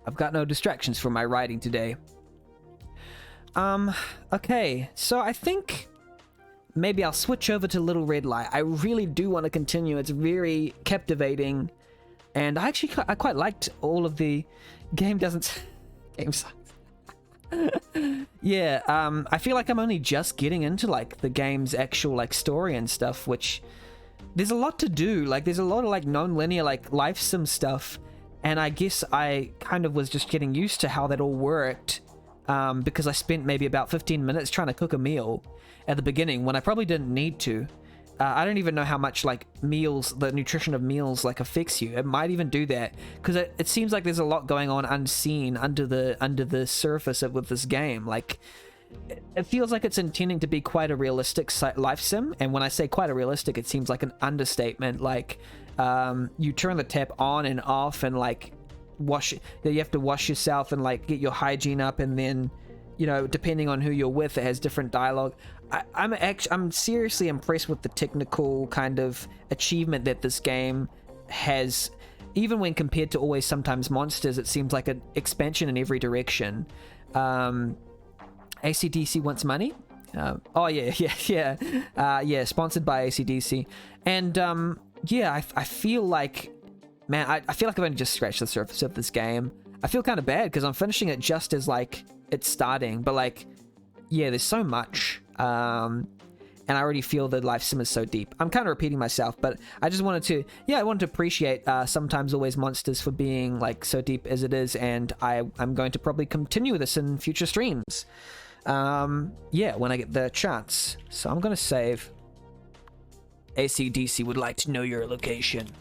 I've got no distractions from my writing today. Okay, so I think maybe I'll switch over to Little Red Light. I really do want to continue. It's very captivating, and I quite liked all of the game doesn't game sucks. Yeah, I feel like I'm only just getting into like the game's actual like story and stuff, which there's a lot to do. Like there's a lot of like non-linear like life sim stuff, and I guess I kind of was just getting used to how that all worked. Because I spent maybe about 15 minutes trying to cook a meal at the beginning when I probably didn't need to. I don't even know how much like meals, the nutrition of meals like affects you. It might even do that because it seems like there's a lot going on unseen under the surface with this game. Like it feels like it's intending to be quite a realistic life sim, and when I say quite a realistic, it seems like an understatement. Like you turn the tap on and off, and like you have to wash yourself and like get your hygiene up, and then you know, depending on who you're with, it has different dialogue. I'm seriously impressed with the technical kind of achievement that this game has. Even when compared to Always Sometimes Monsters, it seems like an expansion in every direction. AC/DC wants money. Oh yeah, sponsored by AC/DC. And yeah, I feel like, man, I feel like I've only just scratched the surface of this game. I feel kind of bad because I'm finishing it just as like it's starting, but like, yeah, there's so much, and I already feel the life sim is so deep. I'm kind of repeating myself, but I just wanted to, I wanted to appreciate Sometimes Always Monsters for being like so deep as it is, and I'm going to probably continue this in future streams. Yeah, when I get the chance. So I'm gonna save. AC/DC would like to know your location.